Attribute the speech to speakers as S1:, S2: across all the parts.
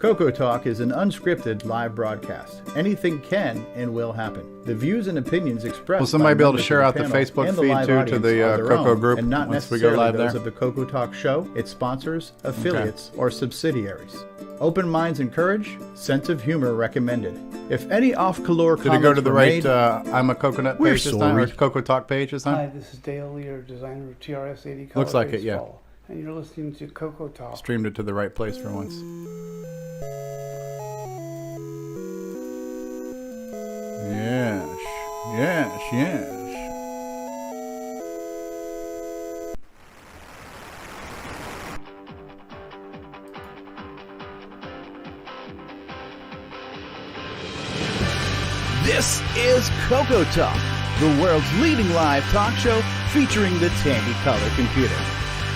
S1: CoCoTALK is an unscripted live broadcast. Anything can and will happen. The views and opinions expressed.
S2: Will somebody
S1: by
S2: be able to
S1: members
S2: share
S1: of
S2: out the
S1: panel
S2: Facebook
S1: and the
S2: feed
S1: live
S2: too to
S1: audience
S2: the
S1: are their
S2: CoCo
S1: own,
S2: group
S1: and not
S2: once we go
S1: necessarily
S2: live
S1: those
S2: there?
S1: of the CoCoTALK show, its sponsors, affiliates, or subsidiaries. Open minds encouraged. Sense of humor recommended. If any off-color
S2: Did it
S1: comments
S2: go to the
S1: were
S2: right
S1: made,
S2: I'm a Coconut
S1: We're
S2: page this time, or
S1: sorry.
S2: CoCoTalk page this
S3: Hi,
S2: time?
S3: this is Dale Lear, designer of TRS-80 Color
S2: Looks like it, yeah.
S3: Baseball, and you're listening to CoCoTalk.
S2: Streamed it to the right place for once. Yes, yes, yes.
S4: This is CoCoTALK, the world's leading live talk show featuring the Tandy Color computer.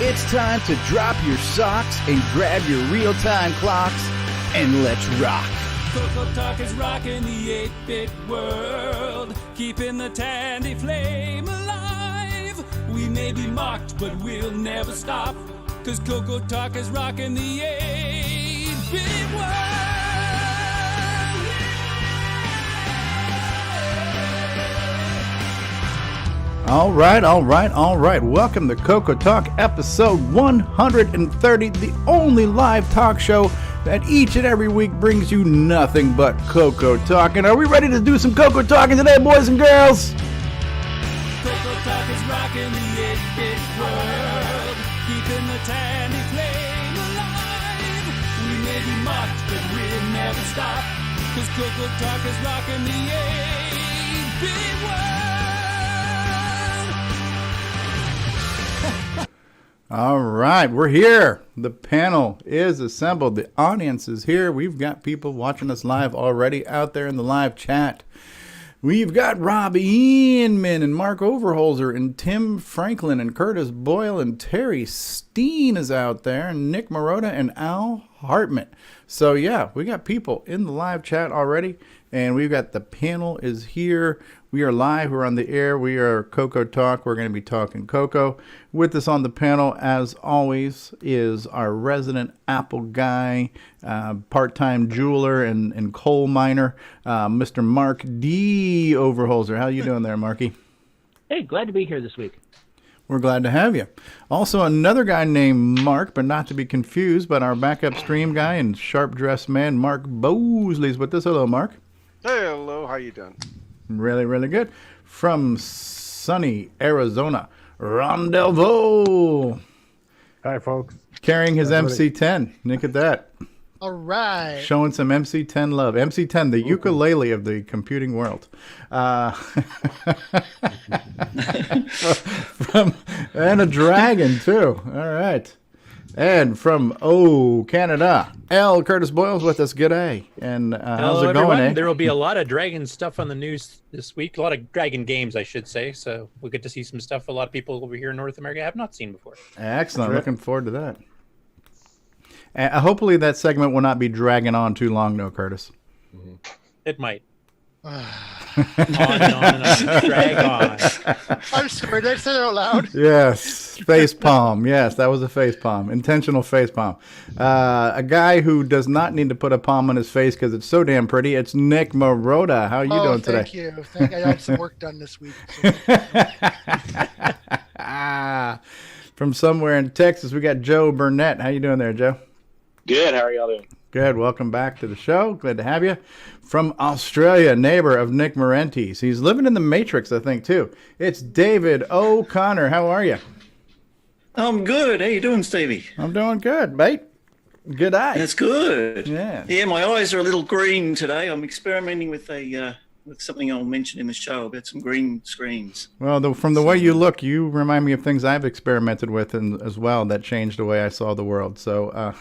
S4: It's time to drop your socks and grab your real-time clocks, and let's rock.
S5: CoCoTALK is rocking the 8-bit world, keeping the Tandy flame alive. We may be mocked, but we'll never stop, 'cause CoCoTALK is rocking the 8-bit world.
S2: All right. Welcome to CoCoTalk episode 130, the only live talk show that each and every week brings you nothing but CoCoTalk. And are we ready to do some CoCo talking today, boys and girls?
S5: CoCoTALK is rocking the 8-bit world, keeping the Tandy flame alive. We may be mocked, but we'll never stop, 'cause CoCoTALK is rocking the 8-bit world.
S2: All right, we're here. The panel is assembled. The audience is here. We've got people watching us live already out there in the live chat. We've got Rob Ianman and Mark Overholzer and Tim Franklin and Curtis Boyle and Terry Steen is out there and Nick Marotta and Al Hartman. So yeah, we got people in the live chat already, and we've got the panel is here. We are live. We're on the air. We are CoCoTalk. We're going to be talking Coco. With us on the panel, as always, is our resident Apple guy, part-time jeweler and coal miner, Mr. Mark D. Overholzer. How you doing there, Marky?
S6: Hey, glad to be here this week.
S2: We're glad to have you. Also, another guy named Mark, but not to be confused, but our backup stream guy and sharp-dressed man, Mark Bosley's with us. Hello, Mark.
S7: Hey, hello. How you doing?
S2: Really, really good. From sunny Arizona, Ron Delvaux.
S8: Hi, folks.
S2: Carrying his MC10. Look at that.
S9: All right.
S2: Showing some MC10 love. MC10, the ukulele of the computing world. And a dragon, too. All right. And from, Canada, L. Curtis Boyle's with us. G'day. And how's it going, eh?
S6: There will be a lot of dragon stuff on the news this week. A lot of dragon games, I should say. So we'll get to see some stuff a lot of people over here in North America have not seen before.
S2: Excellent. Looking forward to that. Hopefully that segment will not be dragging on too long, though, Curtis.
S6: It might. On and on and on. Drag on.
S9: I'm sorry, did I say that out loud?
S2: Yes. Face palm. Yes, that was a face palm. Intentional face palm. A guy who does not need to put a palm on his face because it's so damn pretty. It's Nick Marotta. How are you doing today?
S9: Thank you. I had some work done this week. So.
S2: From somewhere in Texas, we got Joe Burnett. How you doing there, Joe?
S10: Good. How are y'all doing?
S2: Good. Welcome back to the show. Glad to have you. From Australia, neighbor of Nick Marentes. He's living in the Matrix, I think, too. It's David O'Connor. How are you?
S10: I'm good. How you doing, Stevie?
S2: I'm doing good, mate. Good eye.
S10: That's good.
S2: Yeah.
S10: Yeah, my eyes are a little green today. I'm experimenting with something I'll mention in the show about some green screens.
S2: Well, from the way you look, you remind me of things I've experimented with as well that changed the way I saw the world. So,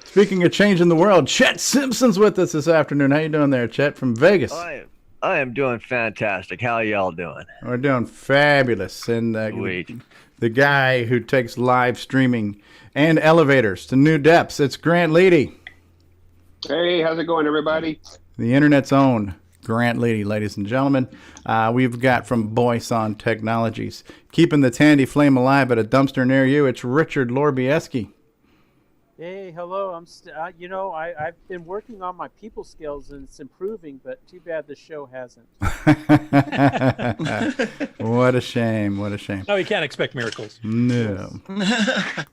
S2: speaking of changing the world, Chet Simpson's with us this afternoon. How you doing there, Chet, from Vegas?
S11: I am doing fantastic. How are y'all doing?
S2: We're doing fabulous. And the guy who takes live streaming and elevators to new depths, it's Grant Leedy.
S12: Hey, how's it going, everybody?
S2: The internet's own Grant Lady, ladies and gentlemen. We've got from Boyson Technologies, keeping the Tandy flame alive at a dumpster near you. It's Richard Lorbieski.
S8: Hey, hello. I've been working on my people skills and it's improving, but too bad the show hasn't.
S2: What a shame. What a shame.
S6: No, you can't expect miracles.
S2: No. All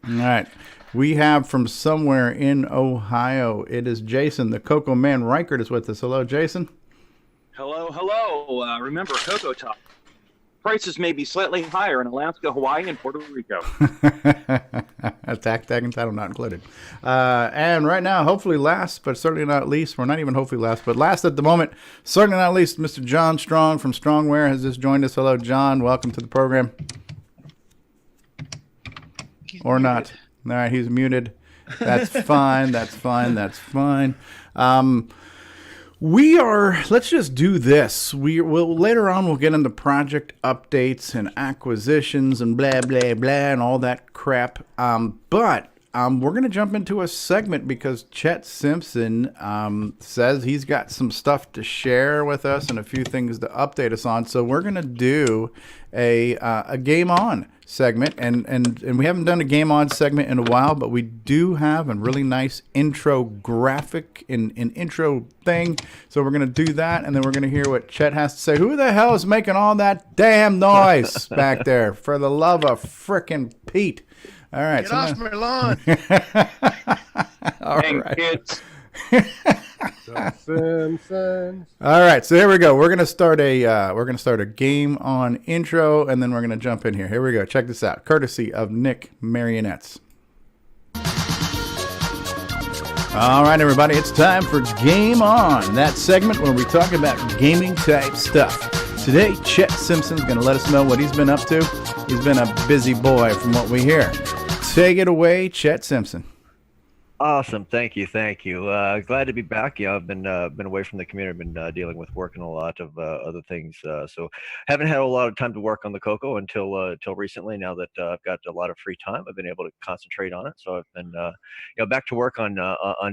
S2: right. We have from somewhere in Ohio, it is Jason, the CoCo Man. Reichert is with us. Hello, Jason.
S12: Hello, hello. Remember CoCoTALK. Prices may be slightly higher in Alaska, Hawaii, and Puerto Rico.
S2: Attack, tag, and title not included. And right now, hopefully last, but certainly not least, we're not even hopefully last, but last at the moment, certainly not least, Mr. John Strong from Strongware has just joined us. Hello, John. Welcome to the program. Or not. All right, he's muted. That's fine. That's fine. That's fine. Let's just do this. Later on, we'll get into project updates and acquisitions and blah, blah, blah, and all that crap. But we're going to jump into a segment because Chet Simpson says he's got some stuff to share with us and a few things to update us on. So we're going to do a Game On segment, and we haven't done a Game On segment in a while, but we do have a really nice intro graphic and intro thing. So we're going to do that, and then we're going to hear what Chet has to say. Who the hell is making all that damn noise back there? For the love of frickin' Pete. All right.
S9: Get off my lawn.
S2: All
S12: Dang
S2: right.
S12: kids.
S2: Simpsons. All right, so here we go. We're gonna start a Game On intro, and then we're gonna jump in here. Here we go. Check this out, courtesy of Nick Marionettes. All right, everybody, it's time for Game On, that segment where we talk about gaming type stuff. Today, Chet Simpson's gonna let us know what he's been up to. He's been a busy boy, from what we hear. Take it away, Chet Simpson.
S11: Awesome. Thank you. Glad to be back. I've been away from the community. I've been dealing with work and a lot of other things. So haven't had a lot of time to work on the CoCo until recently. Now that I've got a lot of free time, I've been able to concentrate on it. So I've been back to work on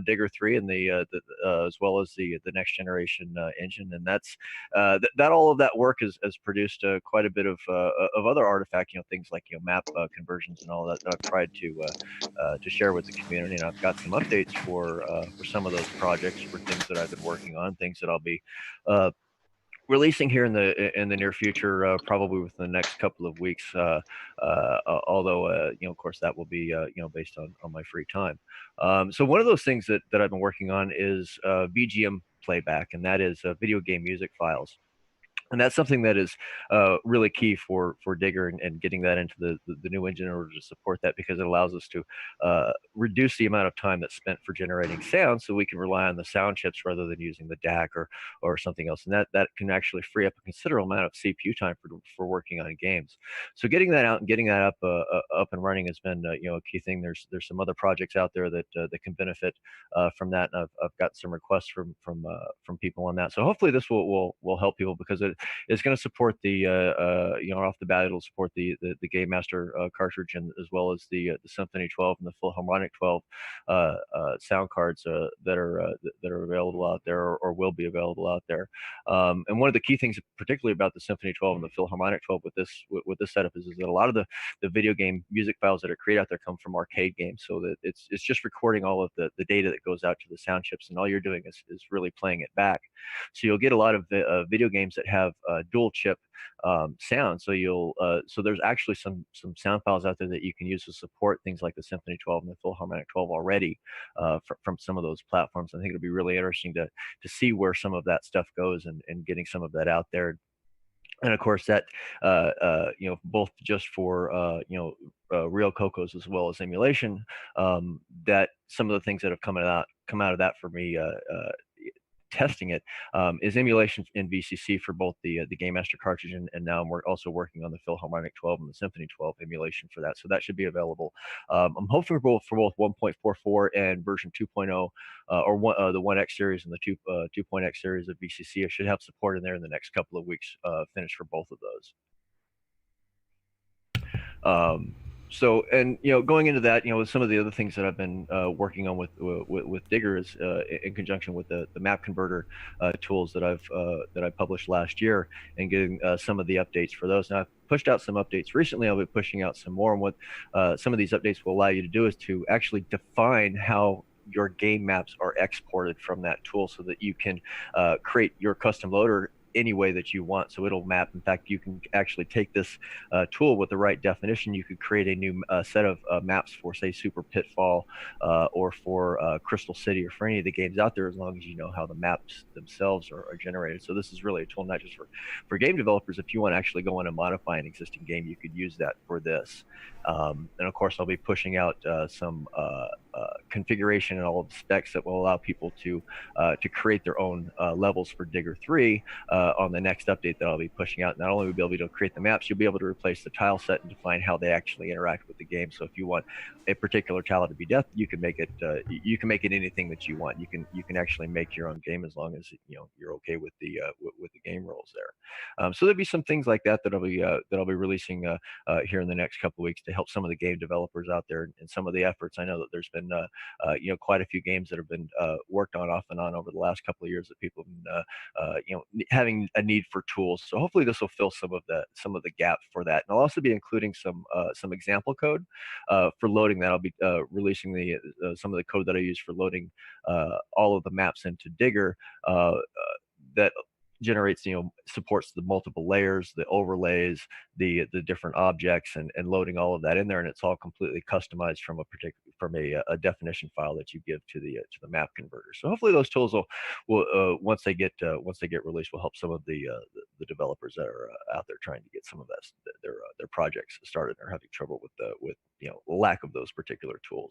S11: Digger 3 and the as well as the next generation engine. And that's that all of that work has produced quite a bit of other artifact, things like map conversions and all that I've tried to share with the community. And I've got some updates for some of those projects, for things that I've been working on, things that I'll be releasing here in the near future, probably within the next couple of weeks. Although of course that will be based on my free time. So one of those things that I've been working on is VGM playback, and that is video game music files. And that's something that is really key for Digger and getting that into the new engine in order to support that, because it allows us to reduce the amount of time that's spent for generating sound, so we can rely on the sound chips rather than using the DAC or something else. And that can actually free up a considerable amount of CPU time for working on games. So getting that out and getting that up and running has been a key thing. There's some other projects out there that can benefit from that, and I've got some requests from people on that. So hopefully this will help people, because it's going to support the off the bat, it'll support the Game Master cartridge, and as well as the Symphony 12 and the Philharmonic 12 sound cards that are available out there, or will be available out there. And one of the key things, particularly about the Symphony 12 and the Philharmonic 12 with this setup, is that a lot of the video game music files that are created out there come from arcade games, so that it's just recording all of the data that goes out to the sound chips, and all you're doing is really playing it back. So you'll get a lot of video games that have dual chip sound. So so there's actually some sound files out there that you can use to support things like the Symphony 12 and the Philharmonic 12 already from some of those platforms. I think it'll be really interesting to see where some of that stuff goes, and getting some of that out there. And of course that both just for real CoCos as well as emulation, that some of the things that have come out of that for me testing it is emulation in VCC for both the Game Master cartridge, and now I'm also working on the Philharmonic 12 and the Symphony 12 emulation for that. So that should be available. I'm hoping for both 1.44 and version 2.0, or the 1X series and the 2.x series of VCC. I should have support in there in the next couple of weeks, finished for both of those. So, and going into that, some of the other things that I've been working on with Digger is in conjunction with the map converter tools that I published last year, and getting some of the updates for those. Now, I've pushed out some updates recently. I'll be pushing out some more, and what some of these updates will allow you to do is to actually define how your game maps are exported from that tool, so that you can create your custom loader any way that you want. So it'll map. In fact, you can actually take this tool with the right definition. You could create a new set of maps for, say, Super Pitfall or for Crystal City, or for any of the games out there, as long as you know how the maps themselves are generated. So this is really a tool not just for game developers. If you want to actually go in and modify an existing game, you could use that for this. And of course, I'll be pushing out some configuration and all of the specs that will allow people to create their own levels for Digger 3 on the next update that I'll be pushing out. Not only will you be able to create the maps, you'll be able to replace the tile set and define how they actually interact with the game. So if you want a particular tile to be death, you can make it anything that you want. You can actually make your own game, as long as you're okay with the game rules there. So there'll be some things like that I'll be releasing here in the next couple of weeks to help some of the game developers out there, and some of the efforts. I know that there's been quite a few games that have been worked on off and on over the last couple of years, that people have been having a need for tools. So hopefully this will fill some of the gap for that. And I'll also be including some example code for loading that. I'll be releasing some of the code that I use for loading all of the maps into Digger that generates, supports the multiple layers, the overlays, the different objects, and loading all of that in there, and it's all completely customized from a definition file that you give to the map converter. So hopefully those tools will once they get released, will help some of the developers that are out there trying to get some of their projects started, or having trouble with lack of those particular tools.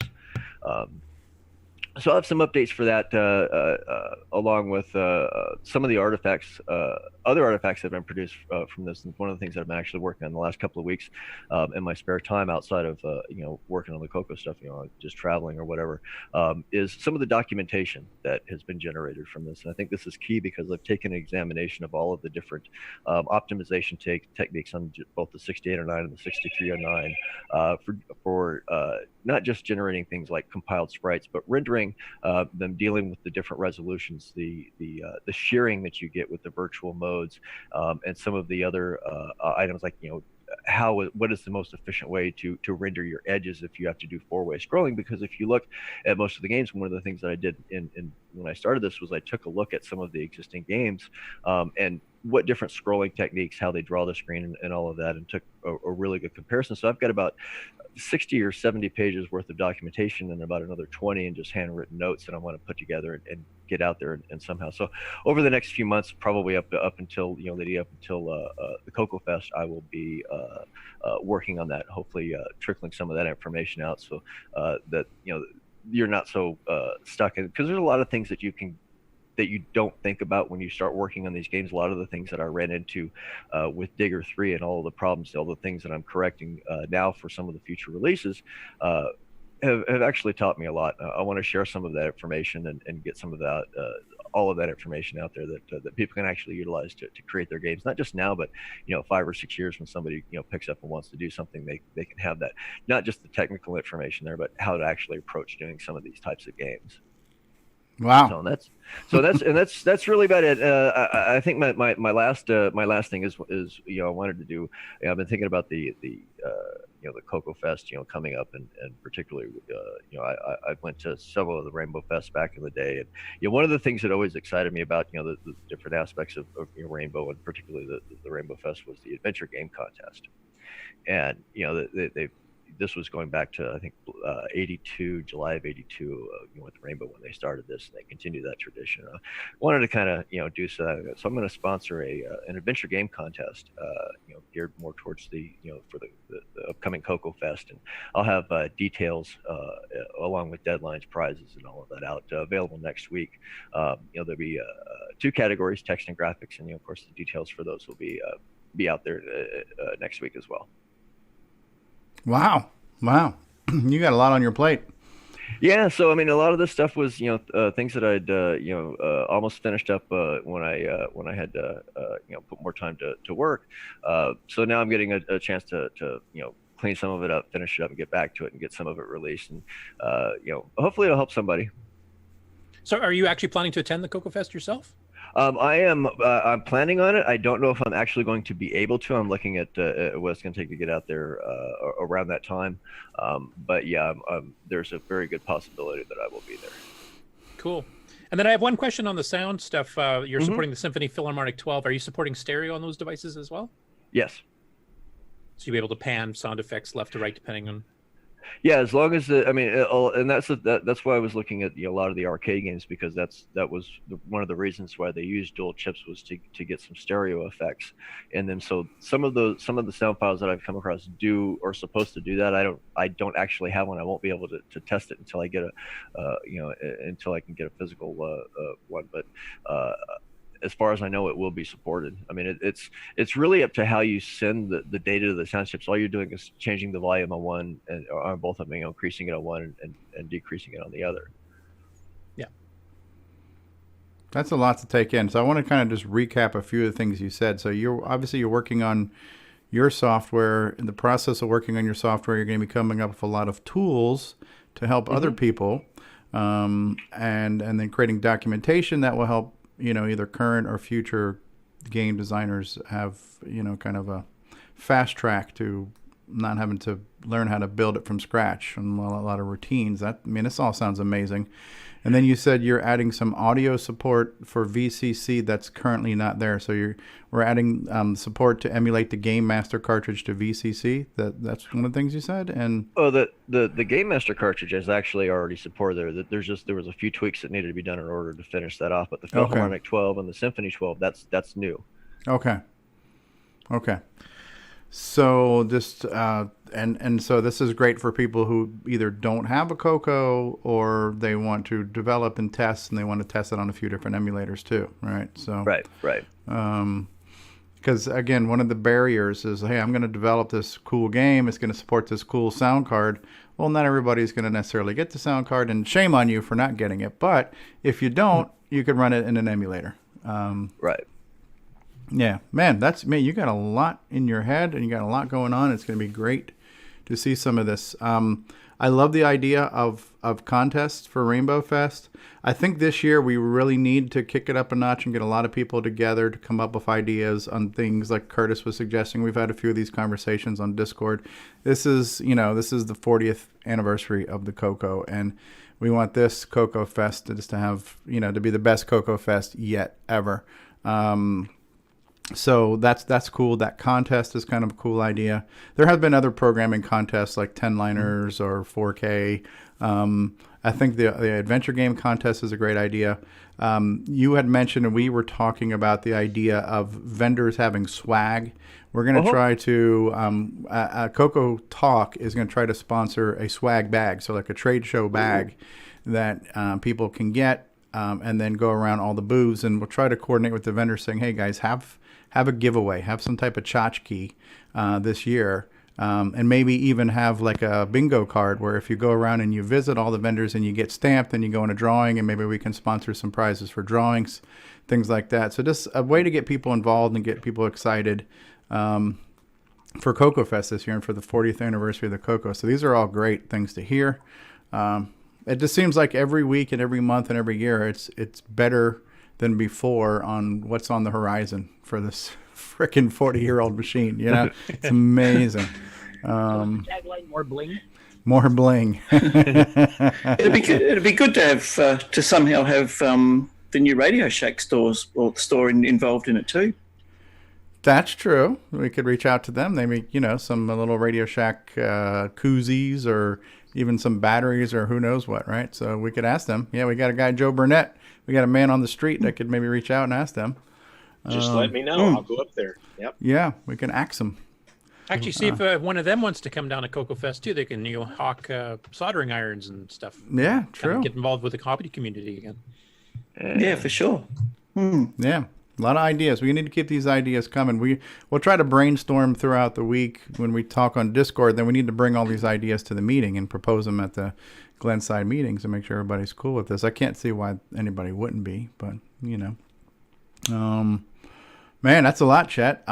S11: So I have some updates for that, along with some of the artifacts, other artifacts that have been produced from this. And one of the things that I've been actually working on the last couple of weeks in my spare time, outside of working on the CoCo stuff, just traveling or whatever, is some of the documentation that has been generated from this. And I think this is key, because I've taken an examination of all of the different optimization techniques on both the 6809 and the 6309 for not just generating things like compiled sprites, but rendering them, dealing with the different resolutions, the shearing that you get with the virtual modes, and some of the other items, like what is the most efficient way to render your edges if you have to do four-way scrolling. Because if you look at most of the games, one of the things that I did when I started this was I took a look at some of the existing games and what different scrolling techniques, how they draw the screen, and all of that, and took a really good comparison. So I've got about 60 or 70 pages worth of documentation, and about another 20 in just handwritten notes that I want to put together and get out there and somehow. So over the next few months, probably up until leading up until the CoCo Fest, I will be working on that. Hopefully, trickling some of that information out, so that you're not so stuck in, because there's a lot of things that you don't think about when you start working on these games. A lot of the things that I ran into with Digger 3 and all of the problems, all the things that I'm correcting now for some of the future releases, have actually taught me a lot. I want to share some of that information and get some of that, all of that information out there that people can actually utilize to create their games. Not just now, but 5 or 6 years when somebody picks up and wants to do something, they can have that, not just the technical information there, but how to actually approach doing some of these types of games.
S2: Wow.
S11: That's really about it. I think my last thing is I wanted to do. I've been thinking about the CoCo Fest coming up, and particularly I went to several of the Rainbow Fests back in the day, and one of the things that always excited me about the different aspects of Rainbow, and particularly the Rainbow Fest, was the adventure game contest. And this was going back to, I think, July of 82, with Rainbow, when they started this, and they continued that tradition. I wanted to kind of, do so. So I'm going to sponsor an adventure game contest, geared more towards for the upcoming CoCo Fest, and I'll have details along with deadlines, prizes, and all of that out available next week. There'll be 2 categories, text and graphics, and of course the details for those will be out there next week as well. Wow.
S2: You got a lot on your plate.
S11: Yeah, so a lot of this stuff was things that I'd almost finished up when I had put more time to work. So now I'm getting a chance to clean some of it up, finish it up, and get back to it, and get some of it released. And hopefully it'll help somebody.
S6: So, are you actually planning to attend the CoCo Fest yourself?
S11: I am. I'm planning on it. I don't know if I'm actually going to be able to. I'm looking at what it's going to take to get out there around that time. But yeah, there's a very good possibility that I will be there.
S6: Cool. And then I have one question on the sound stuff. You're supporting the Symphony Philharmonic 12. Are you supporting stereo on those devices as well?
S11: Yes.
S6: So you'll be able to pan sound effects left to right depending on.
S11: Yeah, as long as and that's why I was looking at a lot of the arcade games, because that was one of the reasons why they used dual chips was to get some stereo effects. And then so some of the sound files that I've come across are supposed to do that. I don't actually have one. I won't be able to test it until I get until I can get a physical one. But as far as I know, it will be supported. I mean, it's really up to how you send the data to the sound chips. All you're doing is changing the volume on one and on both of them, increasing it on one and decreasing it on the other.
S6: Yeah.
S2: That's a lot to take in. So I want to kind of just recap a few of the things you said. So you're working on your software. In the process of working on your software, you're going to be coming up with a lot of tools to help other people, and then creating documentation that will help either current or future game designers have, kind of a fast track to not having to learn how to build it from scratch and a lot of routines. This all sounds amazing. And then you said you're adding some audio support for VCC that's currently not there. So we're adding support to emulate the Game Master cartridge to VCC. That's one of the things you said. And
S11: the Game Master cartridge is actually already supported there. There was a few tweaks that needed to be done in order to finish that off. But the Philharmonic 12 and the Symphony 12, that's new. Okay.
S2: So just and so this is great for people who either don't have a CoCo or they want to develop and test, and they want to test it on a few different emulators too, right? So
S11: right.
S2: Because again, one of the barriers is, hey, I'm going to develop this cool game. It's going to support this cool sound card. Well, not everybody's going to necessarily get the sound card, and shame on you for not getting it. But if you don't, you could run it in an emulator.
S11: Right.
S2: Yeah, man, you got a lot in your head and you got a lot going on. It's going to be great to see some of this. I love the idea of contests for Rainbow Fest. I think this year we really need to kick it up a notch and get a lot of people together to come up with ideas on things like Curtis was suggesting. We've had a few of these conversations on Discord. This is the 40th anniversary of the CoCo, and we want this CoCo Fest to just to have, to be the best CoCo Fest yet ever. So that's cool. That contest is kind of a cool idea. There have been other programming contests like 10-liners or 4K. I think the adventure game contest is a great idea. You had mentioned, and we were talking about the idea of vendors having swag. We're going to try to, CoCoTALK is going to try to sponsor a swag bag, so like a trade show bag that people can get and then go around all the booths, and we'll try to coordinate with the vendors saying, hey guys, have a giveaway, have some type of tchotchke this year, and maybe even have like a bingo card where if you go around and you visit all the vendors and you get stamped, then you go in a drawing, and maybe we can sponsor some prizes for drawings, things like that. So just a way to get people involved and get people excited for CoCo Fest this year and for the 40th anniversary of the CoCo. So these are all great things to hear. It just seems like every week and every month and every year it's better than before on what's on the horizon for this frickin' 40-year-old machine. It's amazing.
S13: Tagline: more bling.
S2: More bling.
S10: It'd be good to have to somehow have the new Radio Shack store involved in it too.
S2: That's true. We could reach out to them. They make some little Radio Shack koozies or even some batteries or who knows what, right? So we could ask them. Yeah, we got a guy, Joe Burnett. We got a man on the street that could maybe reach out and ask them.
S13: Just let me know. I'll go up there. Yep.
S2: Yeah, we can ask them.
S6: Actually, see if one of them wants to come down to CoCo Fest too. They can hawk soldering irons and stuff.
S2: Yeah, true.
S6: Get involved with the hobby community again.
S10: Yeah, for sure.
S2: Yeah, a lot of ideas. We need to keep these ideas coming. We'll try to brainstorm throughout the week when we talk on Discord. Then we need to bring all these ideas to the meeting and propose them at the Glenside meetings and make sure everybody's cool with this. I can't see why anybody wouldn't be, but man, that's a lot, Chet.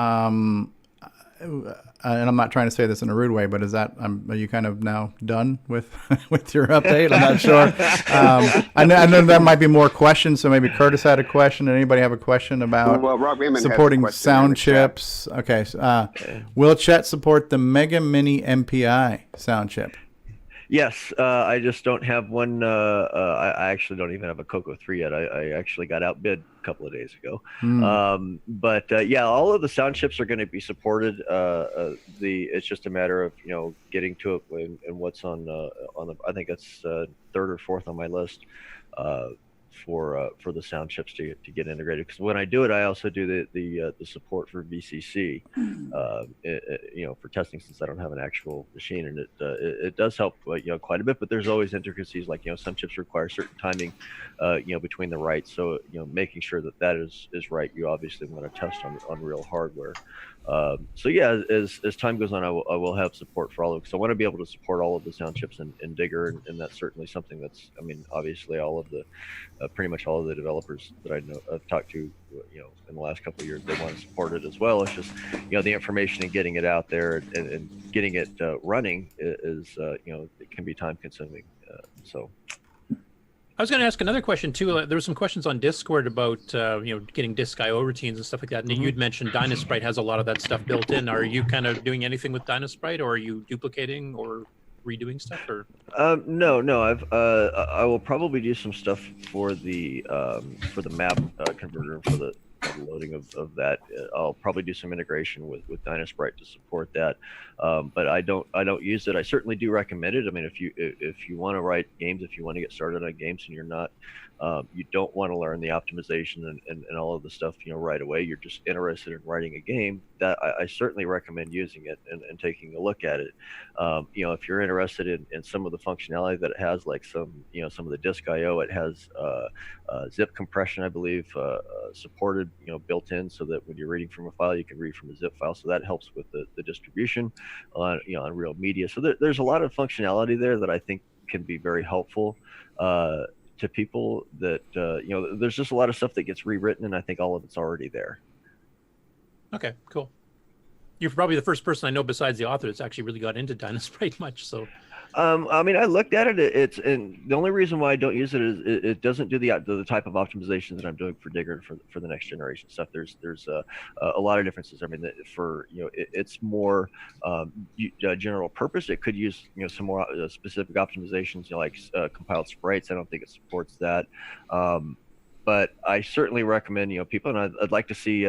S2: and I'm not trying to say this in a rude way, but are you kind of now done with with your update? I'm not sure. I know there might be more questions, so maybe Curtis had a question. Did anybody have a question about supporting sound chips? Okay. Will Chet support the Mega Mini MPI sound chip?
S11: Yes, I just don't have one. I actually don't even have a CoCo 3 yet. I actually got outbid a couple of days ago. But yeah, all of the sound chips are going to be supported. It's just a matter of getting to it and what's on the. I think that's third or fourth on my list for the sound chips to get integrated. Because when I do it, I also do the support for VCC, for testing, since I don't have an actual machine, and it does help quite a bit. But there's always intricacies, like some chips require certain timing, between the writes. So making sure that is right. You obviously want to test on real hardware. So yeah, as time goes on, I will have support for all of it, because I want to be able to support all of the sound chips in Digger, and that's certainly something that's, obviously all of the pretty much all of the developers that I've talked to, in the last couple of years, they want to support it as well. It's just, the information and getting it out there and getting it running is it can be time consuming. So.
S6: I was going to ask another question too. There were some questions on Discord about getting disk I/O routines and stuff like that. And you'd mentioned Dynasprite has a lot of that stuff built in. Are you kind of doing anything with Dynasprite, or are you duplicating or redoing stuff? Or
S11: no. I will probably do some stuff for the map converter, for the loading of that. I'll probably do some integration with Dynasprite to support that. But I don't use it. I certainly do recommend it. If you want to write games, if you want to get started on games, and you're not, you don't want to learn the optimization and all of the stuff right away, you're just interested in writing a game, that I certainly recommend using it and taking a look at it. If you're interested in some of the functionality that it has, like some of the disk I/O, it has zip compression, I believe, supported, built in, so that when you're reading from a file, you can read from a zip file. So that helps with the distribution on real media. So there's a lot of functionality there that I think can be very helpful to people. That there's just a lot of stuff that gets rewritten, and I think all of it's already there.
S6: Okay, cool. You're probably the first person I know besides the author that's actually really got into Dynasprite much. So,
S11: I looked at it. And the only reason why I don't use it is it doesn't do the type of optimizations that I'm doing for Digger for the next generation stuff. There's a lot of differences. It's more general purpose. It could use some more specific optimizations, like compiled sprites. I don't think it supports that. But I certainly recommend, people, and I'd like to see,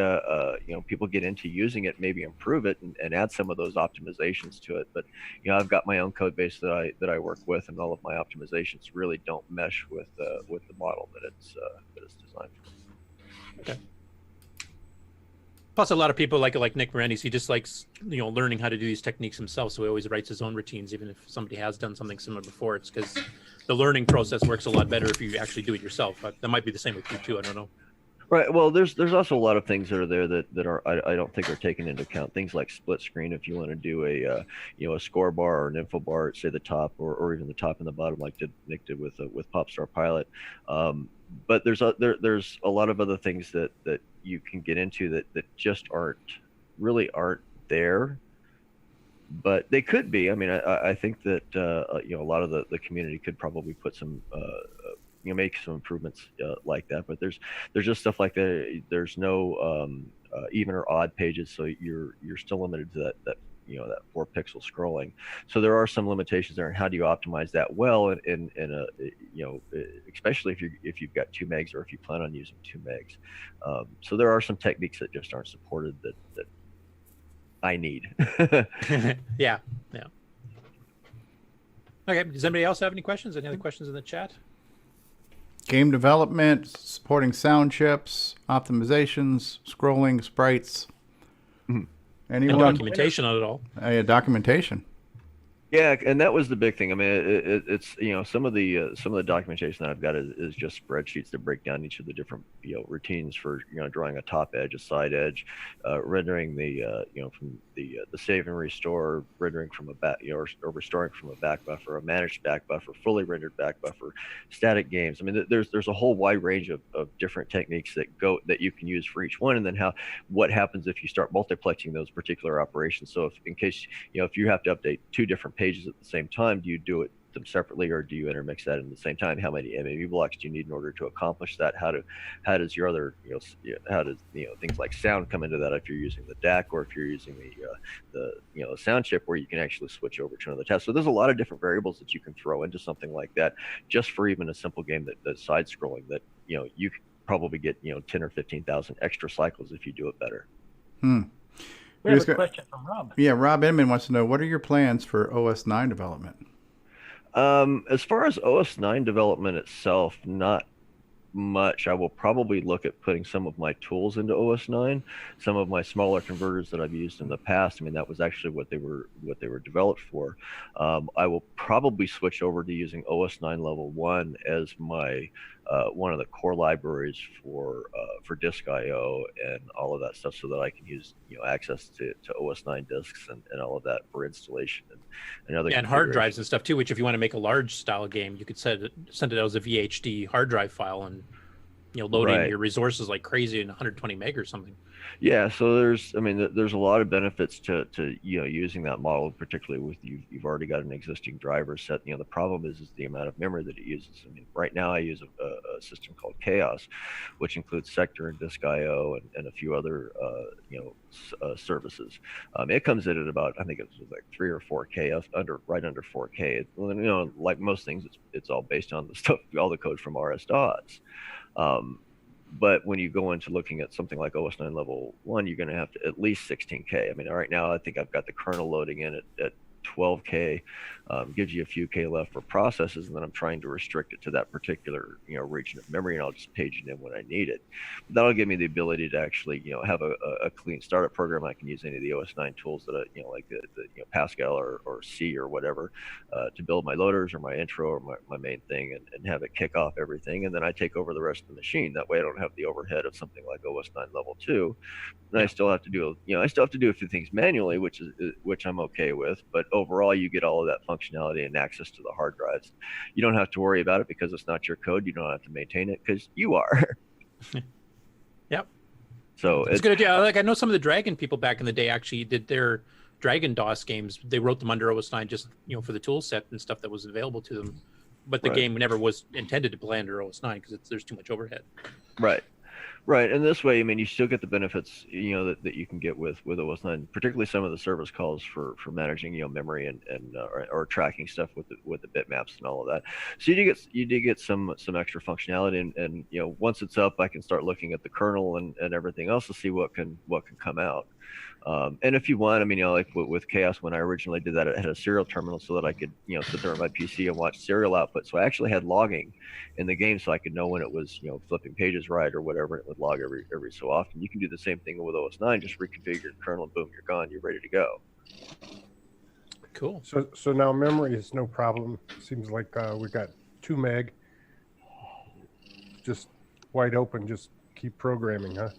S11: people get into using it, maybe improve it and add some of those optimizations to it. But, I've got my own code base that I work with, and all of my optimizations really don't mesh with the model that it's designed for.
S6: Okay. Plus, a lot of people like Nick Morendes, he just likes, learning how to do these techniques himself. So he always writes his own routines, even if somebody has done something similar before. It's because the learning process works a lot better if you actually do it yourself. But that might be the same with you too. I don't know.
S11: Right. Well, there's also a lot of things that are there that are I don't think are taken into account. Things like split screen, if you want to do a score bar or an info bar at, say, the top or even the top and the bottom, like Nick did with Popstar Pilot. But there's a lot of other things that you can get into that just aren't there, but they could be. I think that a lot of the community could probably put some make some improvements like that. But there's just stuff like that. There's no even or odd pages, so you're still limited to that 4 pixel scrolling. So there are some limitations there, and how do you optimize that well in especially if you've got 2 megs, or if you plan on using 2 megs. So there are some techniques that just aren't supported that I need.
S6: Yeah. Okay. Does anybody else have any questions? Any other questions in the chat?
S2: Game development, supporting sound chips, optimizations, scrolling, sprites. Anyone?
S6: And documentation on it all.
S2: Yeah, documentation.
S11: Yeah, and that was the big thing. I mean, it's some of the documentation that I've got is just spreadsheets that break down each of the different routines for drawing a top edge, a side edge, rendering the from the save and restore, rendering from a back or restoring from a back buffer, a managed back buffer, fully rendered back buffer, static games. I mean, there's a whole wide range of different techniques that you can use for each one, and then what happens if you start multiplexing those particular operations. So in case if you have to update two different pages at the same time, do you do them separately, or do you intermix that in the same time? How many MAV blocks do you need in order to accomplish that? How does your other how does things like sound come into that if you're using the DAC, or if you're using the sound chip where you can actually switch over to another task? So there's a lot of different variables that you can throw into something like that, just for even a simple game that's side scrolling, that you could probably get 10 or 15,000 extra cycles if you do it better.
S13: We have a question from Rob.
S2: Yeah, Rob Inman wants to know, what are your plans for OS 9 development?
S11: As far as OS 9 development itself, not much. I will probably look at putting some of my tools into OS 9, some of my smaller converters that I've used in the past. I mean, that was actually what they were developed for. I will probably switch over to using OS 9 level 1 as my one of the core libraries for disk I/O and all of that stuff, so that I can use access to OS 9 disks and all of that for installation and other
S6: and hard drives and stuff too. Which, if you want to make a large style game, you could send it out as a VHD hard drive file and load in your resources like crazy in 120 meg or something.
S11: Yeah, so there's a lot of benefits to using that model, particularly with you've already got an existing driver set. The problem is the amount of memory that it uses. I mean, right now I use a system called Chaos, which includes sector and disk I/O and a few other services. It comes in at about, I think it's like 3 or 4K, right under 4K. Like most things, it's all based on the stuff, all the code from RS-DOS. But when you go into looking at something like OS 9 level 1, you're going to have to at least 16K. I mean, right now I think I've got the kernel loading in at 12K, gives you a few K left for processes, and then I'm trying to restrict it to that particular region of memory, and I'll just page it in when I need it. But that'll give me the ability to actually have a clean startup program. I can use any of the OS 9 tools that like the Pascal or C or whatever to build my loaders or my intro or my main thing, and have it kick off everything, and then I take over the rest of the machine. That way I don't have the overhead of something like OS 9 level 2. And I still have to do a few things manually, which I'm okay with, but overall you get all of that functionality and access to the hard drives. You don't have to worry about it because it's not your code. You don't have to maintain it because you are.
S6: Yep.
S11: So
S6: it's a good idea. Like, I know some of the Dragon people back in the day actually did their Dragon DOS games. They wrote them under OS 9 just for the tool set and stuff that was available to them. But the game never was intended to play under OS 9 because there's too much overhead.
S11: Right, and this way, I mean, you still get the benefits, that you can get with OS 9, particularly some of the service calls for managing, memory and or tracking stuff with the bitmaps and all of that. So you do get some extra functionality, and once it's up, I can start looking at the kernel and everything else to see what can come out. And if you want, I mean, like with Chaos, when I originally did that, it had a serial terminal so that I could, sit there on my PC and watch serial output. So I actually had logging in the game, so I could know when it was, flipping pages right or whatever. It would log every so often. You can do the same thing with OS 9. Just reconfigure your kernel, and boom, you're gone. You're ready to go.
S6: Cool.
S14: So now memory is no problem. Seems like we got 2 meg, just wide open. Just keep programming, huh?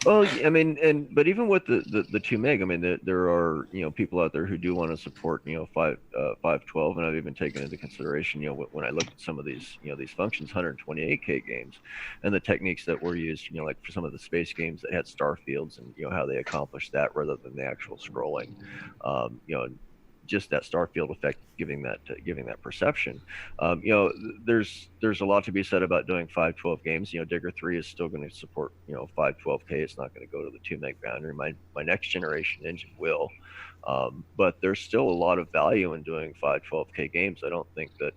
S11: Well, I mean, but even with the 2 meg, I mean, there are people out there who do want to support 512, and I've even taken into consideration when I looked at some of these these functions, 128K games, and the techniques that were used, like for some of the space games that had star fields, and how they accomplished that rather than the actual scrolling, just that star field effect giving that perception. There's a lot to be said about doing 512 games. Digger 3 is still going to support 512K. It's not going to go to the 2 meg boundary. My next generation engine will, but there's still a lot of value in doing 512K games. I don't think that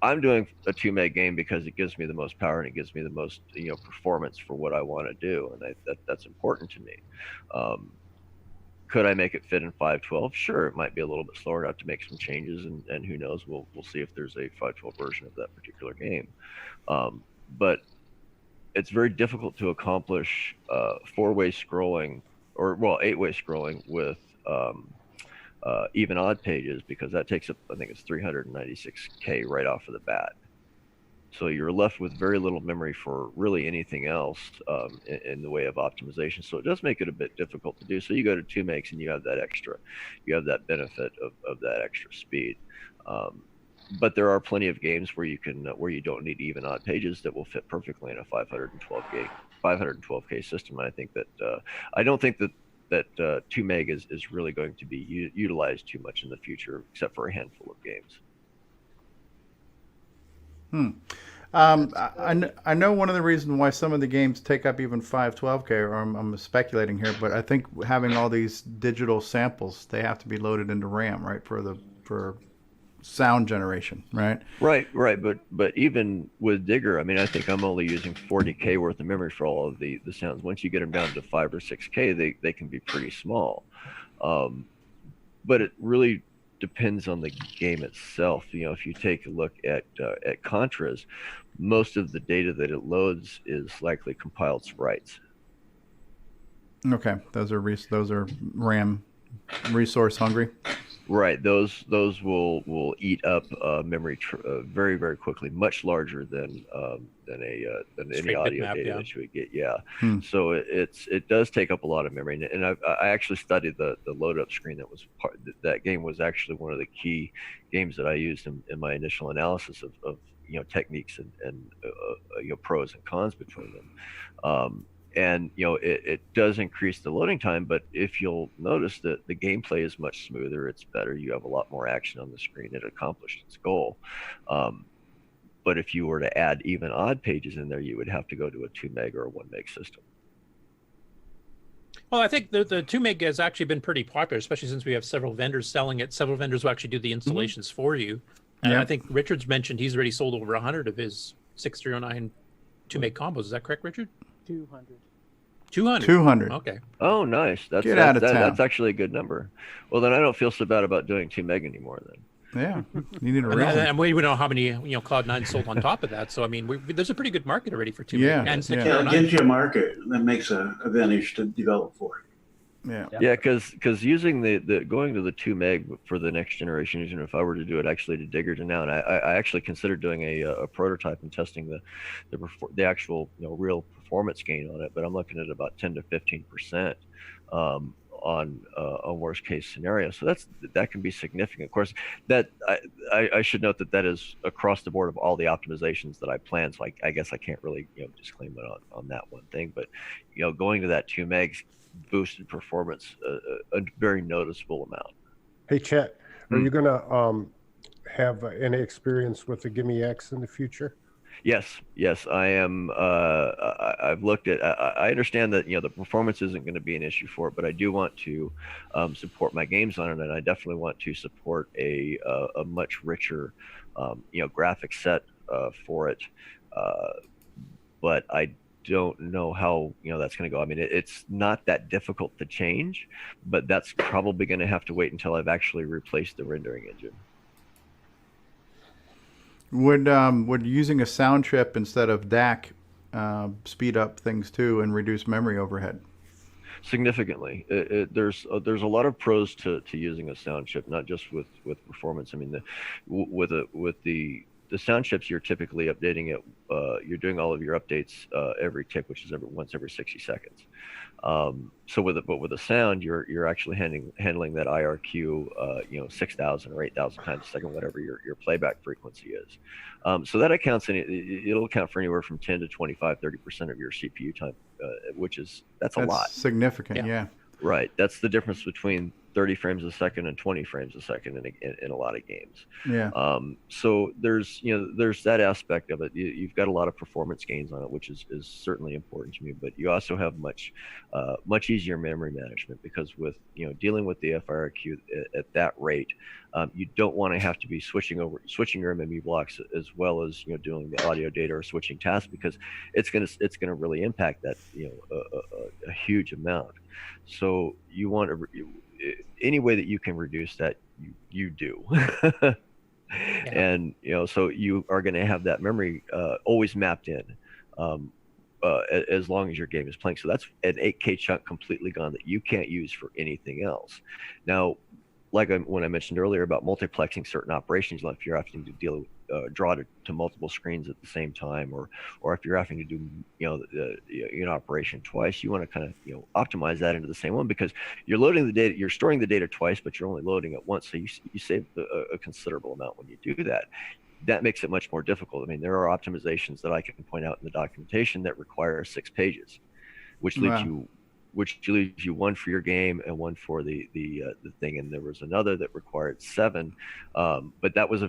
S11: I'm doing a 2 meg game because it gives me the most power and it gives me the most performance for what I want to do, and that's important to me. Could I make it fit in 512? Sure, it might be a little bit slower. I have to make some changes, and who knows? We'll see if there's a 512 version of that particular game. But it's very difficult to accomplish 4-way scrolling, or 8-way scrolling with even odd pages, because that takes up, I think it's 396K right off of the bat. So you're left with very little memory for really anything else in the way of optimization. So it does make it a bit difficult to do. So you go to 2 megs and you have that benefit of that extra speed. But there are plenty of games where you don't need even odd pages that will fit perfectly in a 512K system. And I think that I don't think that 2 meg is really going to be utilized too much in the future, except for a handful of games.
S2: I know one of the reasons why some of the games take up even 512K, or I'm speculating here, but I think having all these digital samples, they have to be loaded into RAM, right, for sound generation, right?
S11: Right. But even with Digger, I mean, I think I'm only using 40K worth of memory for all of the sounds. Once you get them down to 5 or 6K, they can be pretty small. But it really depends on the game itself. You know, if you take a look at Contras, most of the data that it loads is likely compiled sprites.
S2: Okay, those are RAM resource hungry.
S11: Right, those will eat up memory very, very quickly, much larger than any audio data that you would get. Yeah, so it does take up a lot of memory, and I actually studied the load up screen. That game was actually one of the key games that I used in my initial analysis of techniques and pros and cons between them. And it does increase the loading time, but if you'll notice that the gameplay is much smoother, it's better, you have a lot more action on the screen, it accomplished its goal. But if you were to add even odd pages in there, you would have to go to a 2 meg or a 1 meg system.
S6: Well, I think the 2 meg has actually been pretty popular, especially since we have several vendors selling it, several vendors who actually do the installations for you. And I think Richard's mentioned he's already sold over 100 of his 6309 2 meg combos. Is that correct, Richard?
S8: 200.
S2: 200.
S6: Okay.
S11: Oh, nice.
S2: Get out of town.
S11: That's actually a good number. Well, then I don't feel so bad about doing 2 meg anymore then.
S2: Yeah, you need a reason.
S6: And we don't know how many Cloud9 sold on top of that. So I mean, there's a pretty good market already for 2 meg and 609.
S15: It gives you a market that makes an advantage to develop for.
S11: Yeah, because using going to the 2 meg for the next generation, even if I were to do it actually to Digger to now, and I actually considered doing a prototype and testing the actual real performance gain on it, but I'm looking at about 10 to 15% on a worst case scenario. So that can be significant. Of course, that I should note that is across the board of all the optimizations that I plan. So I guess I can't really disclaim it on that one thing, but going to that 2 megs boosted performance a very noticeable amount.
S14: Hey Chet, are you gonna have any experience with the Gimme X in the future?
S11: Yes, I am. I've looked at. I understand that the performance isn't going to be an issue for it, but I do want to support my games on it, and I definitely want to support a much richer graphic set for it. But I don't know how that's going to go. I mean, it's not that difficult to change, but that's probably going to have to wait until I've actually replaced the rendering engine.
S2: Would using a sound chip instead of DAC speed up things too and reduce memory overhead?
S11: Significantly. There's a lot of pros to using a sound chip, not just with performance. I mean, with the sound chips, you're typically updating it. You're doing all of your updates every tick, which is once every 60 seconds. So with a sound, you're actually handling that IRQ, 6,000 or 8,000 times a second, whatever your playback frequency is. So that accounts it'll account for anywhere from 10 to 25, 30% of your CPU time, that's a lot.
S2: Significant, yeah.
S11: Right. That's the difference between 30 frames a second and 20 frames a second in a lot of games.
S2: Yeah.
S11: So there's that aspect of it. You've got a lot of performance gains on it, which is certainly important to me. But you also have much easier memory management, because with dealing with the FIRQ at that rate, you don't want to have to be switching your MME blocks as well as doing the audio data or switching tasks, because it's gonna really impact that a huge amount. So you want to any way that you can reduce that, you do. And so you are going to have that memory always mapped in as long as your game is playing. So that's an 8K chunk completely gone that you can't use for anything else. Now, when I mentioned earlier about multiplexing certain operations, like if you're having to draw to multiple screens at the same time, or if you're having to do an operation twice, you want to kind of optimize that into the same one, because you're loading the data, you're storing the data twice, but you're only loading it once, so you save a considerable amount when you do that. That makes it much more difficult. I mean, there are optimizations that I can point out in the documentation that require 6 pages, which leaves you one for your game and one for the thing, and there was another that required 7, but that was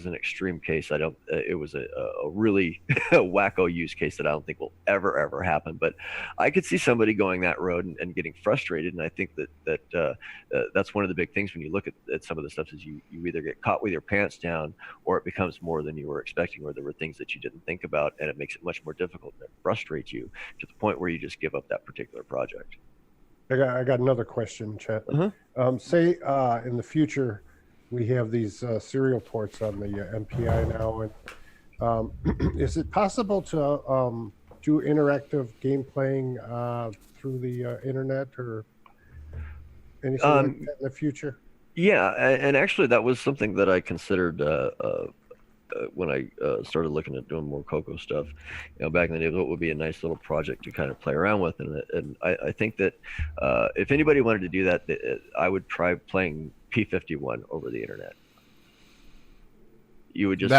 S11: an extreme case. It was a really wacko use case that I don't think will ever happen. But I could see somebody going that road and getting frustrated, and I think that's one of the big things when you look at some of the stuff is you either get caught with your pants down, or it becomes more than you were expecting, or there were things that you didn't think about, and it makes it much more difficult, and it frustrates you to the point where you just give up that particular project.
S14: I got another question, Chet. Say in the future we have these serial ports on the MPI now, and is it possible to do interactive game playing through the internet or anything like that in the future?
S11: Yeah, and actually that was something that I considered when I started looking at doing more CoCo stuff, back in the day, what would be a nice little project to kind of play around with. And I think that if anybody wanted to do that, I would try playing P51 over the internet. You would just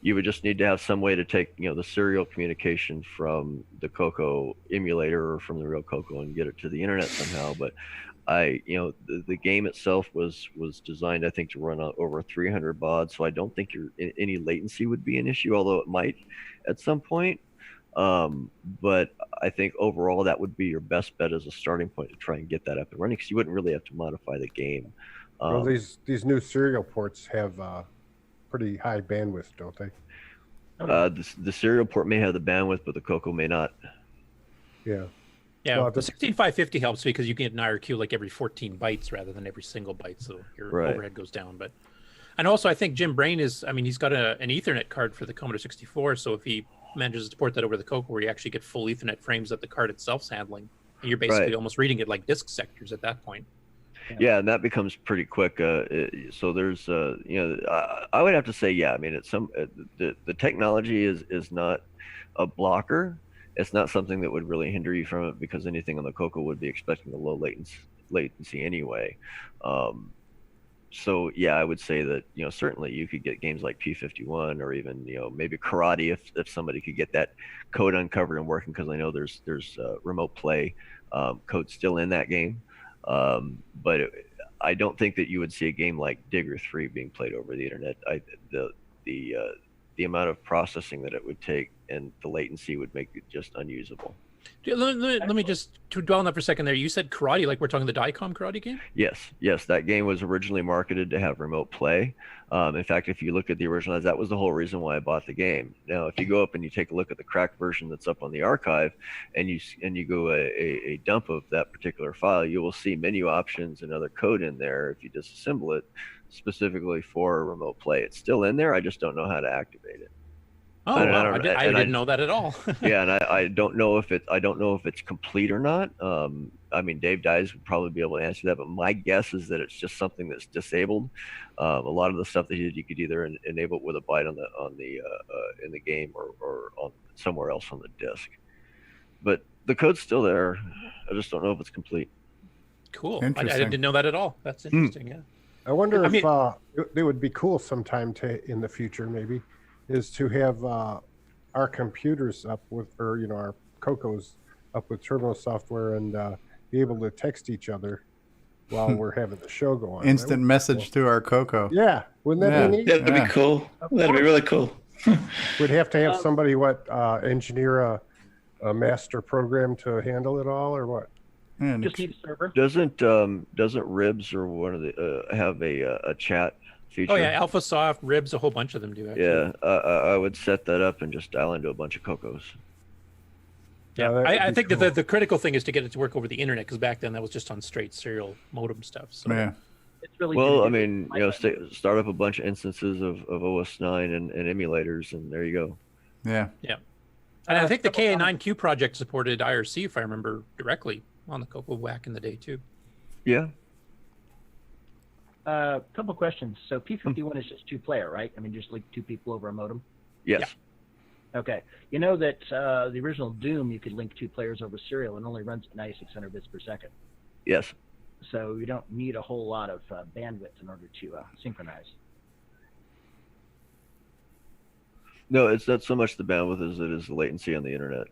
S11: you would just need to have some way to take, the serial communication from the CoCo emulator or from the real CoCo and get it to the internet somehow. But the game itself was designed, I think, to run over 300 baud, so I don't think any latency would be an issue, although it might at some point. But I think overall that would be your best bet as a starting point to try and get that up and running, because you wouldn't really have to modify the game.
S14: Well, these new serial ports have pretty high bandwidth, don't they?
S11: The serial port may have the bandwidth, but the CoCo may not.
S14: Yeah.
S6: Yeah, the 16550 helps because you get an IRQ like every 14 bytes rather than every single byte, so your overhead goes down. And also I think Jim Brain he's got an Ethernet card for the Commodore 64, so if he manages to port that over the CoCo, where you actually get full Ethernet frames that the card itself's handling, and you're basically almost reading it like disk sectors at that point.
S11: Yeah, and that becomes pretty quick. So there's, I would have to say, yeah. I mean, it's the technology is not a blocker. It's not something that would really hinder you from it, because anything on the CoCo would be expecting a low latency anyway. So yeah, I would say that certainly you could get games like P51 or even maybe Karate if somebody could get that code uncovered and working, because I know there's remote play code still in that game. But I don't think that you would see a game like Digger 3 being played over the internet. The amount of processing that it would take and the latency would make it just unusable.
S6: Let me just dwell on that for a second there. You said Karate, like we're talking the Dicom Karate game?
S11: Yes. That game was originally marketed to have remote play. In fact, if you look at the original, that was the whole reason why I bought the game. Now, if you go up and you take a look at the cracked version that's up on the archive, and you go a dump of that particular file, you will see menu options and other code in there if you disassemble it specifically for remote play. It's still in there. I just don't know how to activate it.
S6: Oh, wow. I didn't know that at all.
S11: Yeah, and I don't know if it's complete or not. I mean, Dave Dyes would probably be able to answer that, but my guess is that it's just something that's disabled. A lot of the stuff that you could either enable it with a byte in the game or on somewhere else on the disk. But the code's still there. I just don't know if it's complete.
S6: Cool. I didn't know that at all. That's interesting. Yeah.
S14: I wonder if it would be cool sometime in the future, maybe, is to have our computers up with, or our CoCos up with Turbo software and be able to text each other while we're having the show go on.
S2: Instant message to our CoCo.
S14: Yeah, wouldn't that be neat?
S10: That'd be cool. That'd be really cool.
S14: We'd have to have somebody engineer a master program to handle it all, or what?
S13: Just need a server.
S11: Doesn't Ribs or one of the have a chat feature?
S6: Oh yeah, AlphaSoft, Ribs, a whole bunch of them do. Actually.
S11: Yeah, I would set that up and just dial into a bunch of CoCos.
S6: Yeah, I think cool. that the critical thing is to get it to work over the internet, because back then that was just on straight serial modem stuff. So.
S2: Yeah.
S13: It's really
S11: well, I mean, start up a bunch of instances of OS 9 and emulators, and there you go.
S2: Yeah.
S6: Yeah. And I think the KA9Q project supported IRC, if I remember directly, on the CoCo back in the day too.
S11: Yeah.
S13: Couple questions. So P51 is just 2-player, right? I mean, just like 2 people over a modem?
S11: Yes.
S13: Yeah. Okay. You know that the original Doom, you could link 2 players over serial and only runs at 9600 bits per second.
S11: Yes.
S13: So you don't need a whole lot of bandwidth in order to synchronize.
S11: No, it's not so much the bandwidth as it is the latency on the internet.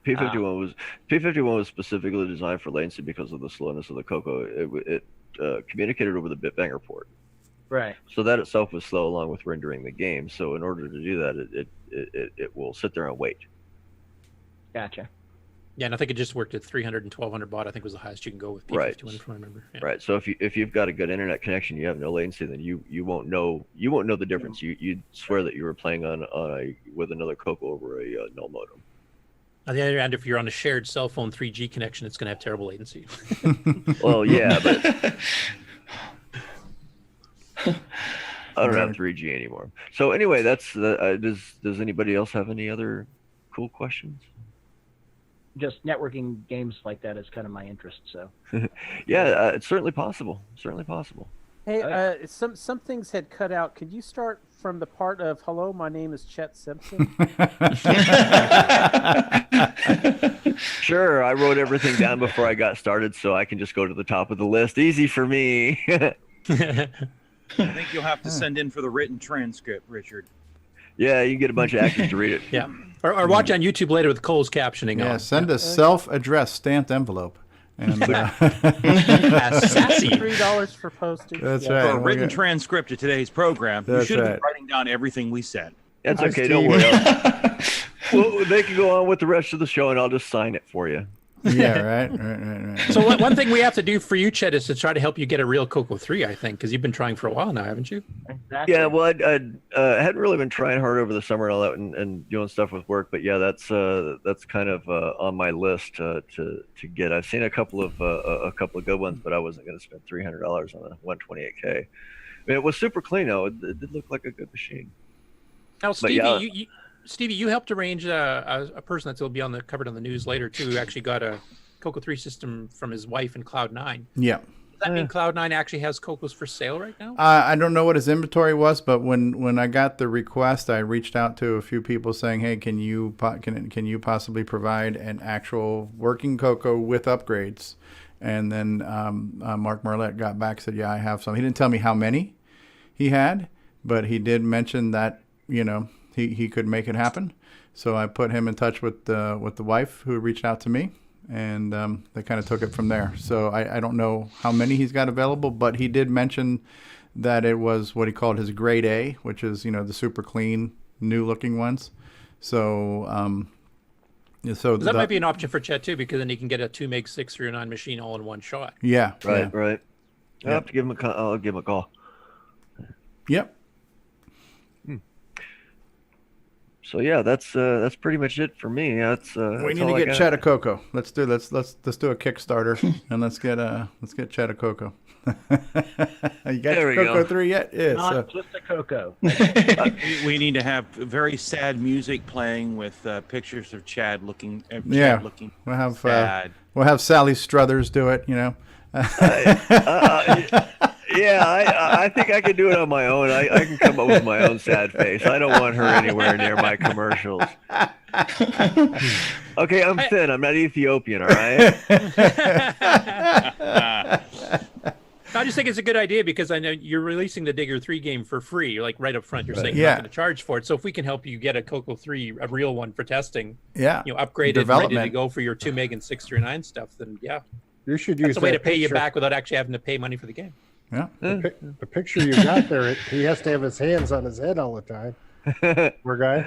S11: P51 was specifically designed for latency because of the slowness of the CoCo. It communicated over the bitbanger port.
S13: Right.
S11: So that itself was slow along with rendering the game. So in order to do that, it will sit there and wait.
S13: Gotcha.
S6: Yeah, and I think it just worked at 300 and 1200 baud. I think was the highest you can go with P51, if I remember. Yeah.
S11: Right. So if you've got a good internet connection, you have no latency, then you won't know the difference. You'd swear that you were playing with another CoCo over a null modem.
S6: On the other hand, if you're on a shared cell phone 3G connection, it's going to have terrible latency.
S11: Well, yeah, but I don't have 3G anymore. So anyway, that's does anybody else have any other cool questions?
S13: Just networking games like that is kind of my interest. So
S11: yeah, it's certainly possible. Certainly possible.
S8: Hey, some things had cut out. Could you start from the part of "Hello, my name is Chet Simpson"?
S11: Sure, I wrote everything down before I got started, so I can just go to the top of the list. Easy for me.
S16: I think you'll have to send in for the written transcript, Richard.
S11: Yeah, you can get a bunch of actors to read it.
S6: Yeah, or watch on YouTube later with Cole's captioning.
S2: Yeah,
S6: on.
S2: send a self-addressed stamped envelope. And
S6: sassy.
S8: $3 for postage.
S2: That's right.
S16: For a written transcript of today's program, you should have been writing down everything we said.
S11: That's okay. Don't worry. Well, they can go on with the rest of the show, and I'll just sign it for you.
S2: Yeah, right.
S6: So one thing we have to do for you, Chet, is to try to help you get a real CoCo 3, I think, because you've been trying for a while now, haven't you?
S13: Exactly.
S11: Yeah, well, I hadn't really been trying hard over the summer and all that, and doing stuff with work. But yeah, that's kind of on my list to get. I've seen a couple of good ones, but I wasn't going to spend $300 on a 128K. I mean, it was super clean though. It did look like a good machine.
S6: Now, Stevie, Stevie, you helped arrange a person that will be covered on the news later too, who actually got a CoCo 3 system from his wife in Cloud9.
S2: Yeah.
S6: Does that mean Cloud9 actually has CoCos for sale right now?
S2: I don't know what his inventory was, but when I got the request, I reached out to a few people saying, "Hey, can you possibly provide an actual working CoCo with upgrades?" And then Mark Marlette got back and said, "Yeah, I have some." He didn't tell me how many he had, but he did mention that he could make it happen. So I put him in touch with the wife who reached out to me, and they kind of took it from there. So I don't know how many he's got available, but he did mention that it was what he called his grade A, which is, the super clean, new looking ones. So
S6: that might be an option for Chet too, because then he can get a 2 meg 639 machine all in one shot.
S2: Yeah.
S11: Right. I'll have to give him I'll give him a call.
S2: Yep.
S11: So yeah, that's pretty much it for me.
S2: We need to get Chet a CoCo. Let's do a Kickstarter and let's get Chet a CoCo. You got your CoCo 3 yet? Yeah,
S13: Not just a CoCo.
S16: We need to have very sad music playing with pictures of Chad looking. Looking
S2: we'll have
S16: sad.
S2: We'll have Sally Struthers do it.
S11: Yeah, I think I can do it on my own. I can come up with my own sad face. I don't want her anywhere near my commercials. Okay, I'm thin. I'm not Ethiopian, all right?
S6: I just think it's a good idea because I know you're releasing the Digger 3 game for free. You're like right up front. You're saying you're not going to charge for it. So if we can help you get a CoCo 3, a real one for testing, upgraded, ready to go for your 2 meg and 639 stuff, then yeah.
S14: You should use
S6: that's a way to pay you back without actually having to pay money for the game.
S2: Yeah.
S14: The picture you got there, he has to have his hands on his head all the time. Poor guy.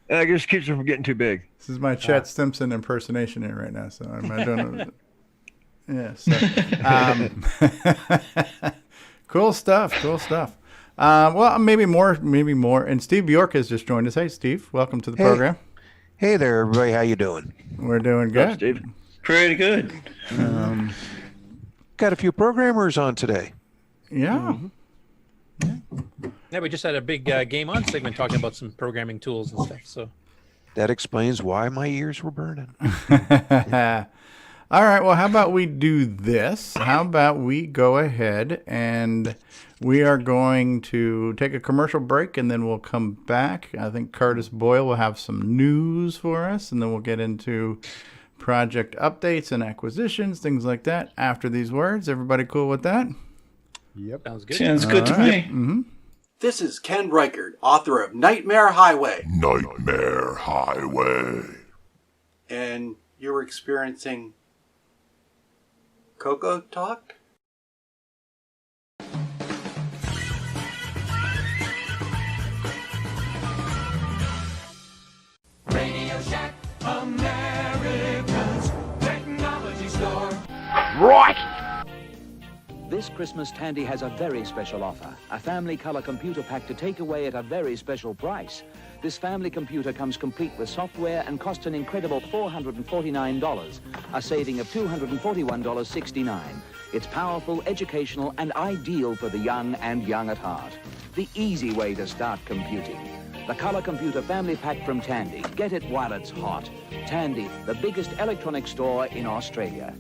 S11: I just keeps him from getting too big.
S2: This is my Chet Simpson impersonation here right now, so I don't know. Yeah. So, cool stuff. Well, maybe more. And Steve Bjork has just joined us. Hey, Steve, welcome to the program.
S17: Hey there, everybody. How you doing?
S2: We're doing good.
S11: Steve.
S10: Pretty good.
S17: Got a few programmers on today.
S2: Yeah.
S6: Yeah, we just had a big Game On segment talking about some programming tools and stuff. So
S17: that explains why my ears were burning.
S2: All right, well, how about we do this? How about we go ahead and we are going to take a commercial break, and then we'll come back. I think Curtis Boyle will have some news for us, and then we'll get into project updates and acquisitions, things like that, after these words. Everybody cool with that?
S14: Yep.
S6: Sounds good.
S10: Sounds good to me.
S2: Mm-hmm.
S18: This is Ken Reichert, author of Nightmare Highway.
S19: Nightmare Highway.
S18: And you're experiencing CoCoTALK?
S5: Radio Shack, America's technology store.
S20: Right! This Christmas, Tandy has a very special offer. A family color computer pack to take away at a very special price. This family computer comes complete with software and costs an incredible $449, a saving of $241.69. It's powerful, educational, and ideal for the young and young at heart. The easy way to start computing. The Color Computer Family Pack from Tandy. Get it while it's hot. Tandy, the biggest electronic store in Australia.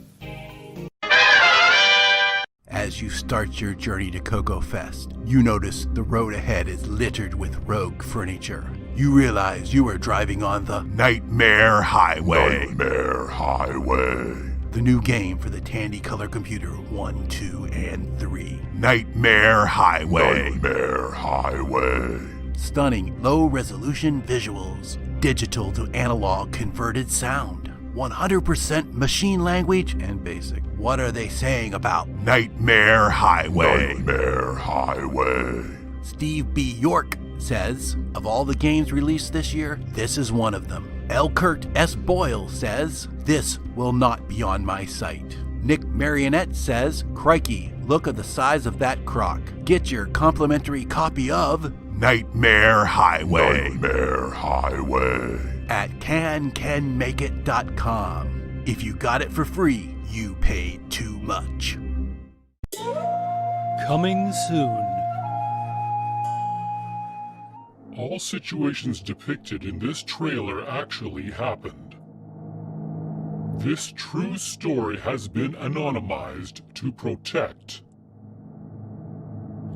S21: As you start your journey to CoCo Fest, you notice the road ahead is littered with rogue furniture. You realize you are driving on the Nightmare Highway.
S19: Nightmare Highway.
S21: The new game for the Tandy Color Computer 1, 2, and 3. Nightmare Highway.
S19: Nightmare Highway.
S21: Stunning low-resolution visuals. Digital to analog converted sound. 100% machine language and basic. What are they saying about Nightmare Highway?
S19: Nightmare Highway.
S21: Steve B. York says, of all the games released this year, this is one of them. L. Kurt S. Boyle says, this will not be on my site. Nick Marionette says, crikey, look at the size of that crock. Get your complimentary copy of Nightmare Highway.
S19: Nightmare Highway.
S21: At cancanmakeit.com. If you got it for free, you paid too much.
S5: Coming soon.
S22: All situations depicted in this trailer actually happened. This true story has been anonymized to protect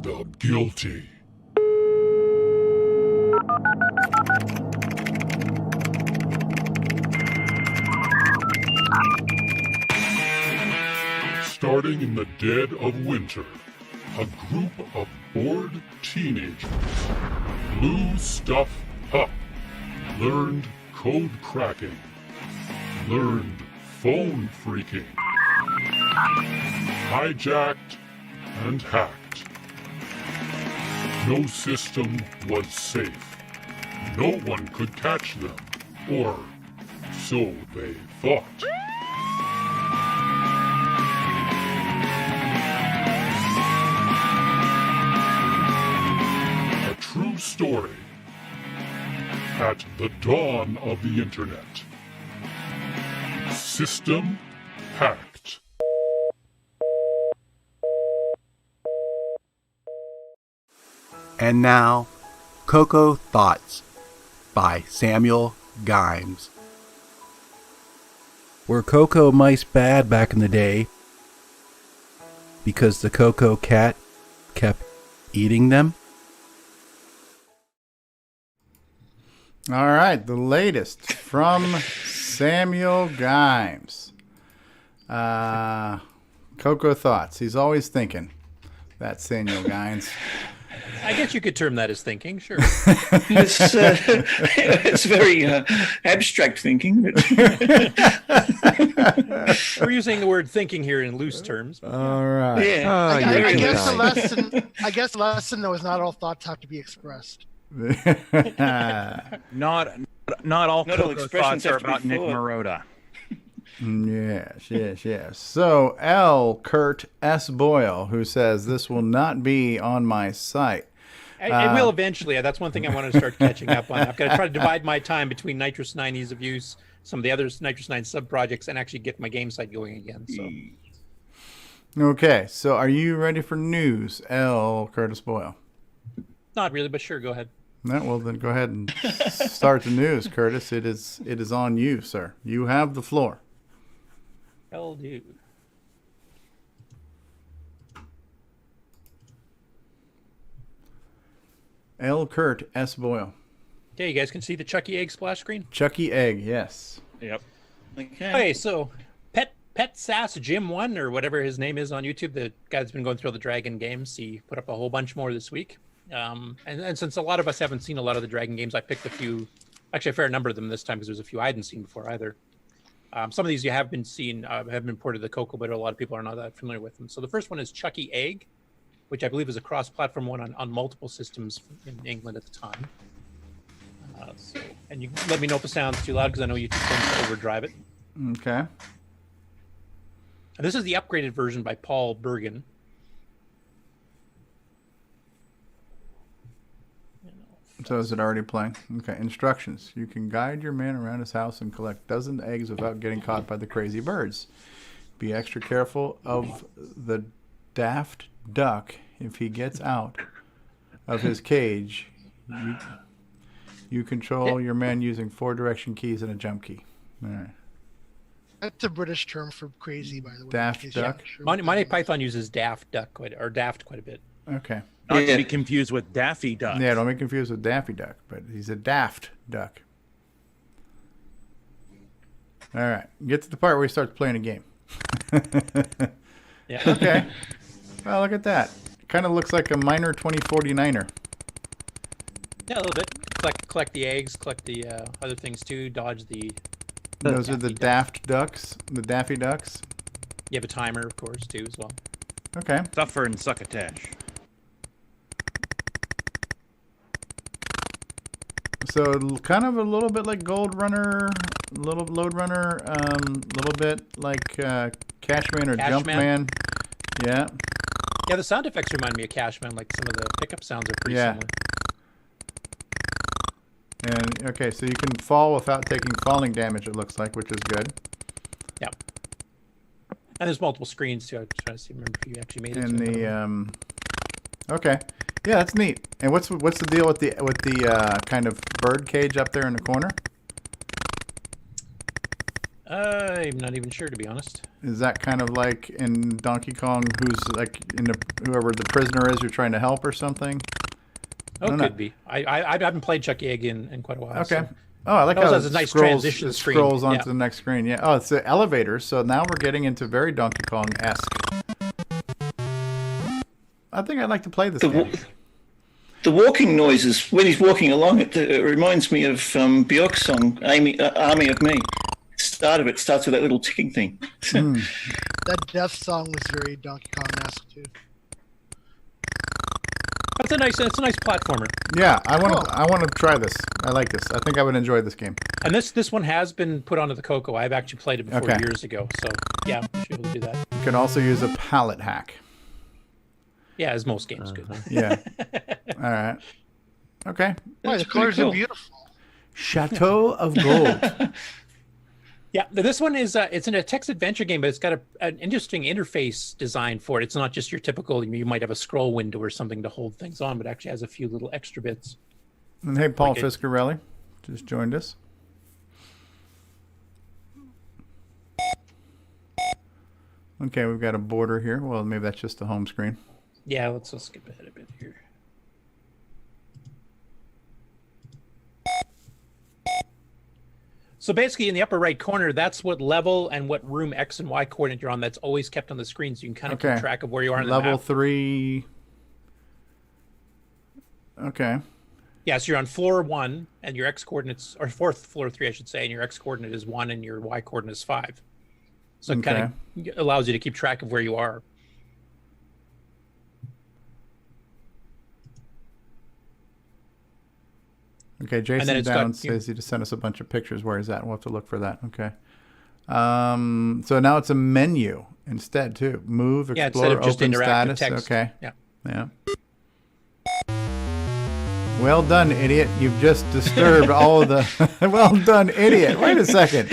S22: the guilty. Starting in the dead of winter, a group of bored teenagers blew stuff up, learned code cracking, learned phone phreaking, hijacked and hacked. No system was safe. No one could catch them, or so they thought. A true story at the dawn of the internet. System hacked.
S21: And now, CoCo Thoughts by Samuel Gimes. Were CoCo mice bad back in the day because the CoCo cat kept eating them?
S2: All right, the latest from Samuel Gimes. CoCo Thoughts. He's always thinking. That's Samuel Gimes.
S6: I guess you could term that as thinking, sure.
S10: It's very abstract thinking. But
S6: We're using the word thinking here in loose terms.
S2: All right.
S10: Yeah.
S9: I guess the lesson though is not all thoughts have to be expressed.
S16: Not all
S10: Not all
S16: CoCo
S10: expressions
S16: thoughts are
S10: have to be
S16: about Nick
S10: full.
S16: Marotta.
S2: Yes. So, L. Kurt S. Boyle, who says this will not be on my site.
S6: I will eventually. That's one thing I want to start catching up on. I've got to try to divide my time between Nitrous 9 Ease of Use, some of the other Nitrous 9 sub-projects, and actually get my game site going again. So,
S2: Okay, so are you ready for news, L. Curtis Boyle?
S6: not really, but sure, go ahead.
S2: No, well, then go ahead and start the news, Curtis. It is on you, sir. You have the floor.
S6: Will do.
S2: L. Kurt S. Boyle.
S6: Okay, you guys can see the Chucky Egg splash screen?
S2: Chucky Egg, yes.
S16: Yep.
S6: Okay, so Pet Sass Jim 1 or whatever his name is on YouTube, the guy that's been going through all the Dragon games, he put up a whole bunch more this week. And since a lot of us haven't seen a lot of the Dragon games, I picked a few, actually a fair number of them this time because there's a few I hadn't seen before either. Some of these you have been seen, have been ported to the CoCo, but a lot of people are not that familiar with them. So the first one is Chucky Egg, which I believe is a cross-platform one on multiple systems in England at the time. And you can let me know if it sounds too loud because I know YouTube tends to overdrive it.
S2: Okay.
S6: And this is the upgraded version by Paul Bergen.
S2: So is it already playing? Okay. Instructions. You can guide your man around his house and collect dozens of eggs without getting caught by the crazy birds. Be extra careful of the daft duck if he gets out of his cage. You control your man using 4 direction keys and a jump key. All right.
S9: That's a British term for crazy, by the way.
S2: Daft duck?
S6: Monty Python uses daft quite a bit.
S2: Okay.
S16: Not to be confused with Daffy Duck.
S2: Yeah, don't be confused with Daffy Duck, but he's a daft duck. All right. Get to the part where he starts playing a game.
S6: Yeah.
S2: Okay. Well, look at that. Kind of looks like a minor 2049er.
S6: Yeah, a little bit. Collect the eggs, collect the other things too, dodge the...
S2: Those are the daft ducks, the Daffy Ducks.
S6: You have a timer, of course, too, as well.
S2: Okay.
S16: Suffer and succotash.
S2: So kind of a little bit like Gold Runner, little Load Runner, little bit like Cashman or Jumpman. Yeah.
S6: Yeah, the sound effects remind me of Cashman. Like some of the pickup sounds are pretty similar.
S2: And okay, so you can fall without taking falling damage. It looks like, which is good.
S6: Yeah. And there's multiple screens too. I was trying to see, remember if you actually made it.
S2: And the okay, yeah, that's neat. And what's the deal with the kind of bird cage up there in the corner?
S6: I'm not even sure, to be honest.
S2: Is that kind of like in Donkey Kong, who's like whoever the prisoner is you're trying to help or something?
S6: Oh, could be. I haven't played Chucky Egg in quite a while.
S2: Okay.
S6: So.
S2: Oh, I like how
S6: it a nice transition screen.
S2: Scrolls onto the next screen. Yeah. Oh, it's the elevator. So now we're getting into very Donkey Kong-esque. I think I'd like to play this game.
S10: The walking noises when he's walking along, it reminds me of Bjork's song "Army of Me." The start starts with that little ticking thing.
S9: That Death song was very Donkey Kong-esque too.
S6: It's a nice platformer.
S2: Yeah, I want to try this. I like this. I think I would enjoy this game.
S6: And this one has been put onto the CoCo. I've actually played it before years ago. So yeah, you should be able to do that.
S2: You can also use a palette hack.
S6: Yeah, as most games could.
S2: Yeah. All right. Okay.
S9: Boy, the colors are beautiful.
S2: Chateau of Gold.
S6: Yeah, this one is it's a text adventure game, but it's got an interesting interface design for it. It's not just your typical, you might have a scroll window or something to hold things on, but actually has a few little extra bits.
S2: And hey, Paul Fiscarelli just joined us. Okay, we've got a border here. Well, maybe that's just the home screen.
S6: Yeah, let's skip ahead a bit here. So basically in the upper right corner, that's what level and what room X and Y coordinate you're on. That's always kept on the screen, so you can kind of keep track of where you are in the map.
S2: Level 3. Okay.
S6: Yeah, so you're on floor 1, and your X coordinates, or floor 3, I should say, and your X coordinate is 1, and your Y coordinate is 5. So it kind of allows you to keep track of where you are.
S2: Okay, Jason Downs says he just sent us a bunch of pictures. Where is that? We'll have to look for that. Okay. So now it's a menu instead, too. Move, explore,
S6: instead of just
S2: open
S6: interactive
S2: status.
S6: text.
S2: Okay.
S6: Yeah.
S2: Well done, idiot. You've just disturbed all of the... Well done, idiot. Wait a second.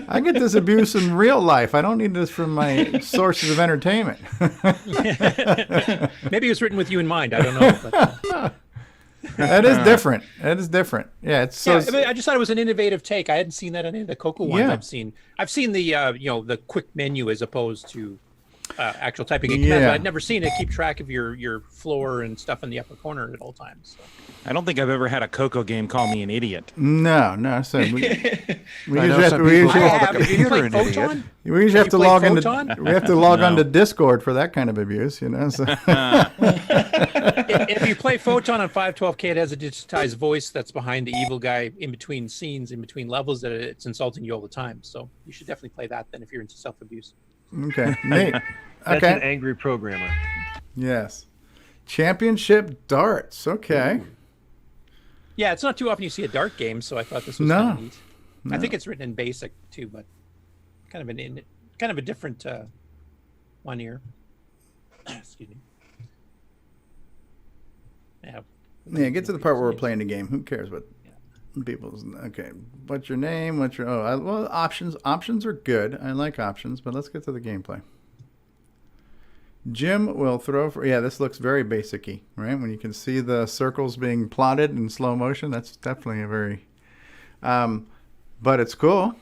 S2: I get this abuse in real life. I don't need this from my sources of entertainment.
S6: Maybe it was written with you in mind. I don't know. But,
S2: That is different. That is different. Yeah, it's so.
S6: Yeah, I mean, I just thought it was an innovative take. I hadn't seen that in any of the CoCo ones
S2: Yeah.
S6: I've seen. I've seen the the quick menu as opposed to actual typing in commands.
S2: Yeah.
S6: But I'd never seen it keep track of your floor and stuff in the upper corner at all times. So.
S16: I don't think I've ever had a CoCo game call me an idiot.
S2: No. So we
S16: I know
S2: usually
S16: some
S2: we
S16: people
S2: usually
S16: call the computer an idiot.
S2: We usually have to
S6: play
S2: log into
S6: Photon?
S2: we have to log
S16: No.
S2: onto Discord for that kind of abuse, So.
S6: If you play Photon on 512K, it has a digitized voice that's behind the evil guy in between scenes, in between levels, that it's insulting you all the time. So you should definitely play that then if you're into self-abuse.
S2: Okay, neat.
S11: That's
S2: Okay.
S11: an angry programmer.
S2: Yes. Championship darts. Okay.
S6: Yeah, it's not too often you see a dart game, so I thought this was
S2: No.
S6: kind of neat. I
S2: No.
S6: think it's written in BASIC too, but kind of a different one here. Excuse me. Yeah.
S2: Yeah, get to the part where we're playing the game. Who cares what people's? Okay, what's your name? What's your? Well, options. Options are good. I like options, but let's get to the gameplay. Jim will throw for. Yeah, this looks very basic-y, right? When you can see the circles being plotted in slow motion, that's definitely a very. But it's cool.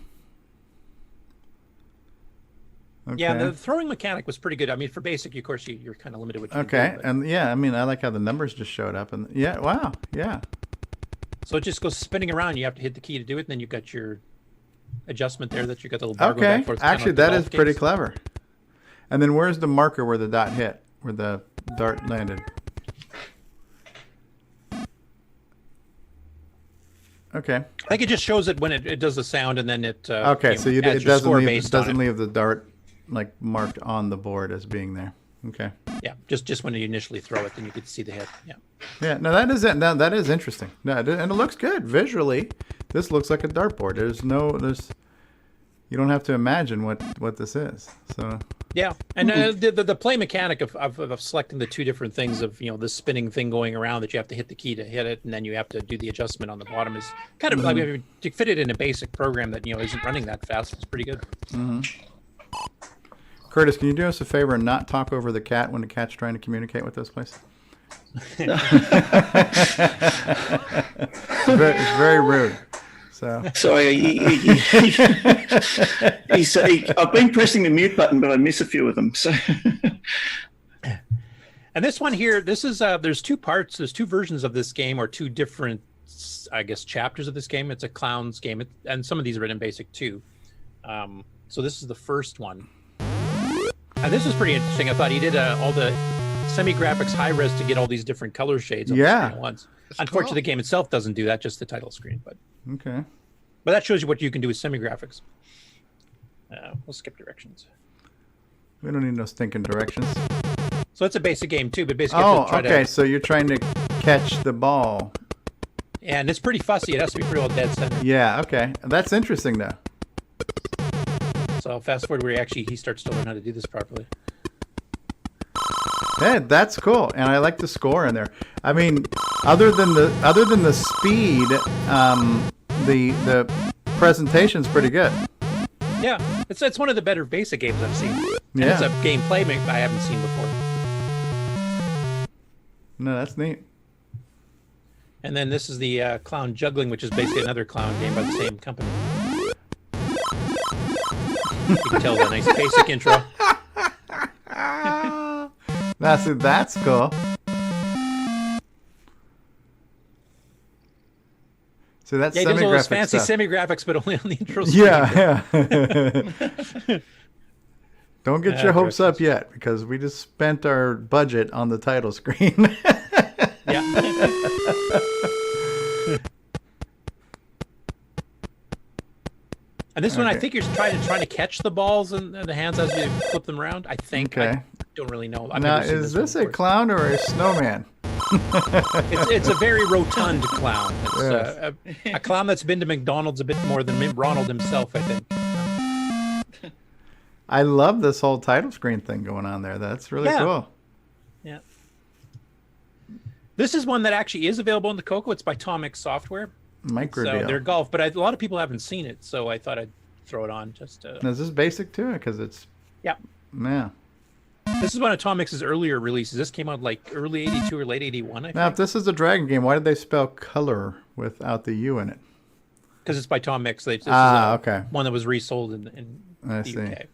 S2: Okay.
S6: Yeah, the throwing mechanic was pretty good. I mean, for basic, of course, you're kind of limited with.
S2: Okay, and yeah, I mean, I like how the numbers just showed up, and yeah, wow, yeah.
S6: So it just goes spinning around. You have to hit the key to do it, and then you've got your adjustment there that you got the little bar go
S2: Okay,
S6: back and forth, kind of
S2: actually,
S6: like the
S2: that
S6: golf
S2: is pretty
S6: games.
S2: clever. And then where's the marker where the dot hit, where the dart landed? Okay.
S6: I think it just shows it when it does the sound, and then it.
S2: Okay, so
S6: adds
S2: it
S6: your
S2: doesn't
S6: score
S2: leave,
S6: based on
S2: doesn't
S6: it.
S2: leave the dart like marked on the board as being there. Okay.
S6: Yeah, just when you initially throw it, then you could see the hit. Yeah.
S2: Yeah. No, that is it. No, that is interesting. No, and it looks good visually. This looks like a dartboard. You don't have to imagine what this is. So.
S6: Yeah, and the play mechanic of selecting the two different things of this spinning thing going around that you have to hit the key to hit it, and then you have to do the adjustment on the bottom is kind of like to fit it in a basic program that isn't running that fast. It's pretty good.
S2: Mm-hmm. Curtis, can you do us a favor and not talk over the cat when the cat's trying to communicate with us, please? It's very rude. So.
S10: Sorry, I've been pressing the mute button, but I miss a few of them. So.
S6: And this one here, this is there's two parts. There's two versions of this game, or two different, I guess, chapters of this game. It's a clown's game, and some of these are written in BASIC too. So this is the first one, and this was pretty interesting. I thought he did all the semi-graphics high res to get all these different color shades on the screen at once. Unfortunately, the game itself doesn't do that, just the title screen. But
S2: okay.
S6: But that shows you what you can do with semi-graphics. We'll skip directions.
S2: We don't need no stinking directions.
S6: So it's a basic game too, but basically you have to try
S2: okay.
S6: to...
S2: So you're trying to catch the ball.
S6: And it's pretty fussy. It has to be pretty well dead center.
S2: Yeah. Okay. That's interesting though.
S6: So fast forward where he starts to learn how to do this properly.
S2: Hey, that's cool, and I like the score in there. I mean, other than the speed, the presentation's pretty good.
S6: Yeah, it's one of the better basic games I've seen. And
S2: Yeah.
S6: it's a gameplay I haven't seen before.
S2: No, that's neat.
S6: And then this is the clown juggling, which is basically another clown game by the same company. You can tell the nice basic intro.
S2: That's cool. So that's
S6: yeah, he does all those
S2: semi-graphic
S6: fancy
S2: stuff.
S6: semi-graphics, but only on the intro screen.
S2: Yeah. Don't get your hopes up yet, because we just spent our budget on the title screen.
S6: Yeah. And this one, I think you're trying to catch the balls in the hands as you flip them around. I think.
S2: Okay.
S6: I don't really know. I've
S2: Now,
S6: never seen
S2: is
S6: one
S2: this a
S6: before.
S2: clown or a snowman?
S6: It's a very rotund clown. It's
S2: Yes.
S6: a clown that's been to McDonald's a bit more than Ronald himself, I think.
S2: I love this whole title screen thing going on there. That's really cool.
S6: Yeah. This is one that actually is available in the CoCo. It's by Atomic Software.
S2: Micro
S6: So
S2: deal.
S6: they're golf, but a lot of people haven't seen it, so I thought I'd throw it on just to...
S2: Is this basic too? Because it's...
S6: Yeah.
S2: Yeah.
S6: This is one of Tom Mix's earlier releases. This came out like early 82 or late 81, I
S2: Now,
S6: think.
S2: if this is a dragon game, why did they spell color without the U in it?
S6: Because it's by Tom Mix. This is
S2: okay.
S6: one that was resold in
S2: I
S6: the
S2: see.
S6: UK.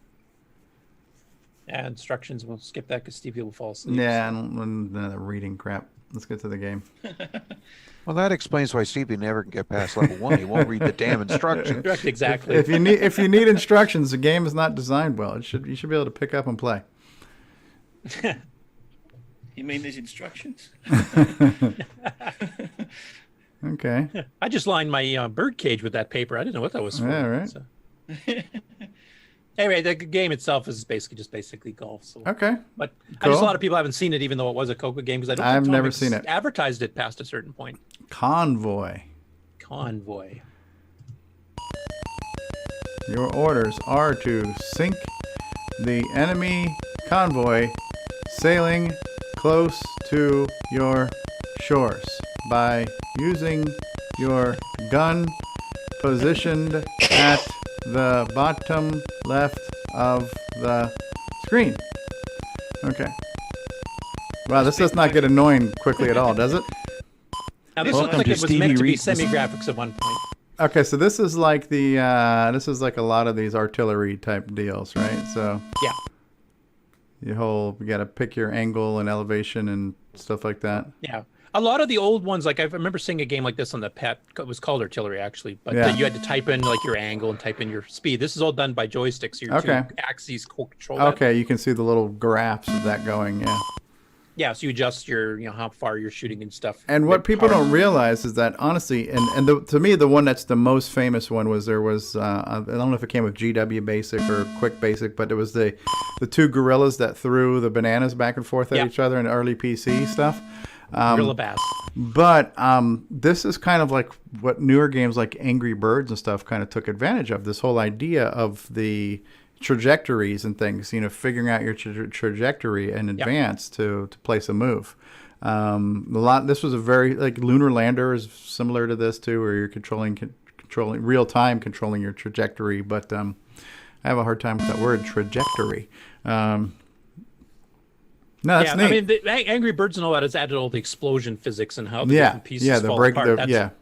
S6: And instructions, we'll skip that because Stevie will fall asleep.
S2: Yeah, another reading crap. Let's get to the game.
S17: Well, that explains why Stevie never can get past level 1. He won't read the damn instructions.
S6: Exactly.
S2: If you need instructions, the game is not designed well. You should be able to pick up and play.
S10: You mean there's instructions?
S2: Okay.
S6: I just lined my bird cage with that paper. I didn't know what that was for.
S2: Yeah, right.
S6: So. Anyway, the game itself is basically golf. So.
S2: Okay.
S6: But
S2: Cool.
S6: a lot of people haven't seen it, even though it was a CoCo game, because I don't.
S2: I've
S6: think Tom
S2: never
S6: Mix
S2: seen it.
S6: Advertised it past a certain point.
S2: Convoy.
S6: Convoy.
S2: Your orders are to sink the enemy convoy sailing close to your shores by using your gun positioned at the bottom left of the screen. Okay. Wow, this does not get annoying quickly at all, does it?
S6: Now this looks like it was meant to be semi-graphics at one point.
S2: Okay, so this is like the this is like a lot of these artillery type deals, right? So
S6: yeah,
S2: you got to pick your angle and elevation and stuff like that.
S6: Yeah, a lot of the old ones, like I remember seeing a game like this on the PET. It was called artillery actually, but
S2: Yeah.
S6: you had to type in like your angle and type in your speed. This is all done by joysticks. Your
S2: Okay.
S6: two axes control that.
S2: Okay, you can see the little graphs of that going. Yeah.
S6: Yeah, so you adjust your, how far you're shooting and stuff.
S2: And what
S6: Big
S2: people
S6: parts.
S2: don't realize is that honestly, to me, the one that's the most famous one was I don't know if it came with GW Basic or Quick Basic, but it was the two gorillas that threw the bananas back and forth at each other in early PC stuff.
S6: Gorilla Bass.
S2: But this is kind of like what newer games like Angry Birds and stuff kind of took advantage of. This whole idea of the trajectories and things, figuring out your trajectory in advance to place a move. This was a very, like Lunar Lander is similar to this too, where you're controlling real time controlling your trajectory. But I have a hard time with that word, trajectory. No, that's neat.
S6: I mean, the Angry Birds and all that has added all the explosion physics and how the
S2: Yeah,
S6: different pieces
S2: yeah, the
S6: fall
S2: break-
S6: apart.
S2: the-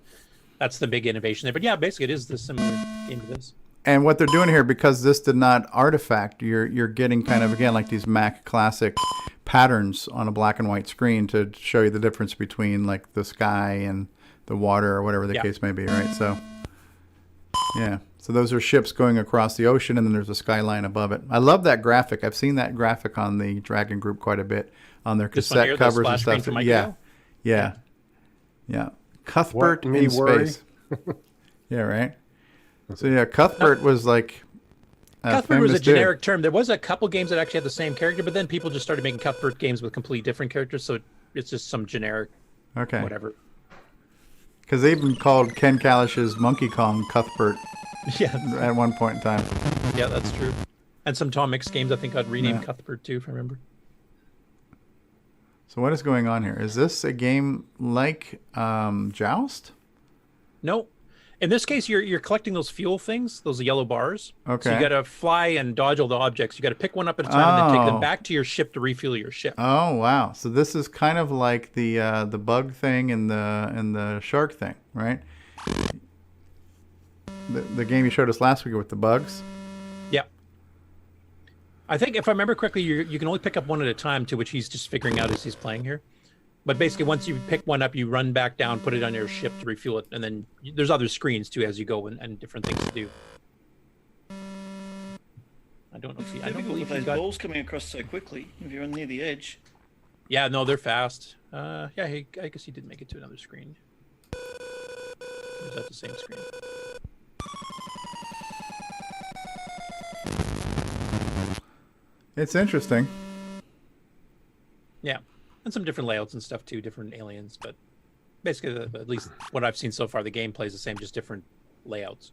S6: That's the big innovation there. But yeah, basically it is the similar game to this.
S2: And what they're doing here, because this did not artifact, you're getting kind of, again, like these Mac Classic patterns on a black and white screen to show you the difference between like the sky and the water or whatever the case may be, right? So, yeah. So those are ships going across the ocean, and then there's a skyline above it. I love that graphic. I've seen that graphic on the Dragon Group quite a bit on their
S6: This one
S2: cassette
S6: here, the
S2: covers and
S6: splash screen
S2: stuff.
S6: from Mike
S2: Yeah.
S6: Ago?
S2: Yeah. Cuthbert
S14: What, me
S2: in
S14: worry?
S2: space. Yeah, right. So yeah, Cuthbert was like
S6: Cuthbert was a
S2: famous dude.
S6: generic term. There was a couple games that actually had the same character, but then people just started making Cuthbert games with completely different characters, so it's just some generic whatever.
S2: Because they even called Ken Kalish's Monkey Kong Cuthbert.
S6: Yeah.
S2: At one point in time.
S6: Yeah, that's true. And some Tom Mix games I think got renamed
S2: Yeah.
S6: Cuthbert too, if I remember.
S2: So what is going on here? Is this a game like Joust?
S6: No. In this case, you're collecting those fuel things, those yellow bars. So
S2: Okay.
S6: you got to fly and dodge all the objects. You got to pick one up at a time and then take
S2: Oh.
S6: them back to your ship to refuel your ship.
S2: Oh wow! So this is kind of like the bug thing and the shark thing, right? The game you showed us last week with the bugs.
S6: Yeah. I think if I remember correctly, you can only pick up one at a time, to which he's just figuring out as he's playing here. But basically, once you pick one up, you run back down, put it on your ship to refuel it, and then there's other screens too as you go and different things to do. I don't know if I don't
S10: Difficult
S6: believe
S10: with
S6: he's
S10: those
S6: got.
S10: balls coming across so quickly if you're near the edge.
S6: Yeah, no, they're fast. Yeah, I guess he did make it to another screen. Or is that the same screen?
S2: It's interesting.
S6: Yeah, and some different layouts and stuff too, different aliens, but basically, at least what I've seen so far, the game plays the same, just different layouts.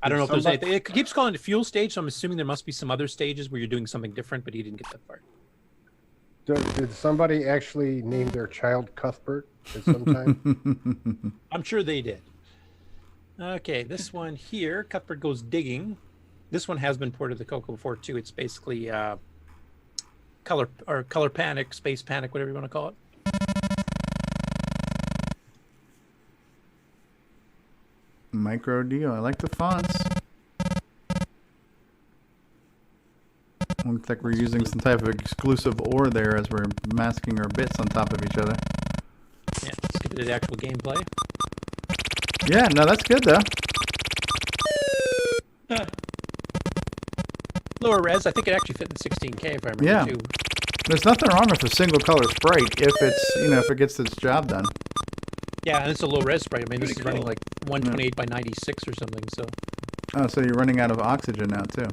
S6: I don't know if there's anything. It keeps calling it fuel stage, so I'm assuming there must be some other stages where you're doing something different, but he didn't get that far.
S14: Did somebody actually name their child Cuthbert at some time?
S6: I'm sure they did. Okay, this one here, Cuthbert Goes Digging. This one has been ported to CoCo before too. It's basically color panic, space panic, whatever you want to call it.
S2: Micro deal. I like the fonts. Looks like we're using some type of exclusive ore there as we're masking our bits on top of each other.
S6: Yeah, let's get to the actual gameplay.
S2: Yeah, no, that's good though.
S6: Lower res, I think it actually fit in 16K if I remember
S2: Yeah.
S6: too.
S2: There's nothing wrong with a single color sprite if it's, if it gets its job done.
S6: Yeah, and it's a low res sprite. I mean, this is running like 128 by 96 or something. So.
S2: Oh, so you're running out of oxygen now too.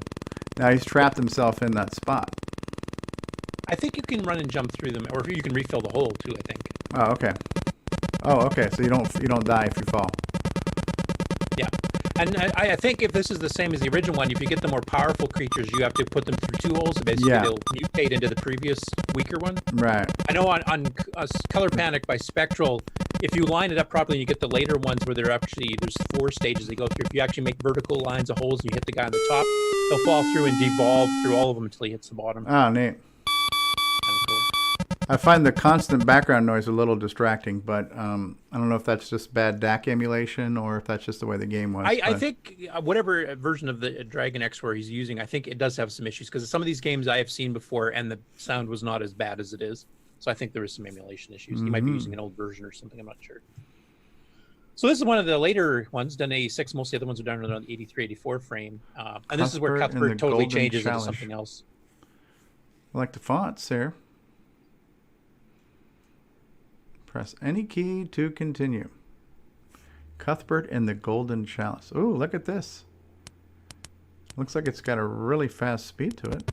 S2: Now he's trapped himself in that spot.
S6: I think you can run and jump through them, or you can refill the hole too. I think.
S2: Oh, okay. Oh, okay. So you don't die if you fall.
S6: Yeah, and I think if this is the same as the original one, if you get the more powerful creatures, you have to put them through 2 holes. So basically,
S2: Yeah.
S6: they'll mutate into the previous weaker one.
S2: Right.
S6: I know on Color Panic by Spectral, if you line it up properly, you get the later ones where there's 4 stages they go through. If you actually make vertical lines of holes and you hit the guy on the top, they'll fall through and devolve through all of them until he hits the bottom.
S2: Oh, neat. I find the constant background noise a little distracting, but I don't know if that's just bad DAC emulation or if that's just the way the game was.
S6: I think whatever version of the Dragon X-Ware he's using, I think it does have some issues because some of these games I have seen before and the sound was not as bad as it is. So I think there is some emulation issues. He might be using an old version or something. I'm not sure. So this is one of the later ones done 86. Most of the other ones are done around the 83, 84 frame. And this is where
S2: Cuthbert and
S6: Cuthbert
S2: the
S6: totally
S2: Golden
S6: changes into
S2: Chalice.
S6: something else.
S2: I like the fonts here. Press any key to continue. Cuthbert and the Golden Chalice. Ooh, look at this. Looks like it's got a really fast speed to it.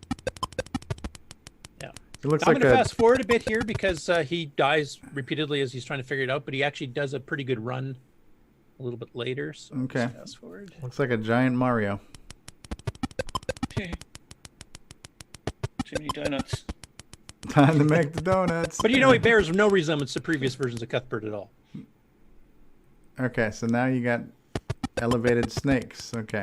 S6: Yeah.
S2: It looks
S6: I'm
S2: like
S6: going to fast forward a bit here because he dies repeatedly as he's trying to figure it out, but he actually does a pretty good run a little bit later. So
S2: Okay.
S6: let's fast forward.
S2: Looks like a giant Mario.
S10: Too many donuts.
S2: Time to make the donuts.
S6: But he bears no resemblance to previous versions of Cuthbert at all.
S2: Okay, so now you got elevated snakes. Okay.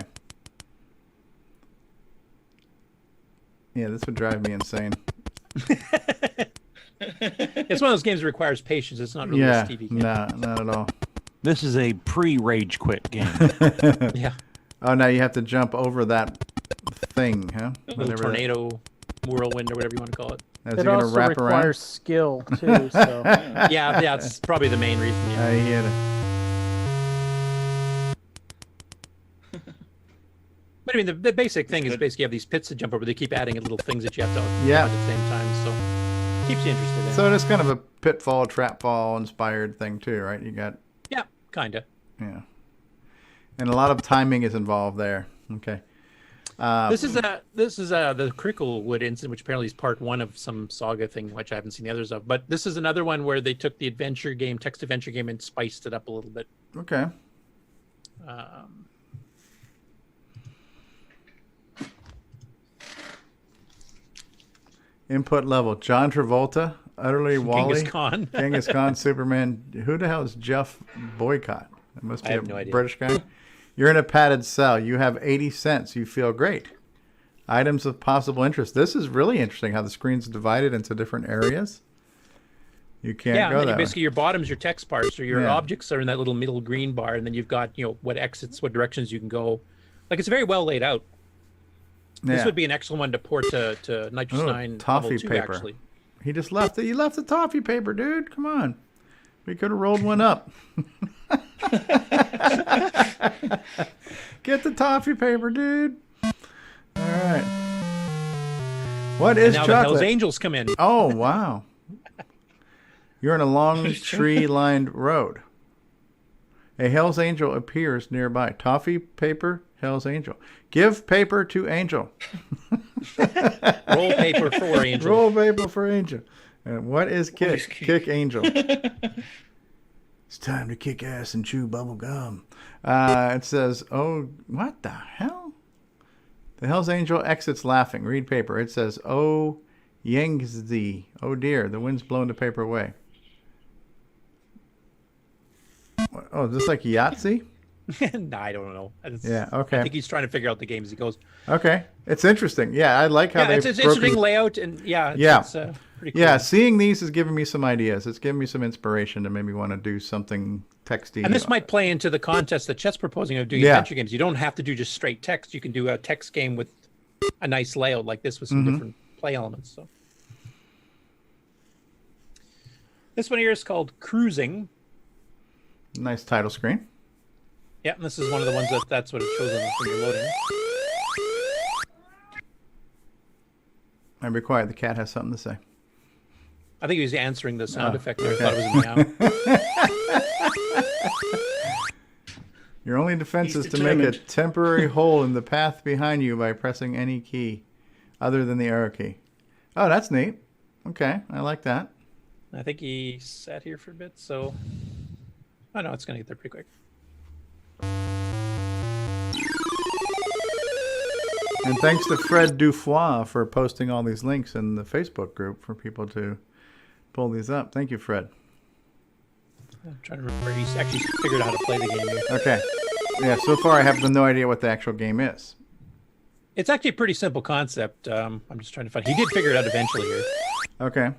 S2: Yeah, this would drive me insane.
S6: It's one of those games that requires patience. It's not really a TV game.
S2: No, not at all.
S16: This is a pre-rage quit game.
S6: Yeah.
S2: Oh, now you have to jump over that thing, huh?
S6: Little tornado, whirlwind, or whatever you want to call it.
S2: As
S8: It
S2: you're gonna
S8: also
S2: wrap
S8: requires
S2: around?
S8: skill too. So
S6: yeah, it's probably the main reason. Yeah.
S2: I get it.
S6: But I mean, the basic thing is basically you have these pits to jump over. They keep adding little things that you have to
S2: Yeah.
S6: at the same time, so keeps you interested in.
S2: So it's kind of a pitfall, trapfall inspired thing too, right? You got
S6: Yeah, kinda.
S2: yeah, and a lot of timing is involved there. Okay.
S6: This is the Cricklewood incident, which apparently is part 1 of some saga thing, which I haven't seen the others of. But this is another one where they took the adventure game, text adventure game, and spiced it up a little bit.
S2: Okay. Input level: John Travolta, Utterly Wally,
S6: Genghis Khan.
S2: Genghis Khan, Superman. Who the hell is Jeff Boycott? It must be
S6: I have
S2: a
S6: no idea.
S2: British guy. You're in a padded cell. You have 80 cents. You feel great. Items of possible interest. This is really interesting how the screen's divided into different areas. You can't
S6: Yeah,
S2: go
S6: and
S2: that
S6: basically your bottom's your text bars, or your
S2: Yeah.
S6: objects are in that little middle green bar, and then you've got what exits, what directions you can go. Like it's very well laid out. This
S2: Yeah.
S6: would be an excellent one to port to Nitrous
S2: Oh,
S6: 9
S2: toffee
S6: level 2,
S2: paper.
S6: actually.
S2: He just left it. You left the toffee paper, dude. Come on. We could have rolled one up. Get the toffee paper, dude. All right. What is
S6: And now the
S2: chocolate?
S6: Hells Angels come in.
S2: Oh, wow. You're in a long tree-lined road. A Hell's Angel appears nearby. Toffee paper, Hell's Angel. Give paper to Angel.
S6: Roll paper for Angel.
S2: Roll paper for Angel. And what is kick? Kick Angel. It's time to kick ass and chew bubble gum. It says, oh, what the hell? The Hell's Angel exits laughing. Read paper. It says, oh, Yangzi. Oh, dear. The wind's blown the paper away. Oh, is this like Yahtzee?
S6: No, I don't know.
S2: Yeah, okay.
S6: I think he's trying to figure out the game as he goes.
S2: Okay, it's interesting. Yeah, I like how they.
S6: It's interesting layout, and it's pretty cool.
S2: Yeah, seeing these is giving me some ideas. It's giving me some inspiration to maybe want to do something texty.
S6: And this might play into the contest that Chet's proposing of doing adventure games. You don't have to do just straight text. You can do a text game with a nice layout like this with some different play elements. So this one here is called Cruising.
S2: Nice title screen.
S6: Yeah, and this is one of the ones that's what it shows on when you're loading.
S2: And be quiet. The cat has something to say.
S6: I think he was answering the sound effect there. I thought it was a meow.
S2: Your only defense is to make a temporary hole in the path behind you by pressing any key other than the arrow key. Oh, that's neat. Okay, I like that.
S6: I think he sat here for a bit, so... Oh, no, it's going to get there pretty quick.
S2: And thanks to Fred Dufoy for posting all these links in the Facebook group for people to pull these up. Thank you, Fred.
S6: I'm trying to remember. He's actually figured out how to play the game here.
S2: Okay. Yeah, so far I have no idea what the actual game is.
S6: It's actually a pretty simple concept. I'm just trying to find... He did figure it out eventually here.
S2: Okay.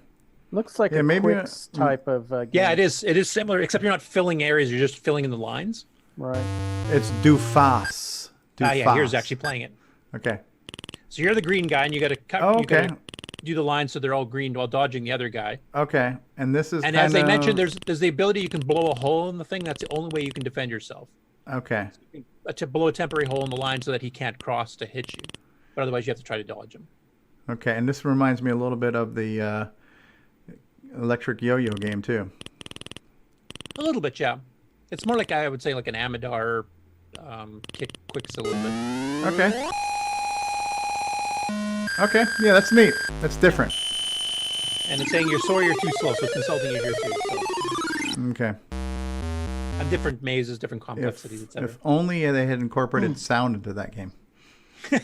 S8: Looks like a Quicks type of game.
S6: Yeah, it is. It is similar, except you're not filling areas. You're just filling in the lines.
S8: Right.
S2: It's Dufas.
S6: Yeah, here's actually playing it.
S2: Okay.
S6: So you're the green guy, and you got to cut.
S2: Oh,
S6: You
S2: okay.
S6: gotta do the lines so they're all green while dodging the other guy.
S2: Okay. And this is
S6: And as they mentioned, there's the ability you can blow a hole in the thing. That's the only way you can defend yourself.
S2: Okay.
S6: To blow a temporary hole in the line so that he can't cross to hit you. But otherwise, you have to try to dodge him.
S2: Okay, and this reminds me a little bit of the electric yo-yo game too.
S6: A little bit, yeah. It's more like, I would say, like an Amadar Quicks a little bit.
S2: Okay. Okay, yeah, that's neat. That's different.
S6: And it's saying you're sorry you're too slow, so it's insulting you here too. So.
S2: Okay.
S6: And different mazes, different complexities, etc.
S2: If only they had incorporated sound into that game.
S10: You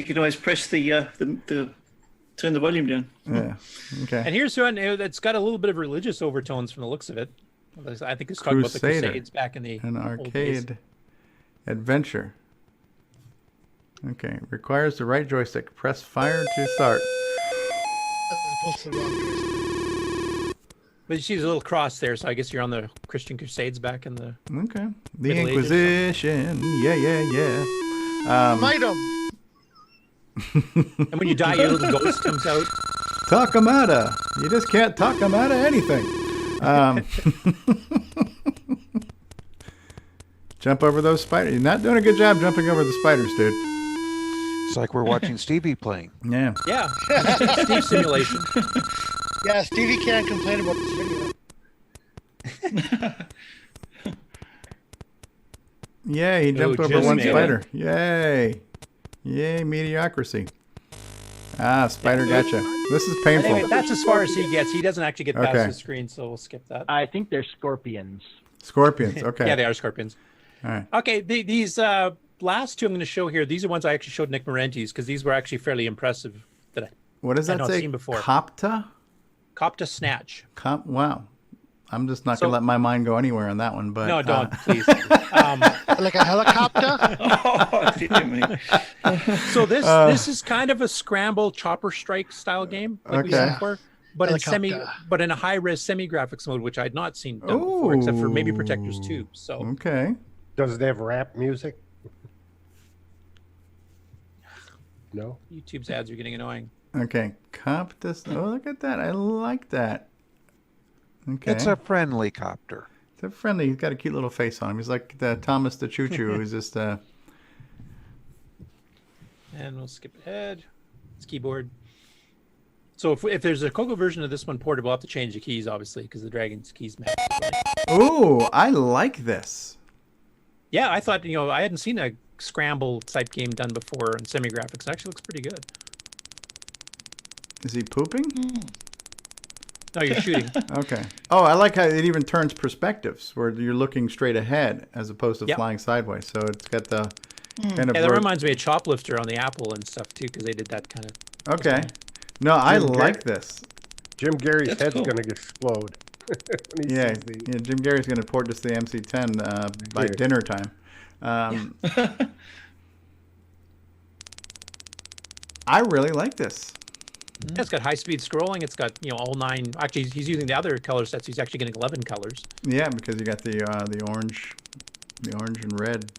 S10: can always press the turn the volume down.
S2: Yeah. Okay.
S6: And here's one that's got a little bit of religious overtones from the looks of it. I think it's talking about the Crusades back in the
S2: an
S6: old days.
S2: arcade adventure. Okay, requires the right joystick. Press fire to start.
S6: But you see there's a little cross there, so I guess you're on the Christian Crusades back in the
S2: Okay. The
S6: Middle Ages or
S2: Inquisition. Yeah.
S9: Might 'em.
S6: And when you die, your little ghost comes out.
S2: Talk 'em outta. You just can't talk 'em out of anything. Jump over those spiders. You're not doing a good job jumping over the spiders, dude.
S17: It's like we're watching Stevie playing.
S2: Yeah.
S6: Yeah. Steve simulation.
S9: Yeah, Stevie can't complain about this video.
S2: Yay, he jumped over one
S6: made
S2: spider. Yay. Yay, mediocrity. Ah, spider gotcha. This is painful.
S6: Anyway, that's as far as he gets. He doesn't actually get past
S2: Okay.
S6: the screen, so we'll skip that.
S13: I think they're scorpions.
S2: Scorpions, okay.
S6: Yeah, they are scorpions.
S2: All right.
S6: Okay, these last two I'm going to show here, these are ones I actually showed Nick Morentes because these were actually fairly impressive that I
S2: What does
S6: had
S2: that
S6: not
S2: say?
S6: seen before.
S2: Copta?
S6: Copta Snatch.
S2: Wow. I'm just not
S6: So-
S2: going to let my mind go anywhere on that one. But
S6: No, don't, please.
S9: Like a helicopter?
S10: Oh, dear me.
S6: So this is kind of a scramble chopper strike style game, like we
S2: Okay.
S6: said before, but
S9: Helicopter.
S6: in a high res semi graphics mode, which I had not seen done before, except for maybe Protectors 2. So
S2: Okay.
S14: Does it have rap music? No.
S6: YouTube's ads are getting annoying.
S2: Okay. Copta. Oh, look at that. I like that. Okay.
S17: It's a friendly copter.
S2: It's a friendly. He's got a cute little face on him. He's like the Thomas the Choo Choo, who's just
S6: And we'll skip ahead. It's keyboard. So if there's a CoCo version of this one ported, we'll have to change the keys, obviously, because the Dragon's keys match.
S2: Ooh, I like this.
S6: Yeah, I thought, I hadn't seen a scramble type game done before in semi graphics. It actually looks pretty good.
S2: Is he pooping?
S6: No, you're shooting.
S2: Okay. Oh, I like how it even turns perspectives where you're looking straight ahead as opposed to
S6: Yep.
S2: flying sideways. So it's got the kind of.
S6: Yeah, that reminds me of Choplifter on the Apple and stuff too, because they did that kind of.
S2: Okay. No, I
S14: Jim
S2: like
S14: Gar-
S2: this.
S14: Jim Gary's
S10: That's
S14: head's
S10: cool.
S14: going to explode.
S2: Yeah, Jim Gary's going to port this to the MC10 by dinner time. I really like this.
S6: Yeah, it's got high-speed scrolling. It's got all 9. Actually, he's using the other color sets. He's actually getting 11 colors.
S2: Yeah, because you got the orange and red.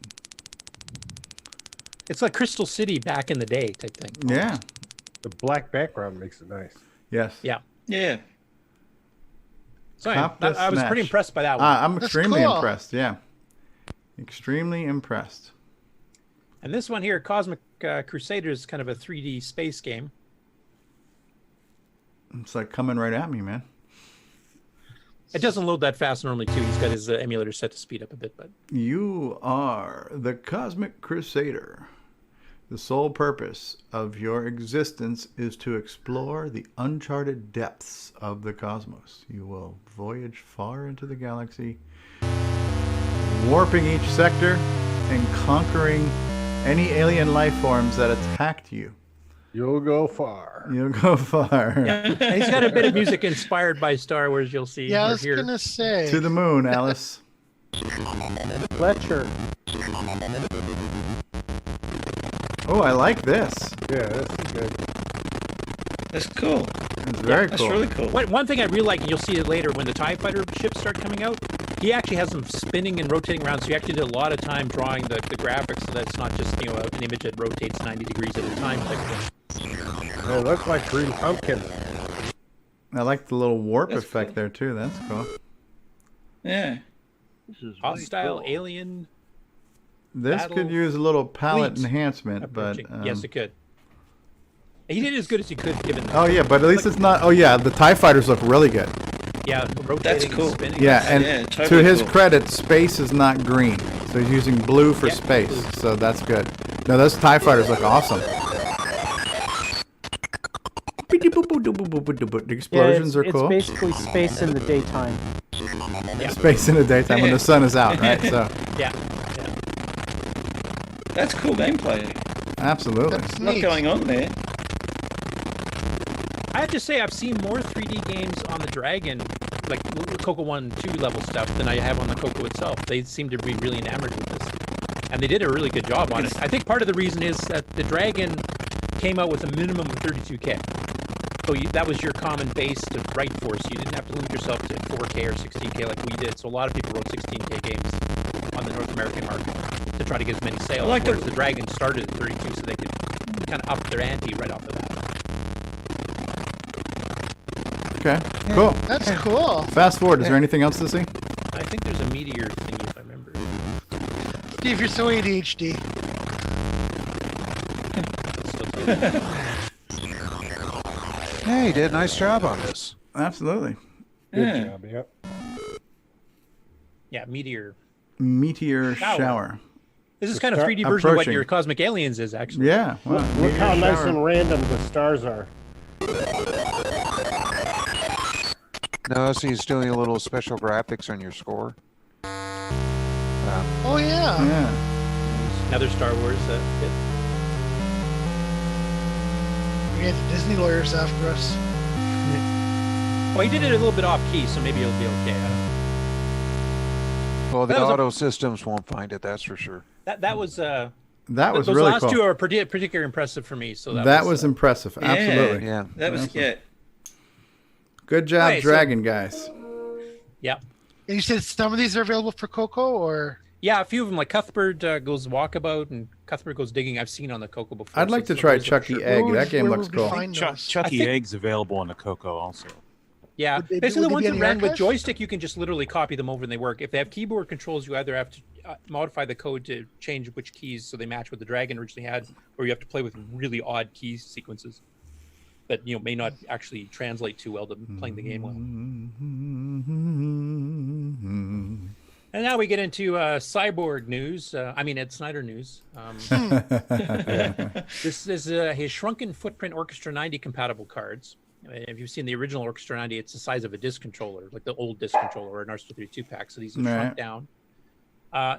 S6: It's like Crystal City back in the day type thing.
S2: Yeah.
S14: The black background makes it nice.
S2: Yes.
S6: Yeah.
S10: Yeah.
S6: So I was pretty impressed by that one.
S2: I'm extremely impressed. Yeah. Extremely impressed.
S6: And this one here, Cosmic Crusader, is kind of a 3D space game.
S2: It's like coming right at me, man.
S6: It doesn't load that fast normally, too. He's got his emulator set to speed up a bit. But
S2: you are the Cosmic Crusader. The sole purpose of your existence is to explore the uncharted depths of the cosmos. You will voyage far into the galaxy, warping each sector and conquering any alien life forms that attacked you.
S14: You'll go far.
S2: You'll go far.
S6: And he's got a bit of music inspired by Star Wars, you'll see.
S9: Yeah, I was going to say.
S2: To the moon, Alice.
S8: Fletcher.
S2: Oh, I like this.
S14: Yeah, that's good.
S10: That's cool.
S2: It's very cool.
S10: That's really cool.
S6: One thing I really like, and you'll see it later when the TIE Fighter ships start coming out, he actually has them spinning and rotating around, so you actually did a lot of time drawing the graphics so that it's not just an image that rotates 90 degrees at a time type of thing.
S14: It looks like Green Pumpkin.
S2: I like the little warp
S10: That's
S2: effect
S10: cool.
S2: there, too. That's cool.
S10: Yeah.
S11: This is
S6: Hostile
S11: cool.
S6: alien.
S2: This
S6: Battle
S2: could use a little palette
S6: fleet
S2: enhancement, but...
S6: yes, it could. He did as good as he could, given that.
S2: Oh, yeah, but at least it's not... Oh, yeah, the TIE Fighters look really good.
S6: Yeah, rotating
S10: That's cool.
S6: and spinning.
S2: Yeah, and
S10: Yeah,
S2: to
S10: totally
S2: his
S10: cool.
S2: credit, space is not green. So he's using blue for
S6: Yeah,
S2: space,
S6: blue.
S2: so that's good. No, those TIE Fighters look awesome. The explosions are cool.
S8: It's basically space in the daytime.
S2: Space in the daytime when the sun is out, right? So
S6: Yeah.
S10: That's cool gameplay.
S2: absolutely.
S9: That's
S10: A lot
S9: neat.
S10: going on there.
S6: I have to say, I've seen more 3D games on the Dragon, like CoCo 1, 2 level stuff, than I have on the CoCo itself. They seem to be really enamored with this. And they did a really good job on it. I think part of the reason is that the Dragon came out with a minimum of 32K. So that was your common base to write for, so you didn't have to limit yourself to 4K or 16K like we did. So a lot of people wrote 16K games on the North American market to try to get as many sales,
S10: like
S6: whereas the Dragon started at 32, so they could kind of up their ante right off the bat.
S2: Okay, cool.
S9: That's cool.
S2: Fast forward. Is there anything else to see?
S6: I think there's a meteor thingy, if I remember.
S9: Steve, you're so ADHD.
S17: Hey, you did a nice job on this.
S2: Absolutely.
S14: Good
S10: Yeah.
S14: job, yep.
S6: Yeah, meteor.
S2: Meteor shower.
S6: This is kind of 3D version of what your Cosmic Aliens is, actually.
S2: Yeah. Wow.
S14: Look how
S2: Meteor
S14: nice
S2: shower.
S14: and random the stars are.
S17: No, so he's doing a little special graphics on your score.
S9: Oh, yeah.
S2: Yeah.
S6: Another Star Wars bit.
S9: We had the Disney lawyers after us.
S6: Well, he did it a little bit off key, so maybe it'll be okay. I don't know.
S17: Well, the
S6: That was a-
S17: auto systems won't find it, that's for sure.
S6: That was
S2: That was
S6: those
S2: really
S6: last
S2: cool.
S6: two are particularly impressive for me. So
S2: That was impressive.
S10: Yeah.
S2: Absolutely.
S17: Yeah.
S10: That was
S2: Absolutely.
S10: yeah.
S2: Good job,
S6: Okay, so-
S2: Dragon guys.
S6: Yeah.
S9: And you said some of these are available for CoCo, or?
S6: Yeah, a few of them, like Cuthbert goes walkabout and Cuthbert goes digging, I've seen on the CoCo before.
S2: I'd like to try Chucky Egg. That game looks cool.
S16: Chucky Egg's available on the CoCo also.
S6: Yeah,
S9: Would they be-
S6: basically
S9: would
S6: the
S9: they
S6: ones
S9: be
S6: that
S9: on
S6: ran
S9: the
S6: with
S9: archive?
S6: joystick, you can just literally copy them over and they work. If they have keyboard controls, you either have to modify the code to change which keys so they match what the Dragon originally had, or you have to play with really odd key sequences that may not actually translate too well to playing the game well. And now we get into Cyborg news. Ed Snyder news. This is his Shrunken Footprint Orchestra 90 compatible cards. If you've seen the original Orchestra 90, it's the size of a disc controller, like the old disc controller or an RC32 pack. So these are shrunk
S2: Right.
S6: down.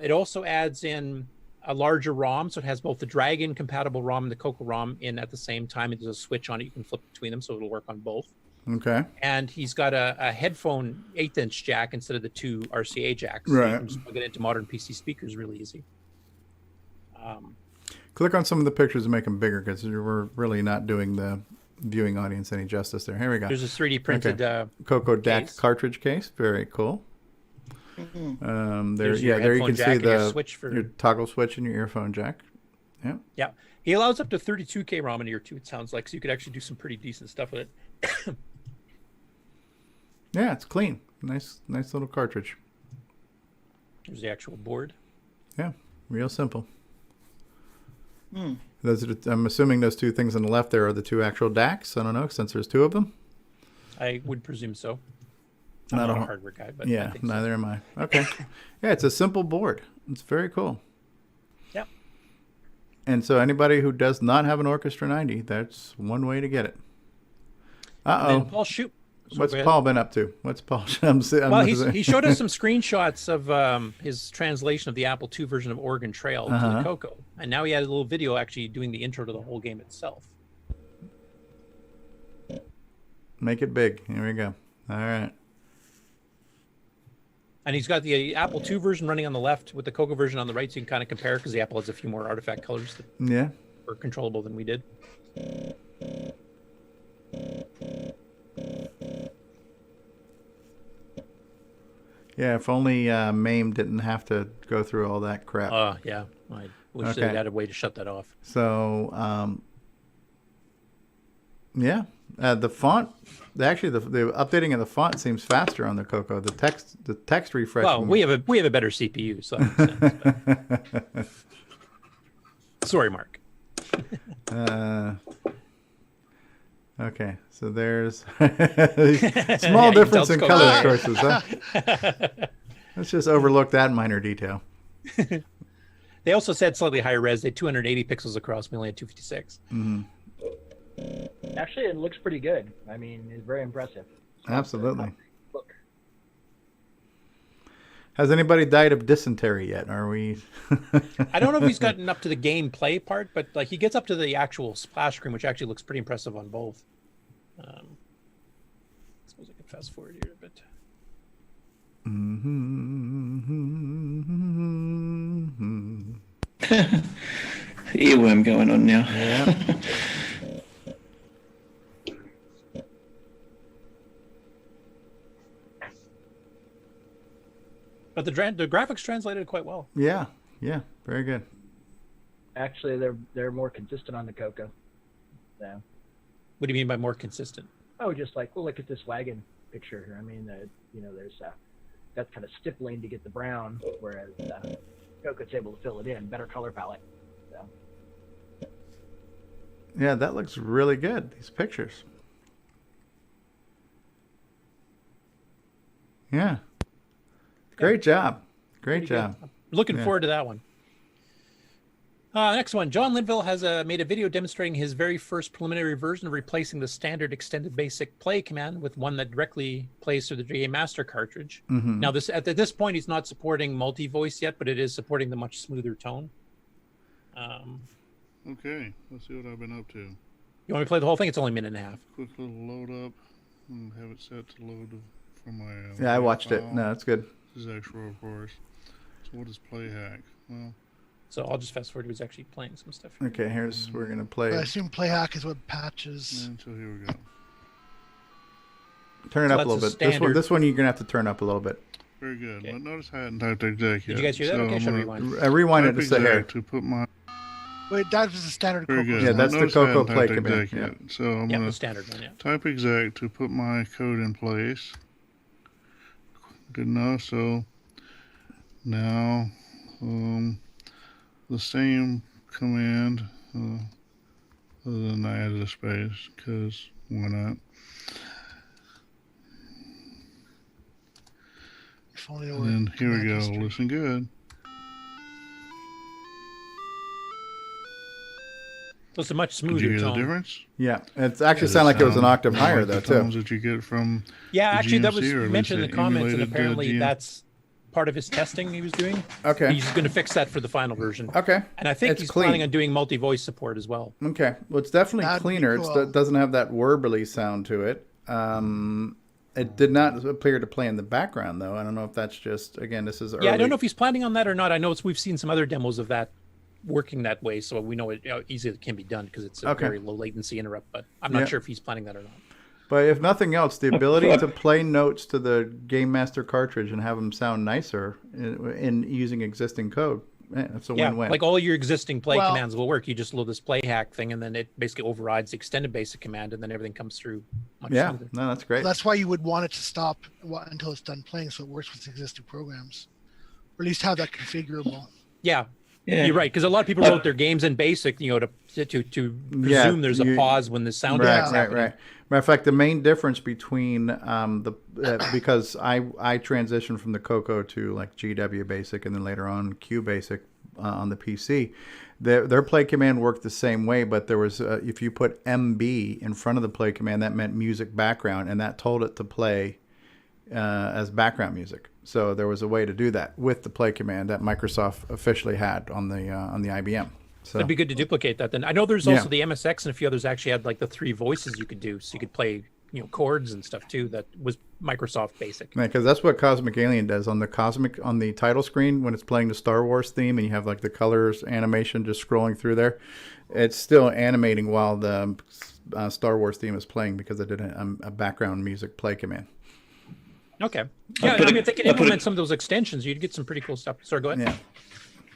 S6: It also adds in a larger ROM, so it has both the Dragon compatible ROM and the CoCo ROM in at the same time. And there's a switch on it; you can flip between them, so it'll work on both.
S2: Okay.
S6: And he's got a headphone 1/8" jack instead of the 2 RCA jacks. So
S2: Right.
S6: you can just plug it into modern PC speakers really easy.
S2: Click on some of the pictures and make them bigger because we're really not doing the viewing audience any justice there. Here we go.
S6: There's a 3D printed
S2: CoCoTALK cartridge case. Very cool. There you can see your toggle switch and your earphone jack. Yeah.
S6: Yeah. He allows up to 32K ROM in here too, it sounds like. So you could actually do some pretty decent stuff with it.
S2: Yeah, it's clean. Nice little cartridge.
S6: There's the actual board.
S2: Yeah, real simple. I'm assuming those 2 things on the left there are the 2 actual DACs. I don't know, since there's 2 of them.
S6: I would presume so. I'm not a hardware guy, but
S2: yeah,
S6: I think
S2: neither
S6: so.
S2: am I. Okay. Yeah, it's a simple board. It's very cool.
S6: Yep.
S2: And so anybody who does not have an Orchestra 90, that's one way to get it.
S6: Then Paul shoot.
S2: What's Paul been up to? What's Paul?
S6: He showed us some screenshots of his translation of the Apple II version of Oregon Trail to the CoCo, and now he had a little video actually doing the intro to the whole game itself.
S2: Make it big. Here we go. All right.
S6: And he's got the Apple II version running on the left with the CoCo version on the right, so you can kind of compare because the Apple has a few more artifact colors that were controllable than we did.
S2: Yeah, if only MAME didn't have to go through all that crap.
S6: Yeah. I wish they had a way to shut that off.
S2: So, the font, actually, the updating of the font seems faster on the CoCo. The text refresh.
S6: Well, we have a better CPU, so that makes sense. Sorry, Mark.
S2: Okay, so there's small difference in color choices, huh? Let's just overlook that minor detail.
S6: They also said slightly higher res. They had 280 pixels across. We only had 256.
S13: Actually, it looks pretty good. I mean, it's very impressive.
S2: Absolutely.
S13: Look.
S2: Has anybody died of dysentery yet? Are we?
S6: I don't know if he's gotten up to the gameplay part, but like he gets up to the actual splash screen, which actually looks pretty impressive on both. I suppose I can fast forward here a bit.
S10: Earworm going on now.
S2: Yeah.
S6: But the graphics translated quite well.
S2: Yeah, very good.
S13: Actually, they're more consistent on the CoCo. So.
S6: What do you mean by more consistent?
S13: Oh, just like, well, look at this wagon picture here. I mean, there's that's kind of stippling to get the brown, whereas CoCo's able to fill it in. Better color palette. So.
S2: Yeah, that looks really good. These pictures. Yeah. Great job. Great job.
S6: Looking forward to that one. Next one. John Linville has made a video demonstrating his very first preliminary version of replacing the standard extended basic play command with one that directly plays through the GA Master cartridge. Now, at this point, he's not supporting multi-voice yet, but it is supporting the much smoother tone.
S1: Okay, let's see what I've been up to.
S6: You want me to play the whole thing? It's only a minute and a half.
S1: Quick little load up and have it set to load from my...
S2: yeah, I watched it. No, that's good.
S1: This is extra, of course. So what is play hack? Well...
S6: So I'll just fast forward to who's actually playing some stuff here.
S2: Okay, we're going to play...
S9: I assume playhack is what patches...
S1: And so here we go.
S2: Turn it up a little bit. This one you're going to have to turn up a little bit.
S1: Very good. Okay. But notice I hadn't typed exec yet.
S6: Did you guys hear that? Okay, should I rewind?
S2: Rewind it to say here.
S1: To put my...
S9: Wait, that was the standard
S1: Very
S9: CoCo.
S1: good.
S2: Yeah, that's the CoCo play command.
S1: Yeah. So I'm going
S6: the standard one,
S1: type exec to put my code in place. Good enough. So now the same command, other than I added a space, because why not? And here we go. Listen good.
S6: So it's a much smoother
S1: Did you hear
S6: tone.
S1: the difference?
S2: Yeah, it actually sounded like it was an octave higher, though,
S1: the
S2: too.
S1: tones that you get from
S6: actually, that was
S1: GMC, or at
S6: mentioned in
S1: least
S6: the comments, and
S1: emulated,
S6: apparently that's part of his testing he was doing.
S2: Okay.
S6: He's going to fix that for the final version.
S2: Okay.
S6: And I think
S2: It's
S6: he's
S2: clean.
S6: planning on doing multi-voice support as well.
S2: Okay. Well, it's definitely
S9: That'd be
S2: cleaner.
S9: cool.
S2: It doesn't have that warbly sound to it. It did not appear to play in the background, though. I don't know if that's just, again, this is early.
S6: Yeah, I don't know if he's planning on that or not. I know we've seen some other demos of that working that way, so we know how easy it can be done because it's a very low latency interrupt, but I'm not sure if he's planning that or not.
S2: But if nothing else, the ability to play notes to the Game Master cartridge and have them sound nicer in using existing code, that's a win-win.
S6: Like all your existing play commands will work. You just load this play hack thing, and then it basically overrides the extended basic command, and then everything comes through much smoother.
S2: No, that's great.
S9: So that's why you would want it to stop until it's done playing, so it works with existing programs, or at least have that configurable.
S6: Yeah, you're right, because a lot of people wrote their games in BASIC, to presume there's a pause when the sound effects happen.
S2: Right. Matter of fact, the main difference between because I transitioned from the CoCo to like GW Basic and then later on Q Basic on the PC, their play command worked the same way, but there was if you put MB in front of the play command, that meant music background, and that told it to play as background music. So there was a way to do that with the play command that Microsoft officially had on the IBM. So
S6: it'd be good to duplicate that then. I know there's also the MSX and a few others actually had like the 3 voices you could do, so you could play chords and stuff too. That was Microsoft Basic.
S2: Yeah, because that's what Cosmic Alien does on the title screen when it's playing the Star Wars theme, and you have like the colors animation just scrolling through there. It's still animating while the Star Wars theme is playing because it did a background music play command.
S6: Okay. Yeah, if they could implement some of those extensions, you'd get some pretty cool stuff. Sorry, go ahead.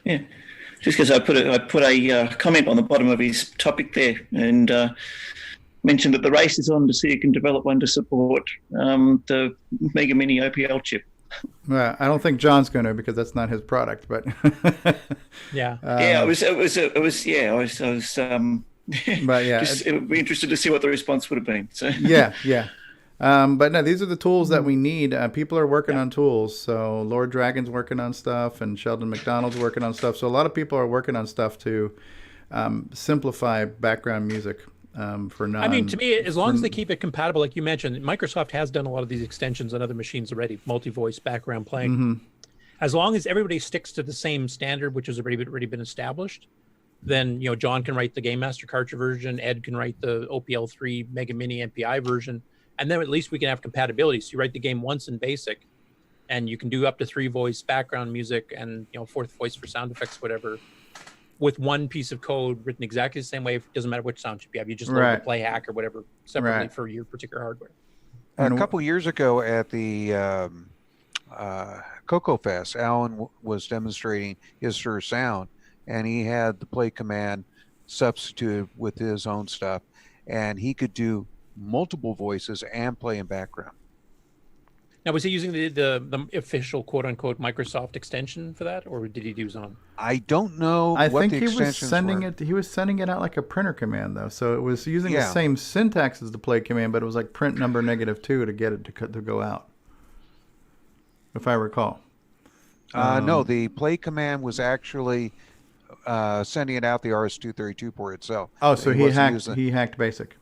S10: Yeah. Just because I put a comment on the bottom of his topic there and mentioned that the race is on to see who can develop one to support the Mega Mini OPL chip.
S2: Well, I don't think John's going to because that's not his product, but
S10: I was
S2: but yeah,
S10: it would be interested to see what the response would have been. So
S2: but no, these are the tools that we need. People are working on tools. So Lord Dragon's working on stuff, and Sheldon McDonald's working on stuff. So a lot of people are working on stuff to simplify background music for non.
S6: I mean, to me, as long as they keep it compatible, like you mentioned, Microsoft has done a lot of these extensions on other machines already, multi-voice background playing.
S2: Mm-hmm.
S6: As long as everybody sticks to the same standard, which has already been established, then John can write the Game Master cartridge version, Ed can write the OPL3 Mega Mini MPI version. And then at least we can have compatibility. So you write the game once in BASIC, and you can do up to 3 voice background music and 4th voice for sound effects, whatever, with one piece of code written exactly the same way. It doesn't matter which sound chip you have. You just load the play hack or whatever separately for your particular hardware.
S17: A couple years ago at the CoCo Fest, Alan was demonstrating his Sure Sound, and he had the play command substituted with his own stuff, and he could do multiple voices and play in background.
S6: Now, was he using the official quote unquote Microsoft extension for that, or did he do his own?
S17: I don't know.
S2: I think he was sending it. He was sending it out like a printer command though, so it was using the same syntax as the play command, but it was like print number -2 to get it to go out, if I recall.
S17: No, the play command was actually sending it out the RS-232 port itself.
S2: Oh, so he hacked BASIC.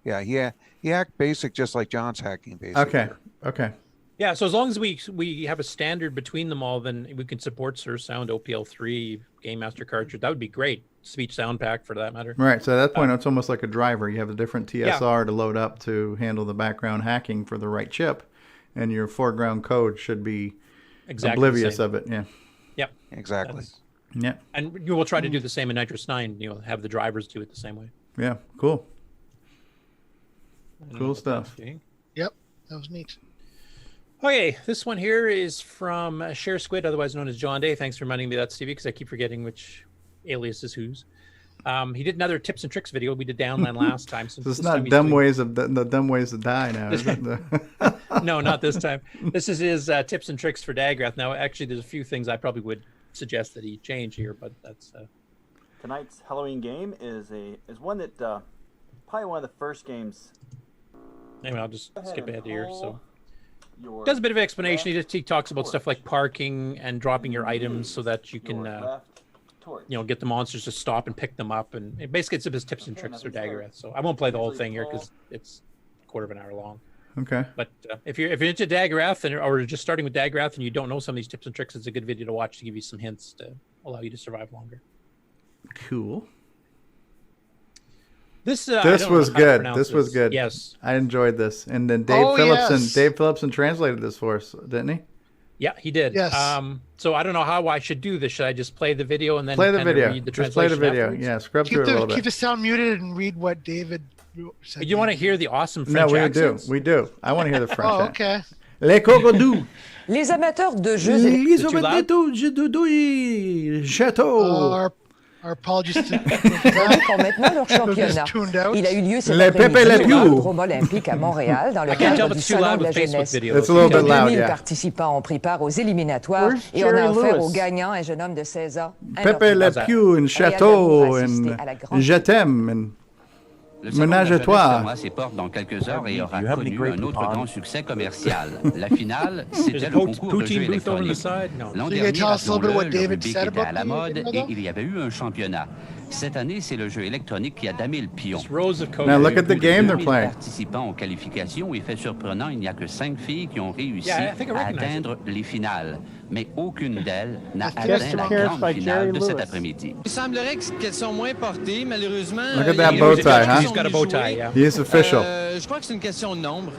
S17: Yeah, he hacked BASIC just like John's hacking BASIC.
S2: Okay.
S6: Yeah, so as long as we have a standard between them all, then we can support Sure Sound, OPL3, Game Master cartridge. That would be great. Speech sound pack for that matter.
S2: Right. So at that point, it's almost like a driver. You have a different TSR to load up to handle the background hacking for the right chip, and your foreground code should be oblivious of it. Yeah.
S6: Yep.
S17: Exactly.
S2: Yeah.
S6: And you will try to do the same in Nitrous 9. Have the drivers do it the same way.
S2: Yeah. Cool. Cool stuff.
S9: Yep, that was neat.
S6: Okay, this one here is from Share Squid, otherwise known as John Day. Thanks for reminding me of that, Stevie, because I keep forgetting which alias is whose. He did another tips and tricks video. We did Downland last time. So
S2: it's not dumb ways of the dumb ways to die now, is it?
S6: No, not this time. This is his tips and tricks for Dagrath. Now, actually, there's a few things I probably would suggest that he change here, but that's.
S3: Tonight's Halloween game is one that probably one of the first games.
S6: Anyway, I'll just skip ahead here. So, does a bit of explanation. He talks about stuff like parking and dropping your items so that you can, get the monsters to stop and pick them up. And basically, it's his tips and tricks for Dagrath. So I won't play the whole thing here because it's a quarter of an hour long.
S2: Okay.
S6: But if you're into Dagrath or just starting with Dagrath and you don't know some of these tips and tricks, it's a good video to watch to give you some hints to allow you to survive longer.
S2: Cool.
S6: This
S2: This was good. This was good.
S6: Yes,
S2: I enjoyed this. And then Dave Phillipson translated this for us, didn't he?
S6: Yeah, he did.
S9: Yes.
S6: So I don't know how I should do this. Should I just play the video and then
S2: Play the
S6: kinda
S2: video.
S6: read the
S2: Just play the
S6: translation
S2: video.
S6: afterwards?
S2: Yeah, scrub through it a little
S9: Keep
S2: bit.
S9: the sound muted and read what David said.
S6: You want to hear the awesome
S2: No,
S6: French
S2: we
S6: accents?
S2: do. We do. I want to hear the French.
S9: Oh, okay.
S2: Les CoCoTALK.
S4: Les amateurs de jeux
S2: Les amateurs de jeux de château.
S9: Our apologies to
S4: pour maintenant leur championnat. Il a eu lieu cet
S2: Les
S4: après-midi
S2: Pepe Le
S4: au
S2: Pew.
S4: Vélodrome olympique à Montréal dans le cadre du Salon de la jeunesse.
S2: It's a little bit loud,
S4: 2000
S2: yeah.
S4: participants ont pris part aux éliminatoires
S8: Where's
S4: et on a
S8: Jerry
S4: offert
S8: Lewis?
S4: aux gagnants un jeune homme de 16 ans. un
S2: Pepe Le
S4: ordinateur.
S2: Pew and
S4: Et
S2: château
S4: allez-vous assister
S2: and
S4: à la grande
S2: je t'aime and
S7: Le salon de la
S2: ménage à
S7: jeunesse
S2: toi.
S7: fermera ses portes dans quelques heures et aura connu un autre grand succès commercial. La finale, c'était le concours de jeux électroniques. L'an dernier, rappelons-le, le Rubik était à la mode et il y avait eu un championnat. Cette année, c'est le jeu électronique qui a damé le pion.
S2: Now look at the game they're
S7: 2000
S2: playing.
S7: participants aux qualifications et fait surprenant, il n'y a que 5 filles qui ont réussi
S6: Yeah, I think I
S7: à
S6: recognize
S7: atteindre les finales. Mais aucune d'elles n'a
S8: Just
S7: atteint la
S8: appearance
S7: grande
S8: by
S7: finale
S8: Jerry
S7: de cet
S8: Lewis.
S7: après-midi.
S23: Il semblerait qu'elles sont moins portées, malheureusement.
S2: Look at
S23: il y a
S2: that
S23: eu
S2: bow
S23: des
S2: tie,
S23: joueurs
S2: huh?
S23: qui
S6: He's got a
S23: sont
S6: bow
S23: venus
S6: tie,
S23: jouer.
S6: yeah.
S2: He is official.
S23: Je crois que c'est une question de nombre.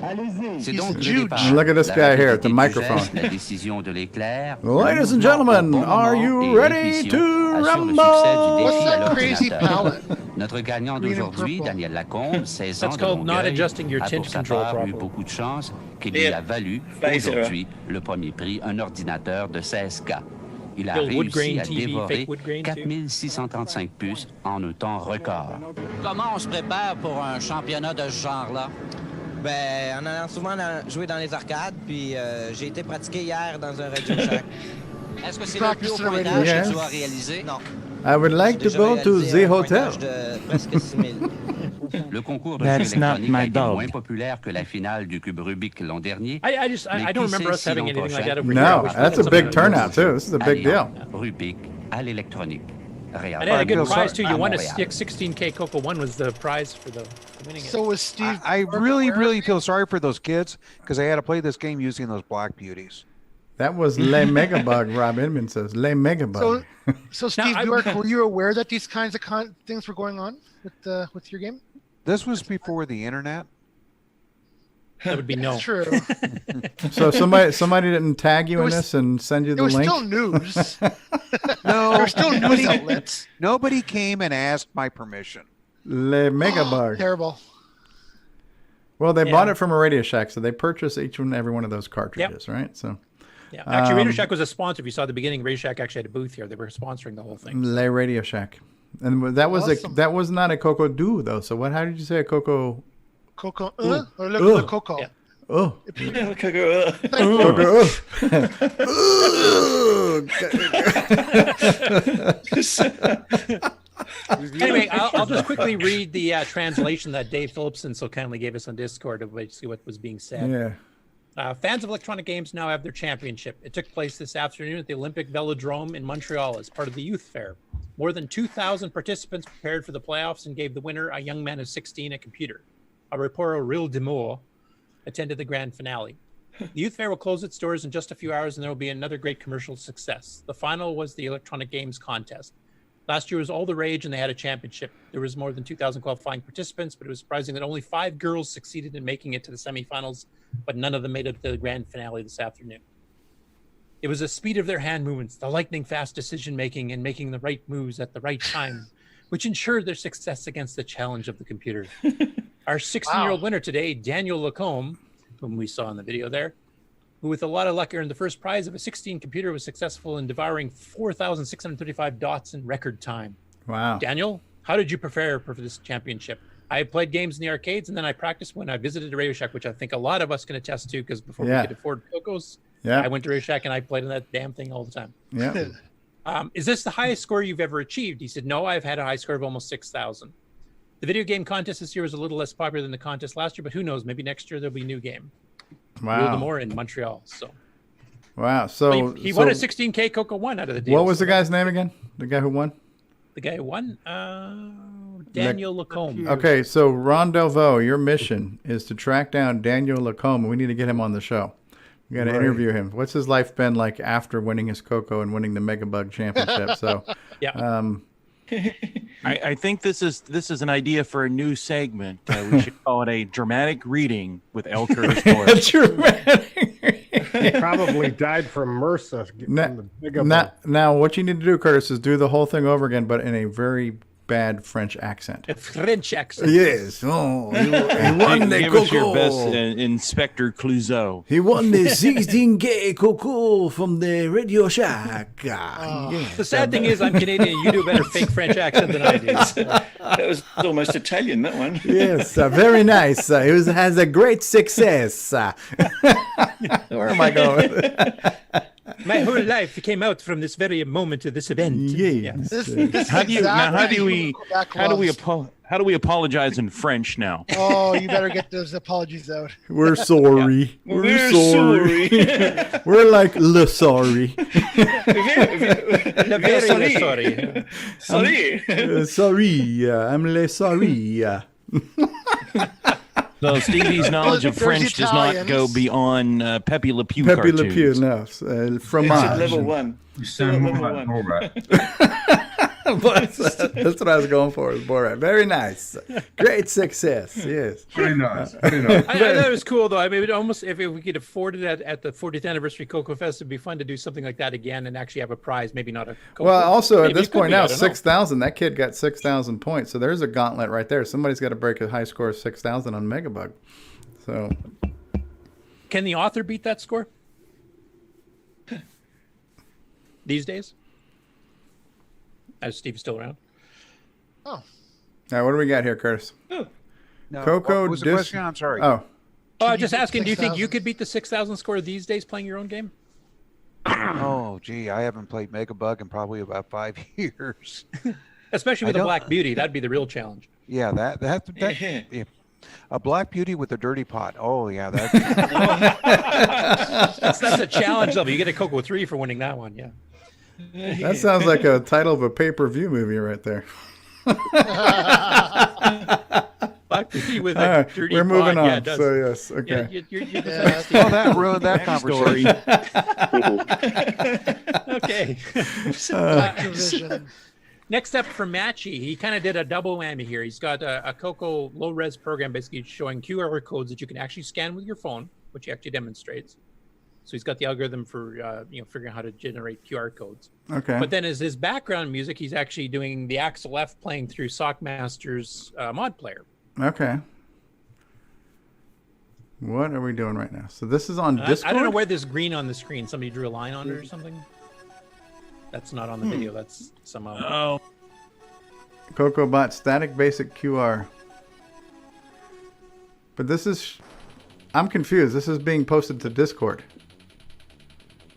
S7: C'est donc le
S9: huge.
S7: départ.
S2: Look at this
S7: La
S2: guy here at
S7: rapidité
S2: the
S7: du
S2: microphone.
S7: geste, la décision de l'éclair.
S2: Ladies and gentlemen, are you ready to rumble?
S9: What's that crazy palette?
S7: Notre gagnant
S9: Green and
S7: d'aujourd'hui,
S9: purple.
S7: Daniel Lacombe, 16 ans
S6: That's
S7: de
S6: called not
S7: Longueuil,
S6: adjusting your
S7: a
S6: tint
S7: pour sa
S6: control
S7: part eu
S6: properly.
S7: beaucoup de chance qui lui a valu aujourd'hui le premier prix, un ordinateur de 16K. Il a
S6: Bill
S7: réussi
S6: Woodgrain
S7: à
S6: TV,
S7: dévorer
S6: fake Woodgrain, too.
S7: 4635 puces en un temps record.
S23: Comment on se prépare pour un championnat de ce genre-là? Ben, en allant souvent jouer dans les arcades, puis j'ai été pratiqué hier dans un Radio Shack. Est-ce que c'est le plus haut pointage
S2: Yes.
S23: que tu as réalisé? Non.
S2: I would like to go to the hotel.
S23: Presque 6000.
S7: Le concours de
S16: That's
S7: jeux
S16: not
S7: électroniques
S16: my
S7: a été
S16: dog.
S7: moins populaire que la finale du cube Rubik l'an dernier.
S6: I don't remember us having anything like that over here. I
S2: No,
S6: wish we
S2: that's
S6: had
S2: a big
S6: something like
S2: turnout too. This is a big deal.
S7: Rubik à l'électronique.
S6: And they had a good prize too. You won a 16K CoCo 1 was the prize for the winning it.
S9: So was Steve.
S17: I really feel sorry for those kids because they had to play this game using those black beauties.
S2: That was Le Megabug, Rob Inman says. Le Megabug.
S9: So Steve York, were you aware that these kinds of things were going on with your game?
S17: This was before the internet.
S6: That would be no.
S9: That's true.
S2: So somebody didn't tag you
S9: It
S2: in
S9: was-
S2: this and send you
S9: It
S2: the
S9: was
S2: link?
S9: still news.
S17: No,
S9: There were still news outlets.
S17: nobody came and asked my permission.
S2: Le Megabug.
S9: Terrible.
S2: Well, they bought it from a Radio Shack, so they purchased each and every one of those cartridges, right? So
S6: Yeah, actually, Radio Shack was a sponsor. If you saw at the beginning, Radio Shack actually had a booth here. They were sponsoring the whole thing.
S2: Le Radio Shack. And that was
S9: Awesome.
S2: that was not a CoCoDo though. So how did you say a CoCo?
S9: Coco,
S2: Ooh.
S9: or look at the Coco.
S6: Yeah.
S2: Oh.
S10: Coco.
S6: Anyway, I'll just quickly read the translation that Dave Phillipson so kindly gave us on Discord to see what was being said.
S2: Yeah.
S6: Fans of electronic games now have their championship. It took place this afternoon at the Olympic Velodrome in Montreal as part of the Youth Fair. More than 2,000 participants prepared for the playoffs and gave the winner, a young man of 16, a computer. A reporter, Ril Demour, attended the grand finale. The Youth Fair will close its doors in just a few hours and there will be another great commercial success. The final was the Electronic Games Contest. Last year was all the rage and they had a championship. There was more than 2,000 qualifying participants, but it was surprising that only 5 girls succeeded in making it to the semifinals, but none of them made it to the grand finale this afternoon. It was the speed of their hand movements, the lightning fast decision making and making the right moves at the right time, which ensured their success against the challenge of the computer. Our 16-year-old winner today, Daniel Lacombe, whom we saw in the video there, who with a lot of luck earned the first prize of a 16 computer, was successful in devouring 4,635 dots in record time.
S2: Wow.
S6: Daniel, how did you prepare for this championship? I played games in the arcades and then I practiced when I visited a Radio Shack, which I think a lot of us can attest to because before we could afford CoCos, I went to Radio Shack and I played in that damn thing all the time.
S2: Yeah.
S6: Is this the highest score you've ever achieved? He said, no, I've had a high score of almost 6,000. The video game contest this year was a little less popular than the contest last year, but who knows? Maybe next year there'll be a new game.
S2: Wow.
S6: Real Demore in Montreal. So
S2: Wow. So
S6: he won a 16K CoCo 1 out of the deal.
S2: What was the guy's name again? The guy who won?
S6: The guy who won? Daniel Lacombe.
S2: Okay, so Ron Delvaux, your mission is to track down Daniel Lacombe. We need to get him on the show. We got to
S14: Right.
S2: interview him. What's his life been like after winning his CoCo and winning the Megabug Championship? So,
S6: Yeah.
S16: I think this is an idea for a new segment. We should call it a dramatic reading with El Curtis Boyle.
S14: He probably died from MRSA.
S2: Now, what you need to do, Curtis, is do the whole thing over again, but in a very bad French accent.
S6: A French accent.
S2: Yes. Oh, he won the
S16: Give us your
S2: CoCo.
S16: best Inspector Clouseau.
S2: He won the 16 gay CoCo from the Radio Shack.
S6: The sad thing is, I'm Canadian. You do a better fake French accent than I do.
S10: That was almost Italian, that one.
S2: Yes, very nice. It has a great success. Where am I going?
S6: My whole life came out from this very moment of this event.
S2: Yes.
S16: How do we apologize in French now?
S9: Oh, you better get those apologies out.
S2: We're sorry.
S10: Yeah. We're sorry.
S2: We're like le sorry.
S6: Sorry.
S2: Sorry. I'm le sorry.
S16: So Stevie's knowledge of French does not go beyond Pepe Le Pew
S2: Pepe
S16: cartoons.
S2: Le Pew, no. Fromage.
S10: Level 1. Still at level 1.
S2: That's what I was going for. Borat. Very nice. Great success. Yes.
S19: Very nice. Very nice.
S6: I thought it was cool, though. I mean, almost if we could afford it at the 40th anniversary CoCo Fest, it'd be fun to do something like that again and actually have a prize. Maybe not a CoCo.
S2: Well, also at this point now,
S6: 6,000.
S2: That kid got 6,000 points. So there's a gauntlet right there. Somebody's got to break a high score of 6,000 on Megabug. So,
S6: can the author beat that score these days? As Steve's still around.
S9: Oh.
S2: Now, what do we got here, Curtis?
S17: No,
S2: CoCo
S17: what was the question? I'm sorry.
S2: Oh.
S6: Just asking, do you think you could beat the 6,000 score these days playing your own game?
S17: Oh, gee, I haven't played Megabug in probably about 5 years.
S6: Especially with a Black Beauty. That'd be the real challenge.
S17: Yeah, that yeah. A Black Beauty with a dirty pot. Oh, yeah.
S6: That's a challenge level. You get a CoCo 3 for winning that one, yeah.
S2: That sounds like a title of a pay-per-view movie right there.
S6: Black Beauty with a dirty
S2: we're moving
S6: pot.
S2: on.
S6: Yeah,
S2: So yes, okay.
S6: Yeah,
S17: that ruined that conversation.
S6: Okay. Next up for Matchy, he kind of did a double whammy here. He's got a CoCo low-res program basically showing QR codes that you can actually scan with your phone, which he actually demonstrates. So he's got the algorithm for figuring out how to generate QR codes.
S2: Okay.
S6: But then as his background music, he's actually doing the Axel F playing through Sockmaster's mod player.
S2: Okay. What are we doing right now? So this is on Discord?
S6: I don't know where this green on the screen. Somebody drew a line on it or something? That's not on the video. That's somehow.
S2: CoCoBot static basic QR. But this is... I'm confused. This is being posted to Discord.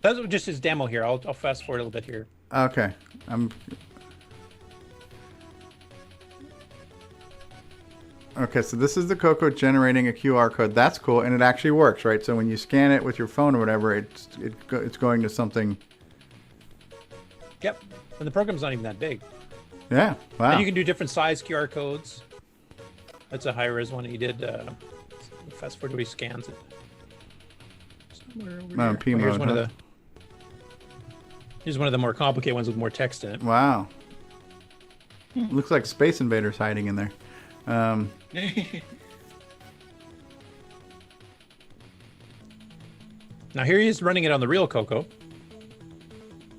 S6: That's just his demo here. I'll fast forward a little bit here.
S2: Okay. Okay, so this is the CoCo generating a QR code. That's cool, and it actually works, right? So when you scan it with your phone or whatever, it's going to something.
S6: Yep, and the program's not even that big.
S2: Yeah, wow.
S6: And you can do different size QR codes. That's a high-res one he did. Fast forward to he scans it. Somewhere over here. Here's one of the. Here's one of the more complicated ones with more text in it.
S2: Wow. Looks like Space Invaders hiding in there. Now
S6: here he is running it on the real CoCo.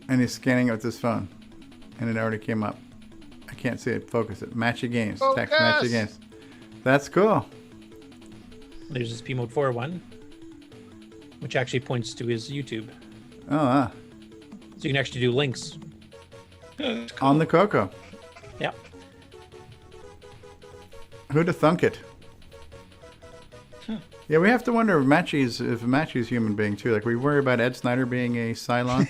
S2: And he's scanning it with his phone. And it already came up. I can't see it. Focus it. Matchy games.
S9: Focus.
S2: Text matchy games. That's cool.
S6: There's this P Mode 4 one, which actually points to his YouTube.
S2: Oh,
S6: So you can actually do links.
S2: Cool. On the CoCo.
S6: Yeah.
S2: Who'd have thunk it? Yeah, we have to wonder if Matchy's a human being too. Like we worry about Ed Snyder being a Cylon.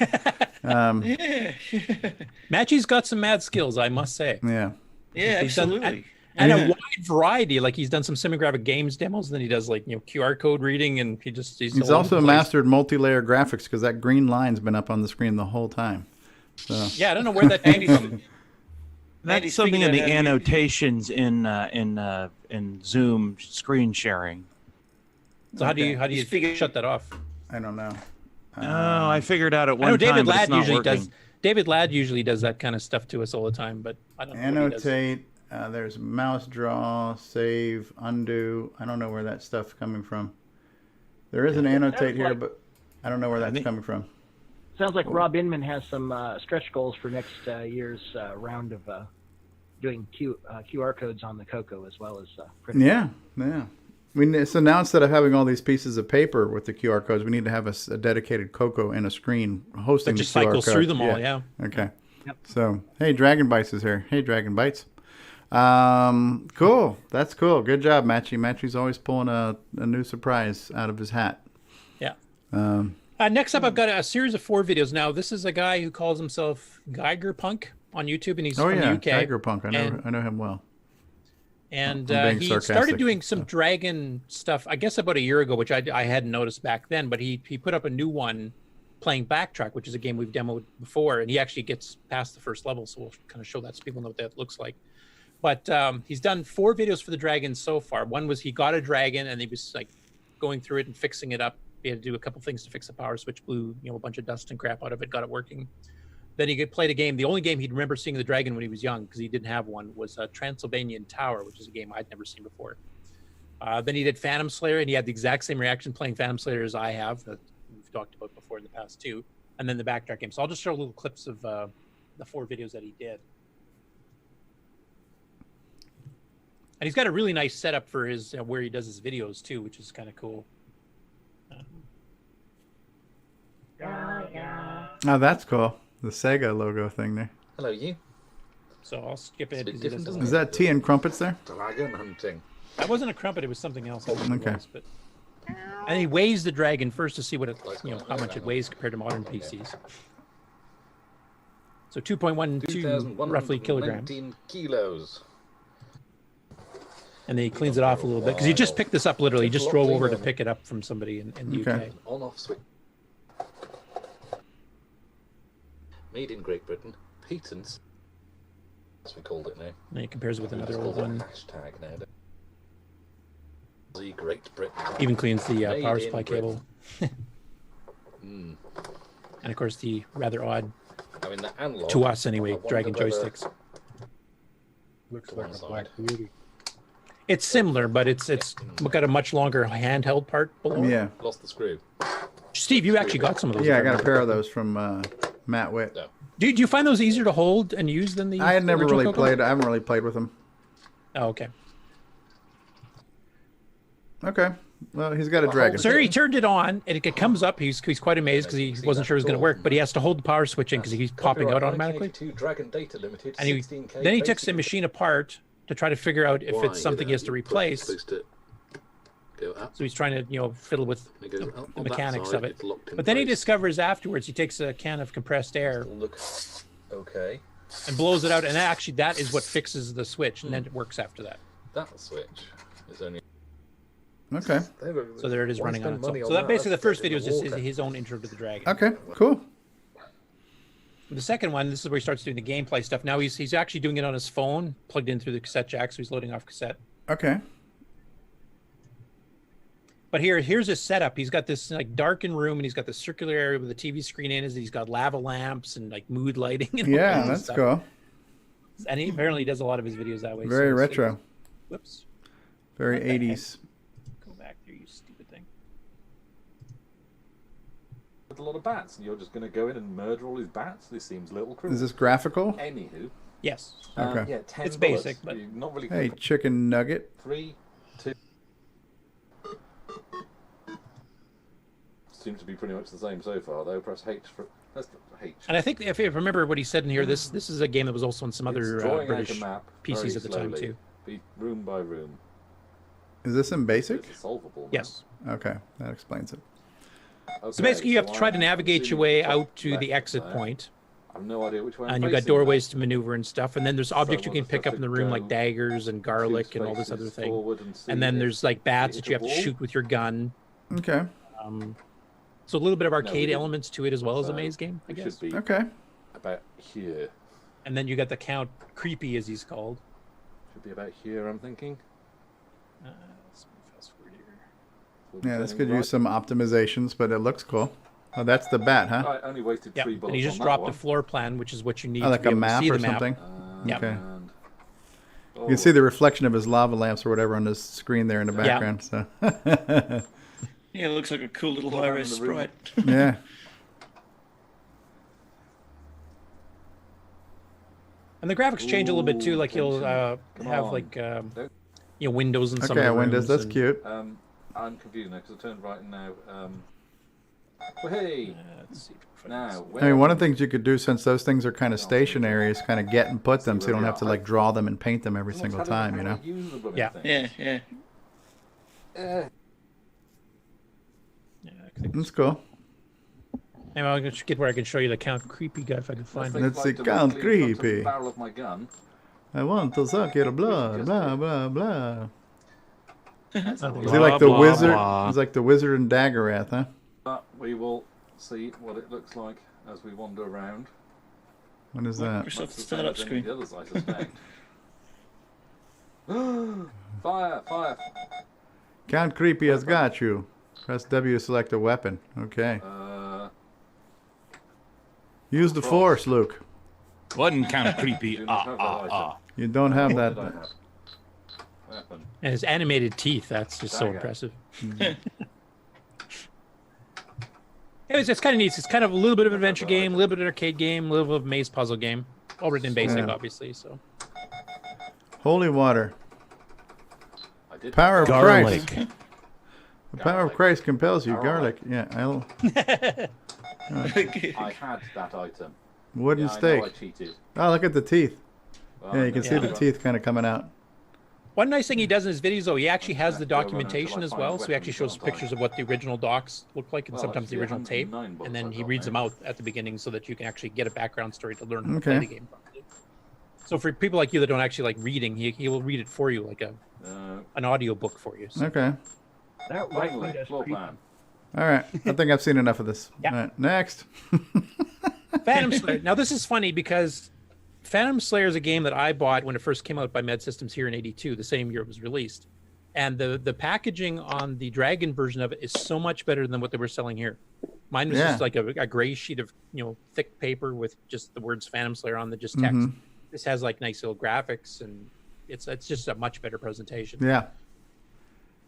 S6: Matchy's got some mad skills, I must say.
S2: Yeah.
S10: Yeah, absolutely.
S6: And a wide variety. Like he's done some Simographic Games demos, and then he does like QR code reading, and he's
S2: also mastered multi-layer graphics because that green line's been up on the screen the whole time. So.
S6: Yeah, I don't know where that came from.
S16: That's something in the annotations in Zoom screen sharing.
S6: So how do you shut that off?
S2: I don't know.
S16: I figured out at one
S6: I know
S16: time.
S6: David
S16: But
S6: Ladd
S16: it's not
S6: usually
S16: working.
S6: David Ladd usually does that kind of stuff to us all the time, but I don't know what he does.
S2: Annotate. There's mouse draw, save, undo. I don't know where that stuff's coming from. There is an annotate here, but I don't know where that's coming from.
S13: Sounds like Rob Inman has some stretch goals for next year's round of doing QR codes on the CoCo as well as printing.
S2: Yeah. So now instead of having all these pieces of paper with the QR codes, we need to have a dedicated CoCo and a screen hosting
S6: That
S2: the
S6: just
S2: QR
S6: cycles
S2: code.
S6: through them all, yeah.
S2: Okay.
S13: Yep.
S2: So, hey, Dragon Bites is here. Hey, Dragon Bites. Cool. That's cool. Good job, Matchy. Matchy's always pulling a new surprise out of his hat.
S6: Yeah. Next up, I've got a series of 4 videos. Now, this is a guy who calls himself Geiger Punk on YouTube, and he's from the UK.
S2: Geiger Punk. I know him well.
S6: And
S2: I'm being
S6: he
S2: sarcastic.
S6: started doing some dragon stuff, I guess about a year ago, which I hadn't noticed back then. But he put up a new one playing Backtrack, which is a game we've demoed before. And he actually gets past the first level. So we'll kind of show that so people know what that looks like. But he's done 4 videos for the dragons so far. One was he got a dragon and he was like going through it and fixing it up. He had to do a couple things to fix the power switch, blew a bunch of dust and crap out of it, got it working. Then he played a game. The only game he'd remember seeing the dragon when he was young, because he didn't have one, was Transylvanian Tower, which is a game I'd never seen before. Then he did Phantom Slayer, and he had the exact same reaction playing Phantom Slayer as I have, that we've talked about before in the past too. And then the Backtrack game. So I'll just show little clips of the 4 videos that he did. And he's got a really nice setup for his where he does his videos too, which is kind of cool.
S2: Oh, that's cool. The Sega logo thing there.
S12: Hello, you.
S6: So I'll skip it.
S2: Is that tea and crumpets there?
S12: Dragon hunting.
S6: That wasn't a crumpet. It was something else. I don't know what it
S2: Okay.
S6: was, but... And he weighs the dragon first to see what it, how much it weighs compared to modern PCs. So 2.12 roughly kilograms.
S12: 19 kilos.
S6: And then he cleans it off a little bit because he just picked this up literally. He just drove over to pick it up from somebody in the UK.
S12: On-off switch. Made in Great Britain. Patents. As we called it now.
S6: And he compares it with another old one.
S12: Hashtag now. The Great Britain.
S6: Even cleans the power supply
S12: Britain.
S6: cable. And of course the rather odd,
S12: I mean, the analog,
S6: to us anyway,
S12: I wonder
S6: dragon
S12: whether-
S6: joysticks.
S14: Looks like a Black Beauty.
S6: It's similar, but it's got a much longer handheld part below.
S2: Yeah.
S12: Lost the screw.
S6: Steve, you actually got some of those.
S2: Yeah, I got a pair of those from Matt Witt.
S6: Do you find those easier to hold and use than the?
S2: I had never
S6: original
S2: really
S6: CoCo?
S2: played. I haven't really played with them.
S6: Oh, okay.
S2: Okay. Well, he's got a dragon.
S6: So he turned it on, and it comes up. He's quite amazed because he wasn't sure it was going to work, but he has to hold the power switch in because he's popping out automatically.
S12: Dragon Data Limited.
S6: And then he took the machine apart to try to figure out if it's something he has to replace. So he's trying to, fiddle with the mechanics of it. But then he discovers afterwards, he takes a can of compressed air
S12: Okay.
S6: and blows it out, and actually that is what fixes the switch, and then it works after that.
S12: That switch is only.
S2: Okay.
S6: So there it is running on its own. So that basically the first video is just his own intro to the dragon.
S2: Okay, cool.
S6: The second one, this is where he starts doing the gameplay stuff. Now he's actually doing it on his phone, plugged in through the cassette jack, so he's loading off cassette.
S2: Okay.
S6: But here's his setup. He's got this like darkened room, and he's got the circular area where the TV screen is. He's got lava lamps and like mood lighting. And all
S2: Yeah,
S6: kinds of
S2: that's
S6: stuff.
S2: cool.
S6: And he apparently does a lot of his videos that way.
S2: Very
S6: so
S2: retro.
S6: Whoops.
S2: Very 80s.
S6: Go back there, you stupid thing.
S12: With a lot of bats, and you're just going to go in and murder all his bats? This seems a little cruel.
S2: Is this graphical?
S12: Anywho.
S6: Yes.
S2: Okay.
S12: Yeah, 10
S6: It's
S12: bullets.
S6: basic, but
S12: You're not really.
S2: Hey, chicken nugget.
S12: 3, 2. Seems to be pretty much the same so far, though. Press H for. That's H.
S6: And I think if you remember what he said in here, this is a game that was also on some other
S12: Drawing out
S6: British
S12: a map
S6: PCs
S12: very
S6: at the time
S12: slowly,
S6: too.
S12: Be room by room.
S2: Is this in basic?
S12: It's solvable.
S6: Yes.
S2: Okay, that explains it.
S6: So basically, you have to try to
S12: I'm
S6: navigate your way out to the exit point.
S12: I have no idea which way I'm
S6: And you've got
S12: facing
S6: doorways to maneuver and stuff. And then there's objects you
S12: what
S6: can pick up in the room, like daggers and garlic and all this other thing. And then there's like bats that you have to shoot with your gun.
S2: Okay.
S6: So a little bit of arcade elements to it as well as a maze game, I guess.
S12: Should be
S2: Okay.
S12: about here.
S6: And then you got the Count Creepy, as he's called.
S12: Should be about here, I'm thinking.
S6: Let's fast forward here.
S2: Yeah, this could use some optimizations, but it looks cool. Oh, that's the bat, huh?
S12: I only wasted 3 bullets.
S6: And he just
S12: on
S6: dropped
S12: that
S6: a floor plan, which is what you need
S2: Oh, like
S6: to be
S2: a
S6: able to
S2: map
S6: see
S2: or
S6: the map.
S2: something?
S6: Yeah.
S2: Okay.
S12: Oh.
S2: You can see the reflection of his lava lamps or whatever on the screen there in the background. So.
S10: Yeah, it looks like a cool little high-res sprite.
S2: Yeah.
S6: And the graphics change a little bit too. Like you'll have like windows in some of the
S2: windows.
S6: rooms
S2: That's cute.
S12: I'm confused now because I turned right now. Well, hey.
S6: Let's see.
S12: Now,
S2: I mean, one of the things you could do, since those things are kind of stationary, is kind of get and put them, so you don't have to like draw them and paint them every single time. You know.
S6: Yeah.
S10: Yeah.
S2: That's cool.
S6: Anyway, I'll just get where I can show you the Count Creepy guy if I can find it.
S2: Let's see, Count Creepy.
S12: Barrel of my gun.
S2: I want to suck your blood. Blah blah blah. Is he
S12: Blah,
S2: like the
S12: blah,
S2: wizard?
S12: blah.
S2: He's like the wizard in Daggerath, huh?
S12: But we will see what it looks like as we wander around.
S2: What is that?
S10: Microsoft startup screen.
S12: The others, I suspect. Fire!
S2: Count Creepy has got you. Press W to select a weapon. Okay. Use the force, Luke.
S16: Wasn't kind of creepy.
S2: You don't have that.
S6: And his animated teeth, that's just so impressive. Anyways, it's kind of neat. It's kind of a little bit of an adventure game, a little bit of an arcade game, a little bit of a maze puzzle game. All written in BASIC, obviously. So.
S2: Holy water. Power of
S16: Garlic.
S2: Christ. The power of Christ compels you. Garlic. Yeah, I'll.
S12: I had that item.
S2: Wooden steak.
S12: I cheated.
S2: Oh, look at the teeth.
S12: Well,
S2: Yeah, you can see the teeth kind of coming out.
S6: One nice thing he does in his videos, though, he actually has the documentation as well. So he actually shows pictures of what the original docs look like and sometimes the original tape. And then he reads them out at the beginning so that you can actually get a background story to learn how to play the game properly. So for people like you that don't actually like reading, he will read it for you like an audio book for you. So.
S2: Okay.
S13: That right
S12: floor plan.
S2: All right. I think I've seen enough of this.
S6: Yeah.
S2: All right, next.
S6: Phantom Slayer. Now, this is funny because Phantom Slayer is a game that I bought when it first came out by Med Systems here in '82, the same year it was released. And the packaging on the Dragon version of it is so much better than what they were selling here. Mine was just like a gray sheet of thick paper with just the words Phantom Slayer on the just text.
S2: Mhm.
S6: This has like nice little graphics and it's just a much better presentation.
S2: Yeah.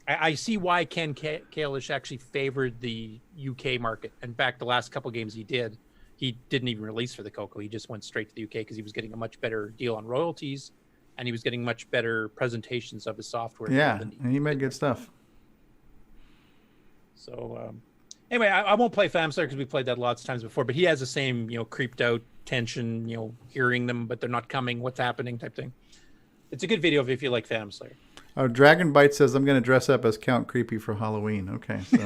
S6: I see why Ken Kalish actually favored the UK market. In fact, the last couple games he didn't even release for the CoCo. He just went straight to the UK because he was getting a much better deal on royalties, and he was getting much better presentations of his software.
S2: Yeah, and he made good stuff.
S6: So anyway, I won't play Phantom Slayer because we played that lots of times before. But he has the same creeped out tension, hearing them but they're not coming. What's happening? Type thing. It's a good video if you like Phantom Slayer.
S2: Oh, Dragon Bite says I'm going to dress up as Count Creepy for Halloween. Okay. So.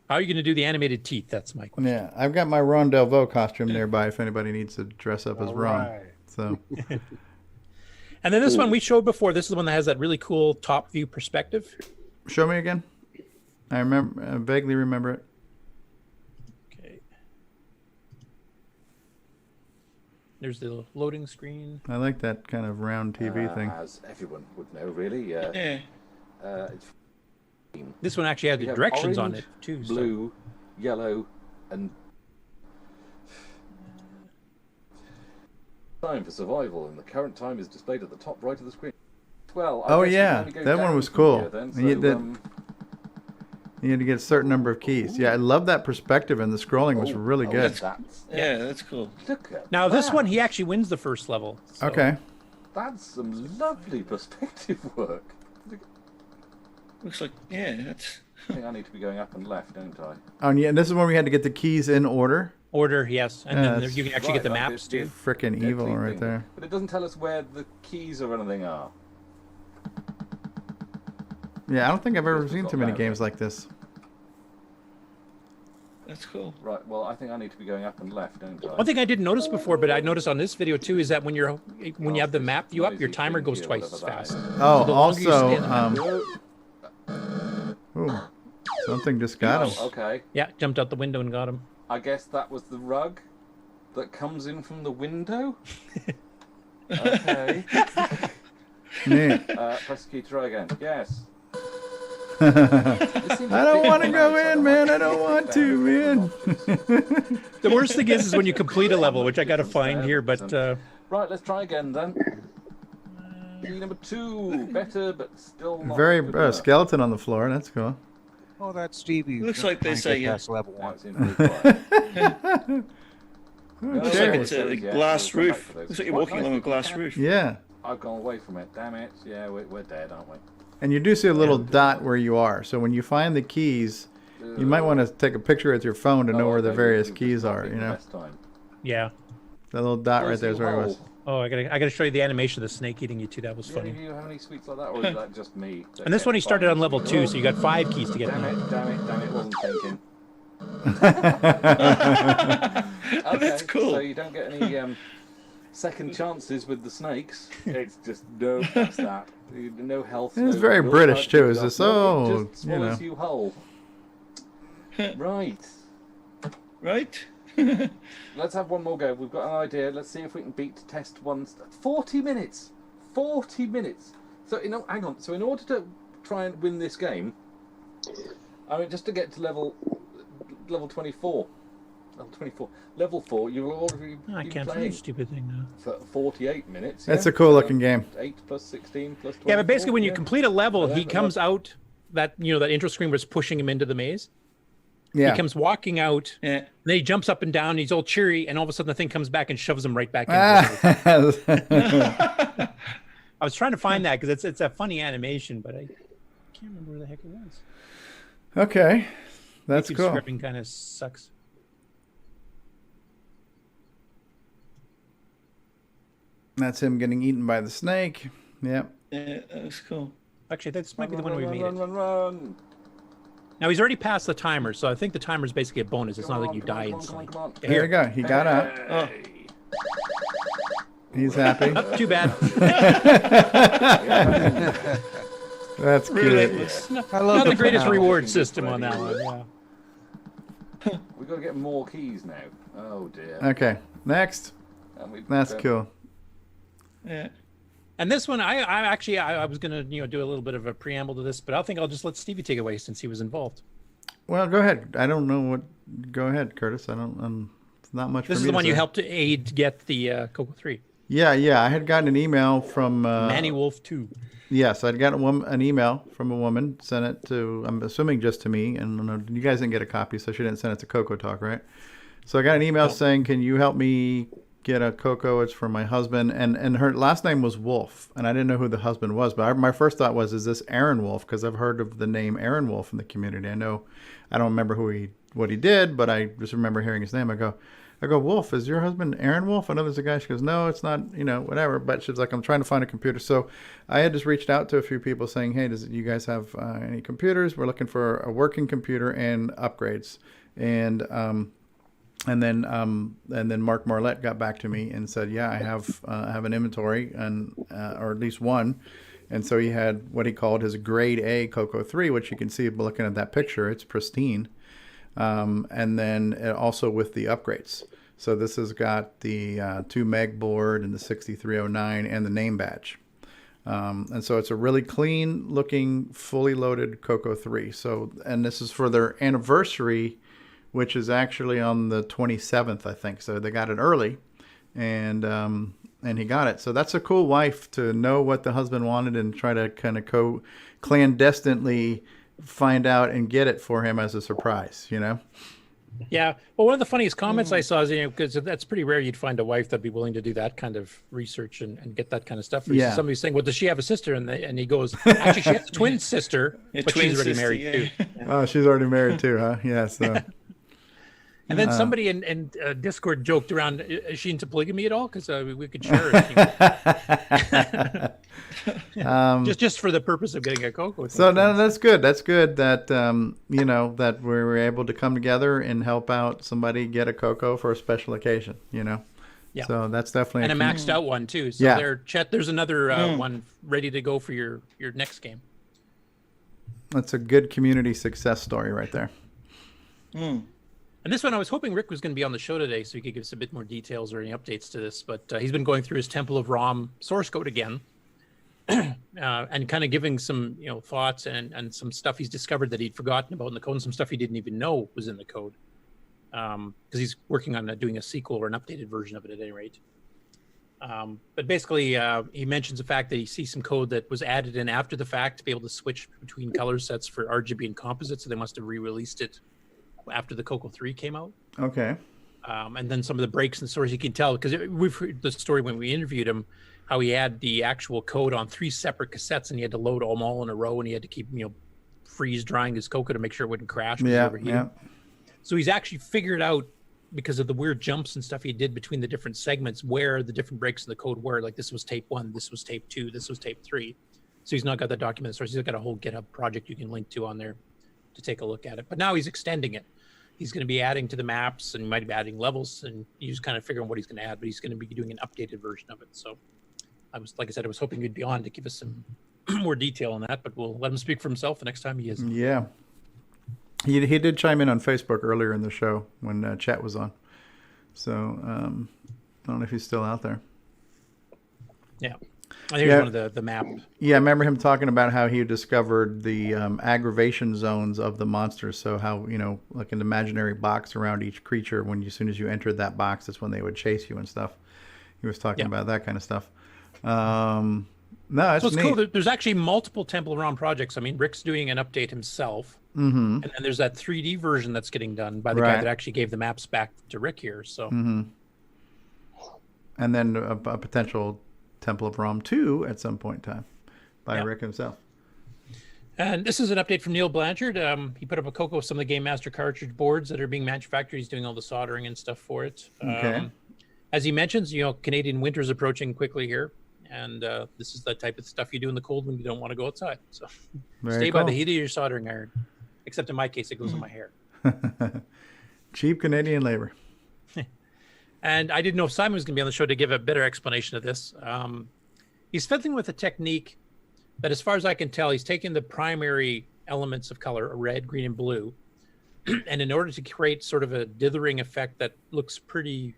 S6: How are you going to do the animated teeth? That's my question.
S2: Yeah, I've got my Ron Delvaux costume nearby if anybody needs to dress up as Ron. So.
S6: And then this one we showed before. This is the one that has that really cool top view perspective.
S2: Show me again. I vaguely remember it.
S6: Okay. There's the loading screen.
S2: I like that kind of round TV thing.
S12: As everyone would know, really.
S6: This one actually had the directions on it too.
S12: Blue, yellow, and time for survival. And the current time is displayed at the top right of the screen. Well, I guess
S2: yeah,
S12: we can only go
S2: that one
S12: down
S2: was
S12: from
S2: cool.
S12: here then,
S2: You had to get a certain number of keys. Yeah, I love that perspective, and the scrolling was really good.
S10: That's cool.
S12: Look at
S6: Now this
S12: that.
S6: one, he actually wins the first level. So.
S2: Okay.
S12: That's some lovely perspective work.
S10: Looks like, that's...
S12: I think I need to be going up and left, don't I?
S2: Oh, yeah, and this is when we had to get the keys in order.
S6: Order, yes. And then you can actually get the maps too.
S2: Freaking evil right there.
S12: But it doesn't tell us where the keys or anything are.
S2: Yeah, I don't think I've ever seen too many games like this.
S10: That's cool.
S12: Right, well, I think I need to be going up and left, don't I?
S6: One thing I didn't notice before, but I noticed on this video too, is that when you have the map view up, your timer goes twice as fast.
S2: Oh,
S6: So the longer you
S2: also,
S6: stay in the
S2: ooh, something just got him.
S12: Okay.
S6: Yeah, jumped out the window and got him.
S12: I guess that was the rug that comes in from the window? Okay.
S2: Neat.
S12: Press the key to try again. Yes.
S2: I don't want to go in, man. I don't want to, man.
S6: The worst thing is when you complete a level, which I got to find here, but...
S12: Right, let's try again then. Key number 2. Better, but still not
S2: Very
S12: good enough.
S2: skeleton on the floor. That's cool.
S17: Oh, that's Stevie.
S10: Looks like there's a
S17: level 1.
S10: looks like it's a glass roof. Looks like you're walking along a glass roof.
S2: Yeah.
S12: I've gone away from it. Damn it. Yeah, we're dead, aren't we?
S2: And you do see a little dot where you are. So when you find the keys, you might want to take a picture with your phone to know where the various keys are, you know?
S6: Yeah.
S2: That little dot right there is where it was.
S6: Oh, I gotta show you the animation of the snake eating you too. That was funny.
S12: Do you have any sweets like that, or is that just me?
S6: And this one he started on level 2, so you got 5 keys to get.
S12: Damn it, wasn't thinking.
S10: That's cool.
S12: So you don't get any second chances with the snakes. It's just no, that's that. No health.
S2: It's
S12: no
S2: very
S12: blood,
S2: British too. Is
S12: no,
S2: this?
S12: it
S2: Oh,
S12: just
S2: you know.
S12: swallows you whole. Right.
S10: Right.
S12: Let's have one more go. We've got an idea. Let's see if we can beat test 1. 40 minutes. 40 minutes. So hang on. So in order to try and win this game, I mean, just to get to level 24. Level 4. You'll already
S6: I
S12: be
S6: can't find
S12: playing
S6: the stupid thing now.
S12: for 48 minutes.
S2: That's a cool looking game.
S12: 8 plus 16 plus 24.
S6: Yeah, but basically when you complete a level, he
S12: But
S6: comes out. That that intro screen was pushing him into the maze.
S2: Yeah.
S6: He comes walking out,
S10: Yeah.
S6: then he jumps up and down, he's all cheery, and all of a sudden the thing comes back and shoves him right back in. I was trying to find that because it's a funny animation, but I can't remember where the heck it was.
S2: Okay, that's
S6: YouTube
S2: cool.
S6: Scripting kind of sucks.
S2: That's him getting eaten by the snake. Yep.
S10: Yeah, that was cool.
S6: Actually, this might be the one we made.
S12: Run.
S6: Now he's already passed the timer, so I think the timer is basically a bonus. It's not like you die instantly.
S2: There you go. He got out.
S10: Oh.
S2: He's happy.
S6: Not too bad.
S2: That's good.
S6: Not the greatest reward system on that one. Yeah.
S12: We've got to get more keys now. Oh dear.
S2: Okay, next. That's cool.
S10: Yeah.
S6: And this one, I was gonna do a little bit of a preamble to this, but I think I'll just let Stevie take it away since he was involved.
S2: Well, go ahead. I don't know what. Go ahead, Curtis. I don't. It's not much.
S6: This is the one you helped to aid get the CoCo 3.
S2: Yeah. I had gotten an email from
S6: Manny Wolf 2.
S2: Yes, I'd gotten an email from a woman. Sent it to, I'm assuming, just to me, and you guys didn't get a copy, so she didn't send it to CoCoTALK, right? So I got an email saying, "Can you help me get a CoCo? It's for my husband," and her last name was Wolf, and I didn't know who the husband was, but my first thought was, is this Aaron Wolf? Because I've heard of the name Aaron Wolf in the community. I don't remember what he did, but I just remember hearing his name. I go, Wolf, is your husband Aaron Wolf? I know there's a guy. She goes, no, it's not, whatever. But she's like, I'm trying to find a computer. So I had just reached out to a few people saying, hey, you guys have any computers? We're looking for a working computer and upgrades. And then Mark Marlette got back to me and said, yeah, I have an inventory or at least one. And so he had what he called his grade A CoCo 3, which you can see by looking at that picture. It's pristine. And then also with the upgrades. So this has got the 2 meg board and the 6309 and the name badge. And so it's a really clean looking, fully loaded CoCo 3. So, and this is for their anniversary, which is actually on the 27th, I think. So they got it early and he got it. So that's a cool wife to know what the husband wanted and try to kind of clandestinely find out and get it for him as a surprise,
S6: Yeah. Well, one of the funniest comments I saw is, because that's pretty rare you'd find a wife that'd be willing to do that kind of research and get that kind of stuff.
S2: Yeah.
S6: Somebody's saying, well, does she have a sister? And he goes, actually, she has a twin sister, but she's already married too.
S2: Oh, she's already married too, huh? Yeah. So.
S6: And then somebody in Discord joked around, is she into polygamy at all? Because we could share it. Just for the purpose of getting a CoCo.
S2: So no, that's good. That's good that that we were able to come together and help out somebody get a CoCo for a special occasion. Yeah. So that's definitely
S6: and a maxed out one too. So Chet, there's another one ready to go for your next game.
S2: That's a good community success story right there.
S6: And this one, I was hoping Rick was going to be on the show today so he could give us a bit more details or any updates to this. But he's been going through his Temple of Rom source code again. and kind of giving some thoughts and some stuff he's discovered that he'd forgotten about in the code, and some stuff he didn't even know was in the code, because he's working on doing a sequel or an updated version of it at any rate. But basically, he mentions the fact that he sees some code that was added in after the fact to be able to switch between color sets for RGB and composite, so they must have re-released it after the CoCo 3 came out.
S2: Okay.
S6: And then some of the breaks and stories you can tell, because we've heard the story when we interviewed him, how he had the actual code on 3 separate cassettes, and he had to load them all in a row, and he had to keep freeze drying his CoCo to make sure it wouldn't crash.
S2: Yeah.
S6: So he's actually figured out, because of the weird jumps and stuff he did between the different segments, where the different breaks in the code were. Like this was tape 1, this was tape 2, this was tape 3. So he's not got that document source. He's got a whole GitHub project you can link to on there to take a look at it. But now he's extending it. He's going to be adding to the maps, and he might be adding levels, and he's kind of figuring what he's going to add, but he's going to be doing an updated version of it. So I was hoping he'd be on to give us some more detail on that, but we'll let him speak for himself the next time he is.
S2: Yeah. He did chime in on Facebook earlier in the show when Chet was on. So I don't know if he's still out there.
S6: Yeah. Here's one of the map.
S2: Yeah, I remember him talking about how he discovered the aggravation zones of the monsters. So how, like an imaginary box around each creature, as soon as you entered that box, that's when they would chase you and stuff. He was talking about that kind of stuff. No, it's
S6: so it's
S2: neat.
S6: cool. There's actually multiple Temple of Ram projects. I mean, Rick's doing an update himself.
S2: Mm-hmm.
S6: And then there's that 3D version that's getting done by the guy that actually gave the maps back to Rick here. So,
S2: mm-hmm. And then a potential Temple of Ram 2 at some point in time by Rick himself.
S6: And this is an update from Neil Blanchard. He put up a CoCo of some of the Game Master cartridge boards that are being manufactured. He's doing all the soldering and stuff for it.
S2: Okay.
S6: As he mentions, Canadian winter's approaching quickly here. And this is the type of stuff you do in the cold when you don't want to go outside. So stay by the heat of your soldering iron. Except in my case, it goes in my hair.
S2: Cheap Canadian labor.
S6: And I didn't know if Simon was going to be on the show to give a better explanation of this. He's fiddling with a technique that, as far as I can tell, he's taking the primary elements of color, red, green, and blue, and in order to create sort of a dithering effect that looks pretty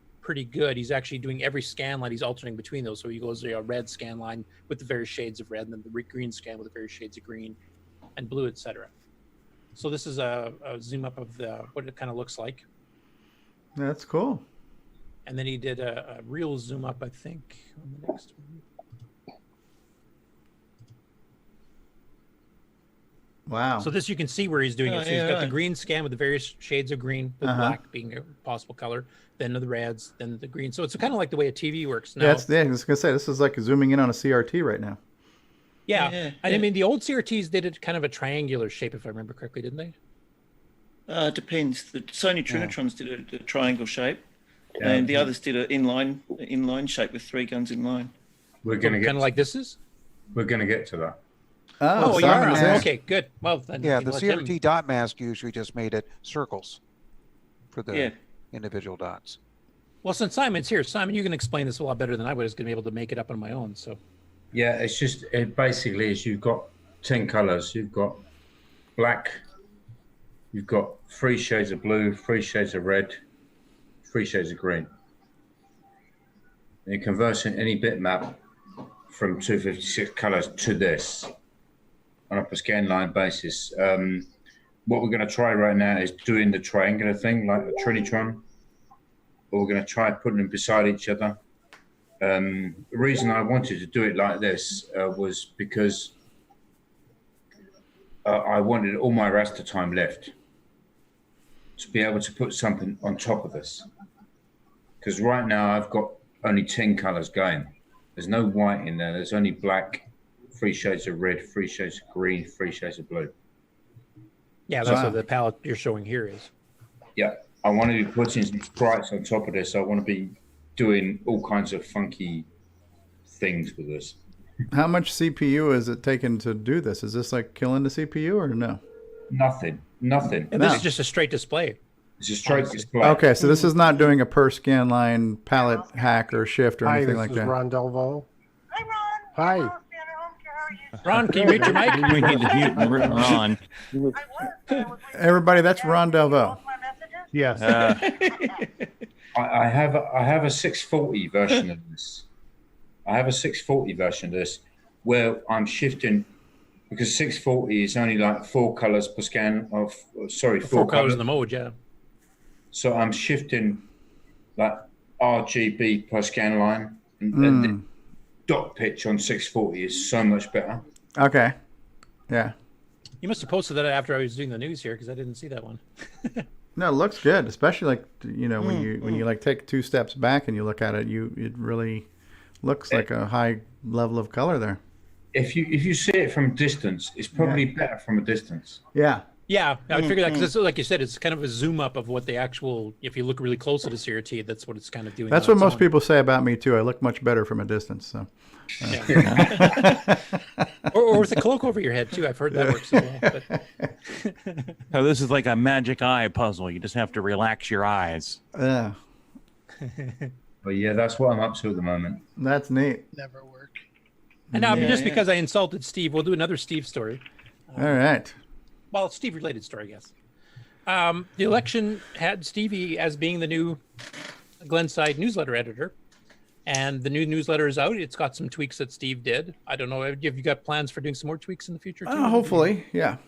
S6: good, he's actually doing every scan line, he's alternating between those. So he goes a red scan line with the various shades of red, and then the green scan with the various shades of green and blue, etc. So this is a zoom up of what it kind of looks like.
S2: That's cool.
S6: And then he did a real zoom up, I think, on the next one.
S2: Wow.
S6: So this you can see where he's doing it. So he's got the green scan with the various shades of green, with black being a possible color, then the reds, then the green. So it's kind of like the way a TV works now.
S2: I was going to say, this is like zooming in on a CRT right now.
S6: Yeah. I mean, the old CRTs did it kind of a triangular shape, if I remember correctly, didn't they?
S10: Depends. The Sony Trinitrons did a triangle shape, and the others did an inline shape with 3 guns in line.
S15: We're going to get
S6: kind of like this is.
S15: We're going to get to that.
S6: Oh, you are. Okay, good. Well, then
S17: the CRT dot mask usually just made it circles for the individual dots.
S6: Well, since Simon's here, Simon, you can explain this a lot better than I was going to be able to make it up on my own. So.
S15: Yeah, it's just basically is you've got 10 colors. You've got black. You've got 3 shades of blue, 3 shades of red, 3 shades of green. And you're converting any bitmap from 256 colors to this on a per scan line basis. What we're going to try right now is doing the triangular thing like a Trinitron, or we're going to try putting them beside each other. The reason I wanted to do it like this was because I wanted all my raster time left to be able to put something on top of this. Because right now I've got only 10 colors going. There's no white in there. There's only black, 3 shades of red, 3 shades of green, 3 shades of blue.
S6: Yeah, that's what the palette you're showing here is.
S15: Yeah, I want to be putting some sprites on top of this. I want to be doing all kinds of funky things with this.
S2: How much CPU is it taken to do this? Is this like killing the CPU or no?
S15: Nothing.
S6: And this is just a straight display.
S15: It's a straight display.
S2: Okay, so this is not doing a per scan line palette hack or shift or anything like that.
S14: Hi, this is Ron Delvo. Hi, Ron.
S6: Ron, can you mute your mic?
S16: We need to mute Ron.
S2: Everybody, that's Ron Delvo.
S14: Yes.
S15: I have a 640 version of this. I have a 640 version of this. where I'm shifting because 640 is only like 4 colors per scan of, sorry,
S6: 4 colors in the mode, yeah.
S15: So I'm shifting like RGB per scan line, and the dot pitch on 640 is so much better.
S2: Okay. Yeah.
S6: You must have posted that after I was doing the news here, because I didn't see that one.
S2: No, it looks good, especially like, you know, when you like take 2 steps back and you look at it, it really looks like a high level of color there.
S15: If you see it from a distance, it's probably better from a distance.
S2: Yeah.
S6: Yeah, I would figure that because, like you said, it's kind of a zoom up of what the actual. If you look really close at a CRT, that's what it's kind of doing.
S2: That's what most people say about me too. I look much better from a distance. So,
S6: or with a cloak over your head too. I've heard that works as well. But...
S16: So this is like a magic eye puzzle. You just have to relax your eyes.
S2: Yeah.
S15: But yeah, that's what I'm up to at the moment.
S2: That's neat.
S9: Never work.
S6: And now, just because I insulted Steve, we'll do another Steve story.
S2: All right.
S6: Well, Steve-related story, I guess. The election had Stevie as being the new Glenside newsletter editor, and the new newsletter is out. It's got some tweaks that Steve did. I don't know. Have you got plans for doing some more tweaks in the future? Too?
S2: Hopefully, yeah.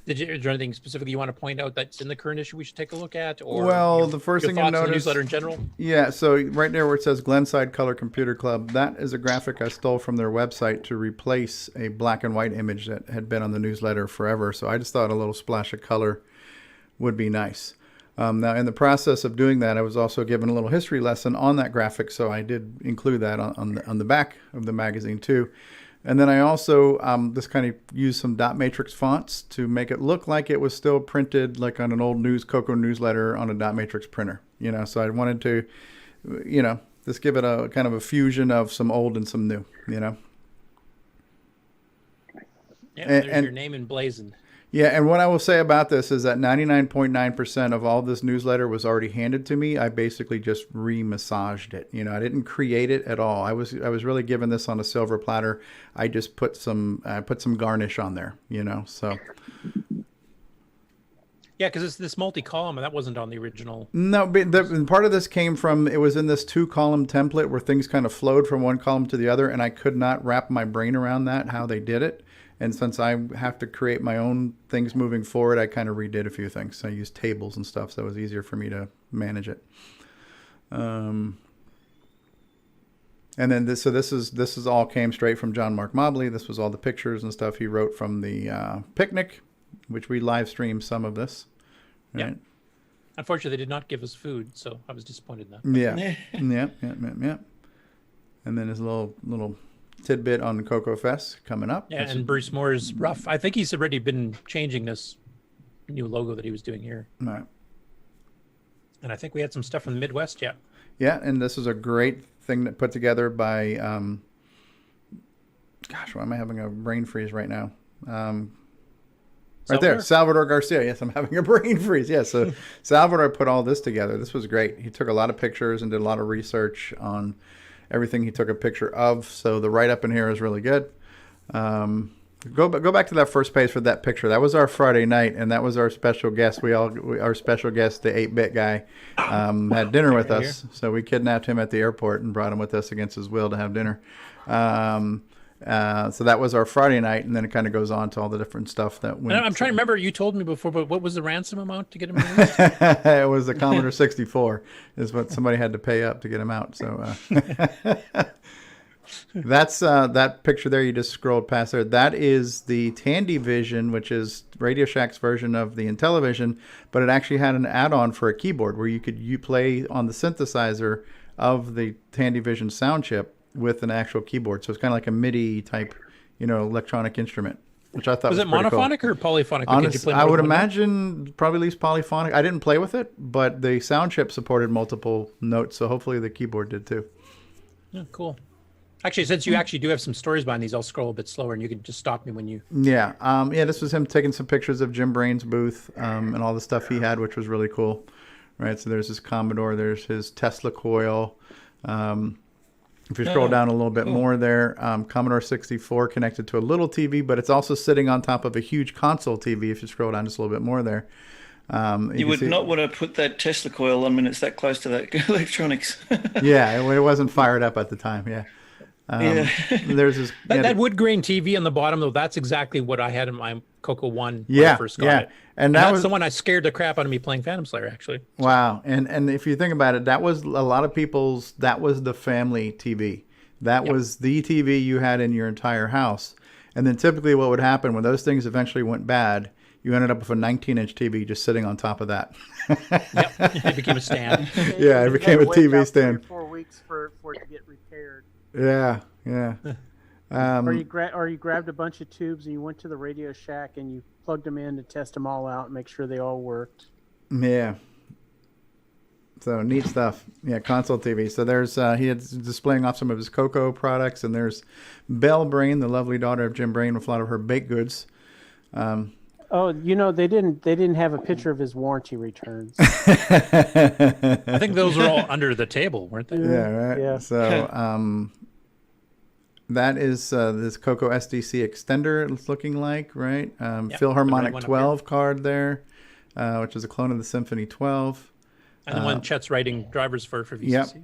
S6: Is there anything specifically you want to point out that's in the current issue we should take a look at? Or
S2: well, the first thing you notice,
S6: the newsletter in general.
S2: Yeah, so right there where it says Glenside Color Computer Club, that is a graphic I stole from their website to replace a black and white image that had been on the newsletter forever. So I just thought a little splash of color would be nice. Now, in the process of doing that, I was also given a little history lesson on that graphic, so I did include that on the back of the magazine too. And then I also just kind of used some dot matrix fonts to make it look like it was still printed like on an old CoCo newsletter on a dot matrix printer. You know, so I wanted to, you know, just give it a kind of a fusion of some old and some new. You know.
S6: Yeah, there's your name emblazoned.
S2: Yeah, and what I will say about this is that 99.9% of all this newsletter was already handed to me. I basically just re-massaged it. You know, I didn't create it at all. I was really given this on a silver platter. I just put some garnish on there. You know, so.
S6: Yeah, because it's this multi-column, and that wasn't on the original.
S2: No, but part of this came from, it was in this 2-column template where things kind of flowed from one column to the other, and I could not wrap my brain around that, how they did it. And since I have to create my own things moving forward, I kind of redid a few things. I used tables and stuff, so it was easier for me to manage it. And then this is all came straight from John Mark Mobley. This was all the pictures and stuff he wrote from the picnic, which we live streamed some of this. Right?
S6: Yeah. Unfortunately, they did not give us food, so I was disappointed in
S2: that. Yeah. And then his little tidbit on CoCo Fest coming up.
S6: Yeah, and Bruce Moore's rough. I think he's already been changing this new logo that he was doing here.
S2: Right.
S6: And I think we had some stuff from the Midwest, yeah.
S2: Yeah, and this is a great thing that put together by, gosh, why am I having a brain freeze right now? Right there, Salvador Garcia. Yes, I'm having a brain freeze. Yeah, so Salvador put all this together. This was great. He took a lot of pictures and did a lot of research on everything he took a picture of. So the write-up in here is really good. Go back to that first page for that picture. That was our Friday night, and that was our special guest. Our special guest, the 8-bit guy, had dinner with us. So we kidnapped him at the airport and brought him with us against his will to have dinner. So that was our Friday night, and then it kind of goes on to all the different stuff that went.
S6: I'm trying to remember. You told me before, but what was the ransom amount to get him released?
S2: It was the Commodore 64 is what somebody had to pay up to get him out. So that's that picture there. You just scrolled past there. That is the Tandy Vision, which is Radio Shack's version of the Intellivision, but it actually had an add-on for a keyboard where you could play on the synthesizer of the Tandy Vision sound chip with an actual keyboard. So it's kind of like a MIDI type, electronic instrument, which I thought was
S6: it monophonic
S2: cool.
S6: or polyphonic?
S2: I would imagine probably at least polyphonic. I didn't play with it, but the sound chip supported multiple notes, so hopefully the keyboard did too.
S6: Yeah, cool. Actually, since you actually do have some stories behind these, I'll scroll a bit slower, and you can just stop me when you...
S2: Yeah, this was him taking some pictures of Jim Brain's booth and all the stuff he had, which was really cool. Right, so there's his Commodore, there's his Tesla coil. If you scroll down a little bit more there, Commodore 64 connected to a little TV, but it's also sitting on top of a huge console TV. If you scroll down just a little bit more there.
S10: You would not want to put that Tesla coil on when it's that close to that electronics.
S2: Yeah, it wasn't fired up at the time, yeah. There's this
S6: that wood grain TV on the bottom though. That's exactly what I had in my CoCo 1 when
S2: Yeah,
S6: I first got
S2: yeah.
S6: it.
S2: And
S6: that's
S2: was
S6: the one I scared the crap out of me playing Phantom Slayer, actually.
S2: Wow. And if you think about it, that was a lot of people's, that was the family TV. That was the TV you had in your entire house. And then typically what would happen when those things eventually went bad, you ended up with a 19-inch TV just sitting on top of that.
S6: It became a stand.
S2: Yeah, it became a TV stand.
S8: 3 or 4 weeks for it to get repaired.
S2: Yeah, yeah.
S8: Or you grabbed a bunch of tubes and you went to the Radio Shack and you plugged them in to test them all out and make sure they all worked.
S2: Yeah. So neat stuff. Yeah, console TV. So there's he is displaying off some of his CoCo products, and there's Belle Brain, the lovely daughter of Jim Brain, with a lot of her baked goods.
S8: Oh, they didn't have a picture of his warranty returns.
S6: I think those are all under the table, weren't they?
S2: Yeah, right.
S8: Yeah.
S2: So that is this CoCo SDC extender it's looking like, right? Philharmonic 12 card there, which is a clone of the Symphony 12.
S6: And the one Chet's writing drivers for VCC.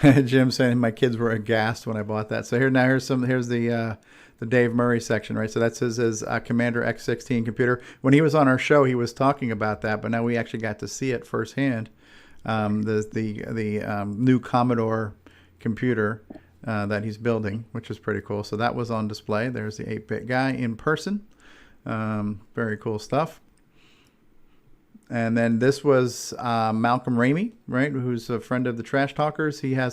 S2: Yep. Jim saying my kids were aghast when I bought that. So here's the Dave Murray section, right? So that's his Commander X16 computer. When he was on our show, he was talking about that, but now we actually got to see it firsthand. The new Commodore computer that he's building, which is pretty cool. So that was on display. There's the 8-bit guy in person. Very cool stuff. And then this was Malcolm Ramey, right, who's a friend of the Trash Talkers. He had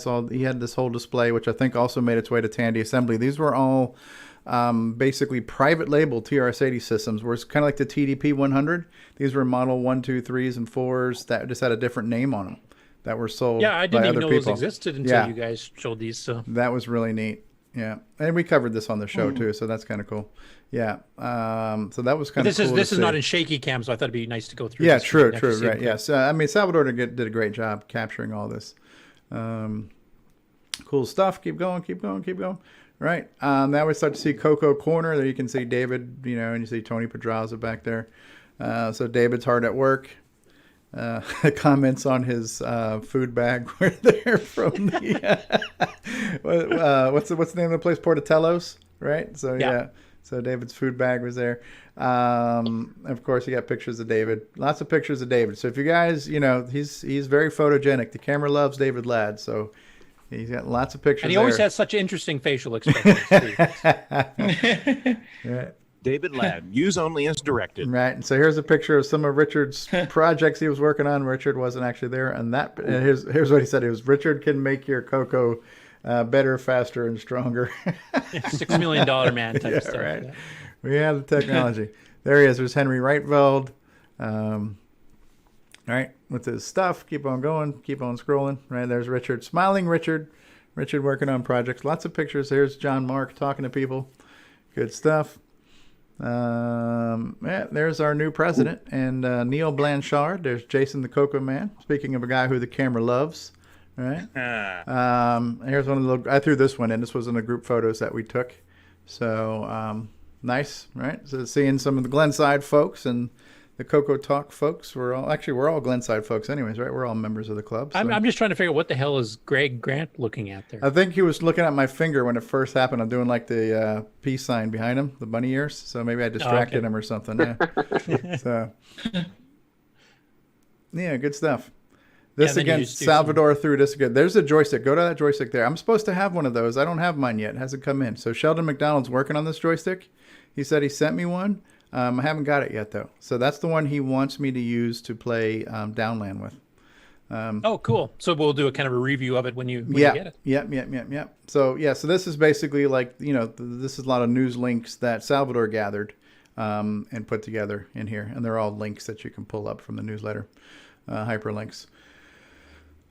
S2: this whole display, which I think also made its way to Tandy Assembly. These were all basically private label TRS-80 systems, where it's kind of like the TDP 100. These were model 1, 2, 3s, and 4s that just had a different name on them that were sold.
S6: Yeah, I didn't
S2: by
S6: even
S2: other
S6: know
S2: people.
S6: those existed until you guys showed these. So
S2: that was really neat. Yeah, and we covered this on the show too, so that's kind of cool. Yeah, so that was kind of cool.
S6: This is not in shaky cam, so I thought it'd be nice to go through.
S2: Yeah,
S6: this
S2: true,
S6: actually
S2: right? Yes, I mean Salvador did a great job capturing all this. Cool stuff. Keep going. Right. Now we start to see CoCo Corner. There you can see David, and you see Tony Pedraza back there. So David's hard at work. Comments on his food bag were there from the what's the name of the place? Portatello's, right? So yeah. So David's food bag was there. Of course, you got pictures of David. Lots of pictures of David. So if you guys, he's very photogenic. The camera loves David Ladd. So he's got lots of pictures.
S6: And he always has such interesting facial expressions too.
S2: Right.
S16: David Ladd, use only as directed.
S2: Right. And so here's a picture of some of Richard's projects he was working on. Richard wasn't actually there. And here's what he said. It was, Richard can make your CoCo better, faster, and stronger.
S6: $6 million man type stuff.
S2: Right.
S6: Yeah.
S2: We have the technology. There he is. There's Henry Reitveld. All right. With his stuff. Keep on going. Keep on scrolling. Right. There's Richard. Smiling Richard. Richard working on projects. Lots of pictures. There's John Mark talking to people. Good stuff. There's our new president and Neil Blanchard. There's Jason the CoCo Man. Speaking of a guy who the camera loves, right? Here's one of the I threw this one in. This was in the group photos that we took. So nice, right? So seeing some of the Glenside folks and the CoCoTALK folks. We're all Glenside folks, anyways, right? We're all members of the club. So.
S6: I'm just trying to figure out what the hell is Greg Grant looking at there.
S2: I think he was looking at my finger when it first happened. I'm doing like the peace sign behind him, the bunny ears. So maybe I distracted him or something. Yeah. So yeah, good stuff. This again, Salvador threw this again. There's a joystick. Go to that joystick there. I'm supposed to have one of those. I don't have mine yet. It hasn't come in. So Sheldon McDonald's working on this joystick. He said he sent me one. I haven't got it yet, though. So that's the one he wants me to use to play Downland with.
S6: Oh, cool. So we'll do a kind of a review of it when you get it.
S2: Yep. So this is basically like, this is a lot of news links that Salvador gathered and put together in here. And they're all links that you can pull up from the newsletter, hyperlinks.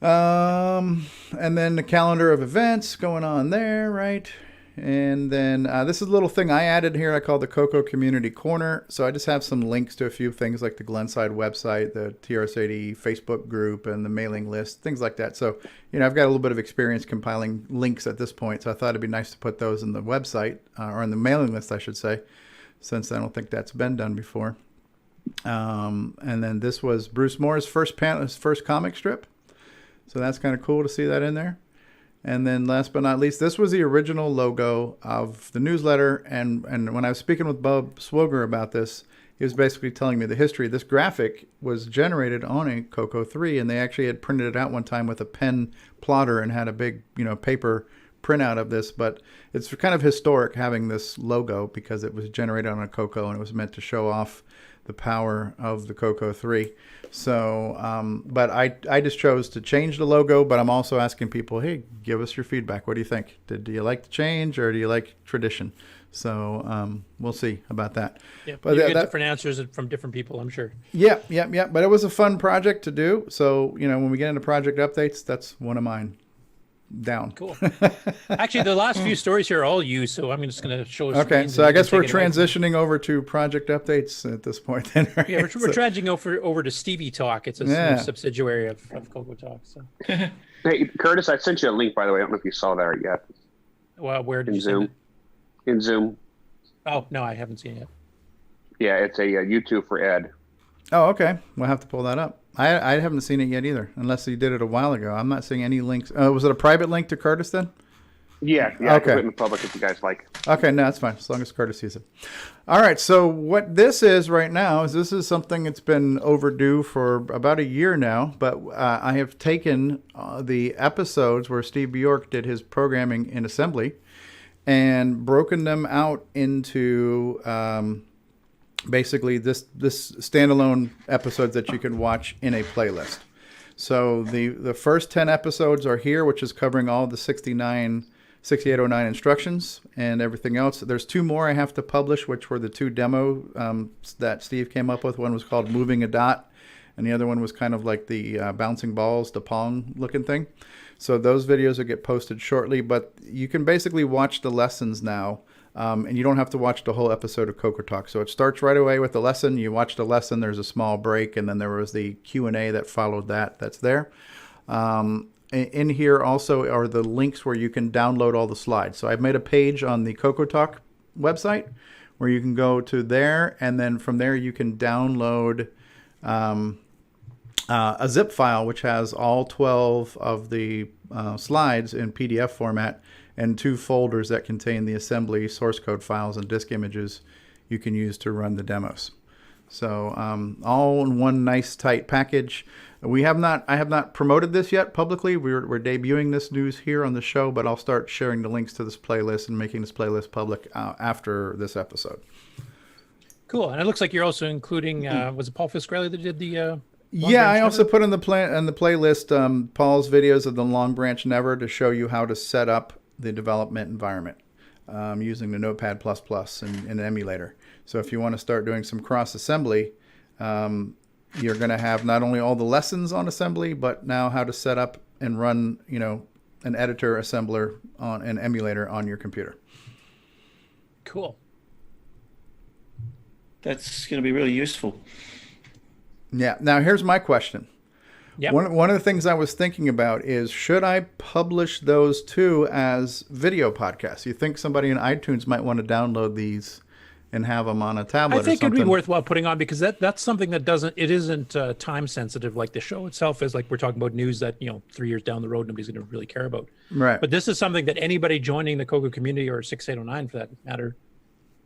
S2: And then the calendar of events going on there, right? And then this is a little thing I added here I call the CoCo Community Corner. So I just have some links to a few things like the Glenside website, the TRS-80 Facebook group, and the mailing list, things like that. So, I've got a little bit of experience compiling links at this point. So I thought it'd be nice to put those in the website, or in the mailing list, I should say, since I don't think that's been done before. And then this was Bruce Moore's first comic strip. So that's kind of cool to see that in there. And then last but not least, this was the original logo of the newsletter. And when I was speaking with Bob Swoger about this, he was basically telling me the history. This graphic was generated on a CoCo 3, and they actually had printed it out one time with a pen plotter and had a big, paper printout of this. But it's kind of historic having this logo because it was generated on a CoCo and it was meant to show off the power of the CoCo 3. So, but I just chose to change the logo, but I'm also asking people, hey, give us your feedback. What do you think? Do you like the change or do you like tradition? So we'll see about that.
S6: Yeah,
S2: but
S6: you get different answers from different people, I'm sure.
S2: Yeah. But it was a fun project to do. So, when we get into project updates, that's one of mine. Down.
S6: Cool. Actually, the last few stories here are all you, so I'm just going to show us.
S2: Okay, so I guess we're transitioning over to project updates at this point. Then, right?
S6: Yeah, we're transitioning over to Stevie Talk. It's a subsidiary of CoCoTALK. So.
S5: Hey, Curtis, I sent you a link, by the way. I don't know if you saw that yet.
S6: Well, where did
S5: in
S6: you
S5: Zoom?
S6: send it?
S5: In Zoom.
S6: Oh no, I haven't seen it yet.
S5: Yeah, it's a YouTube for Ed.
S2: Oh, okay. We'll have to pull that up. I haven't seen it yet either, unless he did it a while ago. I'm not seeing any links. Was it a private link to Curtis then?
S5: Yeah.
S2: Okay.
S5: I can put it in the public if you guys like.
S2: Okay, no, that's fine, as long as Curtis sees it. All right, so what this is right now is this is something that's been overdue for about a year now, but I have taken the episodes where Steve Bjork did his programming in assembly and broken them out into basically this standalone episodes that you can watch in a playlist. So the first 10 episodes are here, which is covering all the 6809 instructions and everything else. There's 2 more I have to publish, which were the 2 demo that Steve came up with. One was called Moving a Dot, and the other one was kind of like the bouncing balls, the Pong looking thing. So those videos will get posted shortly, but you can basically watch the lessons now. And you don't have to watch the whole episode of CoCoTALK. So it starts right away with the lesson. You watch the lesson. There's a small break, and then there was the Q&A that followed that. That's there. In here also are the links where you can download all the slides. So I've made a page on the CoCoTALK website where you can go to there, and then from there you can download a zip file which has all 12 of the slides in PDF format, and 2 folders that contain the assembly source code files and disk images you can use to run the demos. So all in one nice tight package. I have not promoted this yet publicly. We're debuting this news here on the show, but I'll start sharing the links to this playlist and making this playlist public after this episode.
S6: Cool, and it looks like you're also including. Was it Paul Fiscarelli that did the?
S2: Yeah, I also put in the playlist Paul's videos of the Long Branch Never to show you how to set up the development environment using the Notepad++ and an emulator. So if you want to start doing some cross-assembly, you're going to have not only all the lessons on assembly, but now how to set up and run, an editor, assembler, on an emulator on your computer.
S6: Cool.
S10: That's going to be really useful.
S2: Yeah. Now here's my question.
S6: Yep.
S2: One of the things I was thinking about is, should I publish those 2 as video podcasts? You think somebody in iTunes might want to download these and have them on a tablet?
S6: I think it'd be worthwhile putting on, because that's something that isn't time sensitive like the show itself is. Like, we're talking about news that 3 years down the road nobody's going to really care about.
S2: Right.
S6: But this is something that anybody joining the CoCo community, or 6809 for that matter,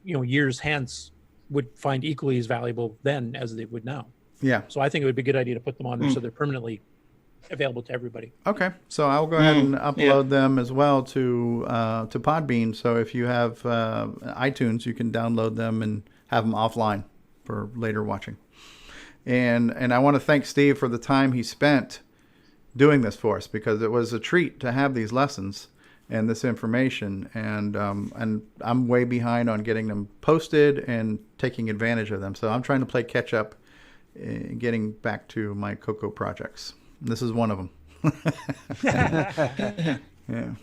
S6: years hence, would find equally as valuable then as they would now.
S2: Yeah.
S6: So I think it would be a good idea to put them on there so they're permanently available to everybody.
S2: Okay. So I'll go ahead and upload them as well to Podbean. So if you have iTunes, you can download them and have them offline for later watching. And I want to thank Steve for the time he spent doing this for us, because it was a treat to have these lessons and this information. And I'm way behind on getting them posted and taking advantage of them. So I'm trying to play catch up, getting back to my CoCo projects. This is one of them. Yeah.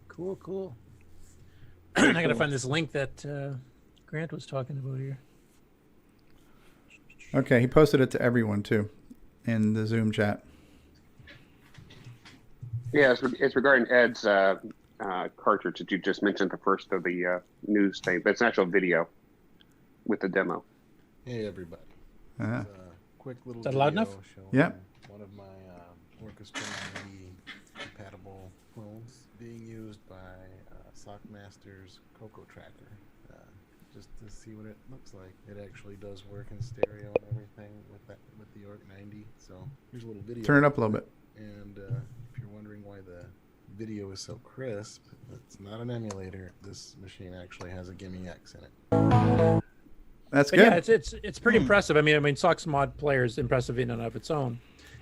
S6: Cool. I gotta find this link that Grant was talking about here.
S2: Okay, he posted it to everyone too in the Zoom chat.
S5: Yeah, it's regarding Ed's cartridge that you just mentioned, the first of the news thing, but it's an actual video with the demo.
S18: Hey everybody. Quick little
S6: Is that loud enough?
S2: Yeah.
S18: One of my orchestra compatible Sockmaster's CoCo tracker, just to see what it looks like. It actually does work in stereo and everything with the Orc 90. So here's a little video.
S2: Turn it up a little bit.
S18: And if you're wondering why the video is so crisp, it's not an emulator. This machine actually has a Gimme X in it.
S2: That's
S6: good. Yeah, it's pretty impressive. I mean, Sock's mod player is impressive in and of its own.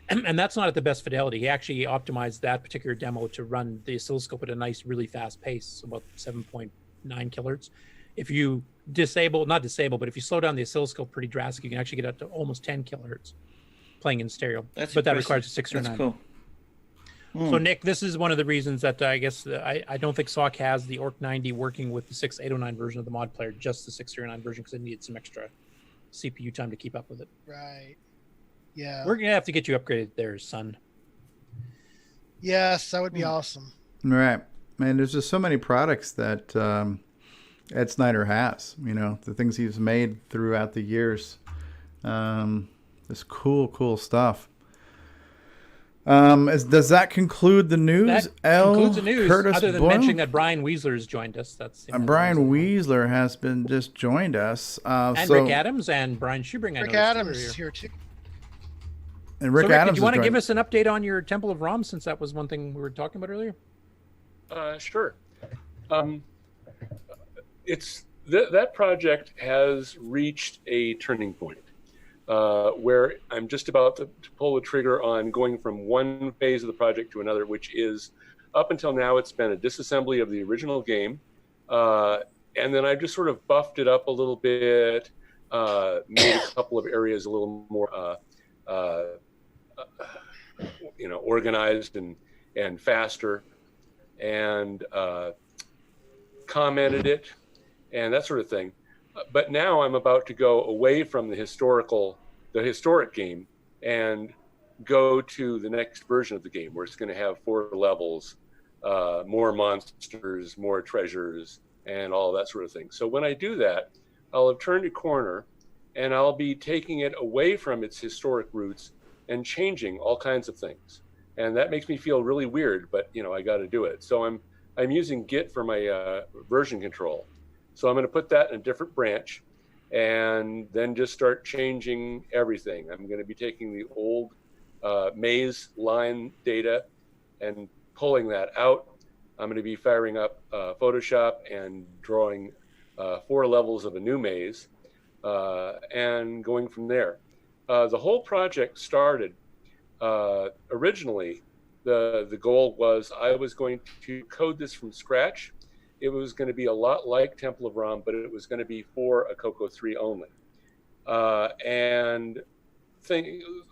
S6: And that's not at the best fidelity. He actually optimized that particular demo to run the oscilloscope at a nice, really fast pace, about 7.9 kilohertz. If you but if you slow down the oscilloscope pretty drastically, you can actually get up to almost 10 kilohertz playing in stereo. But that requires a 609.
S10: That's cool.
S6: So Nick, this is one of the reasons that I guess I don't think Sock has the Orc 90 working with the 6809 version of the mod player, just the 609 version, because it needed some extra CPU time to keep up with it.
S9: Right. Yeah.
S6: We're gonna have to get you upgraded there, son.
S9: Yes, that would be awesome.
S2: Right. Man, there's just so many products that Ed Snyder has, the things he's made throughout the years. This cool stuff. Does that conclude the news?
S6: That concludes the news,
S2: Curtis
S6: other than
S2: Boyle?
S6: mentioning that Brian Weasler has joined us. That's
S2: Brian Weasler has been just joined us.
S6: and Rick Adams and Brian Schubring.
S9: Rick Adams is here too.
S2: And Rick
S6: Rick,
S2: Adams
S6: do you want to
S2: is
S6: give us an update on your Temple of Rom, since that was one thing we were talking about earlier?
S20: Sure. That project has reached a turning point where I'm just about to pull the trigger on going from one phase of the project to another, which is, up until now, it's been a disassembly of the original game. And then I've just sort of buffed it up a little bit, made a couple of areas a little more organized and faster, and commented it and that sort of thing. But now I'm about to go away from the historic game and go to the next version of the game, where it's going to have 4 levels, more monsters, more treasures, and all that sort of thing. So when I do that, I'll have turned a corner, and I'll be taking it away from its historic roots and changing all kinds of things. And that makes me feel really weird, but I got to do it. So I'm using Git for my version control. So I'm going to put that in a different branch, and then just start changing everything. I'm going to be taking the old maze line data and pulling that out. I'm going to be firing up Photoshop and drawing 4 levels of a new maze and going from there. The whole project started originally. The goal was I was going to code this from scratch. It was going to be a lot like Temple of Rom, but it was going to be for a CoCo 3 only. And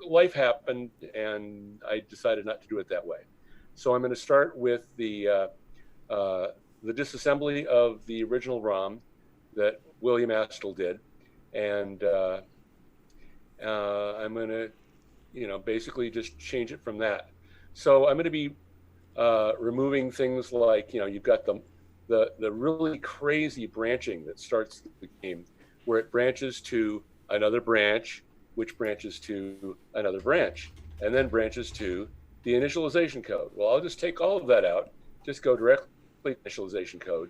S20: life happened, and I decided not to do it that way. So I'm going to start with the disassembly of the original ROM that William Astle did, and I'm going to, basically just change it from that. So I'm going to be removing things like, you've got the really crazy branching that starts the game, where it branches to another branch, which branches to another branch, and then branches to the initialization code. Well, I'll just take all of that out, just go directly to initialization code,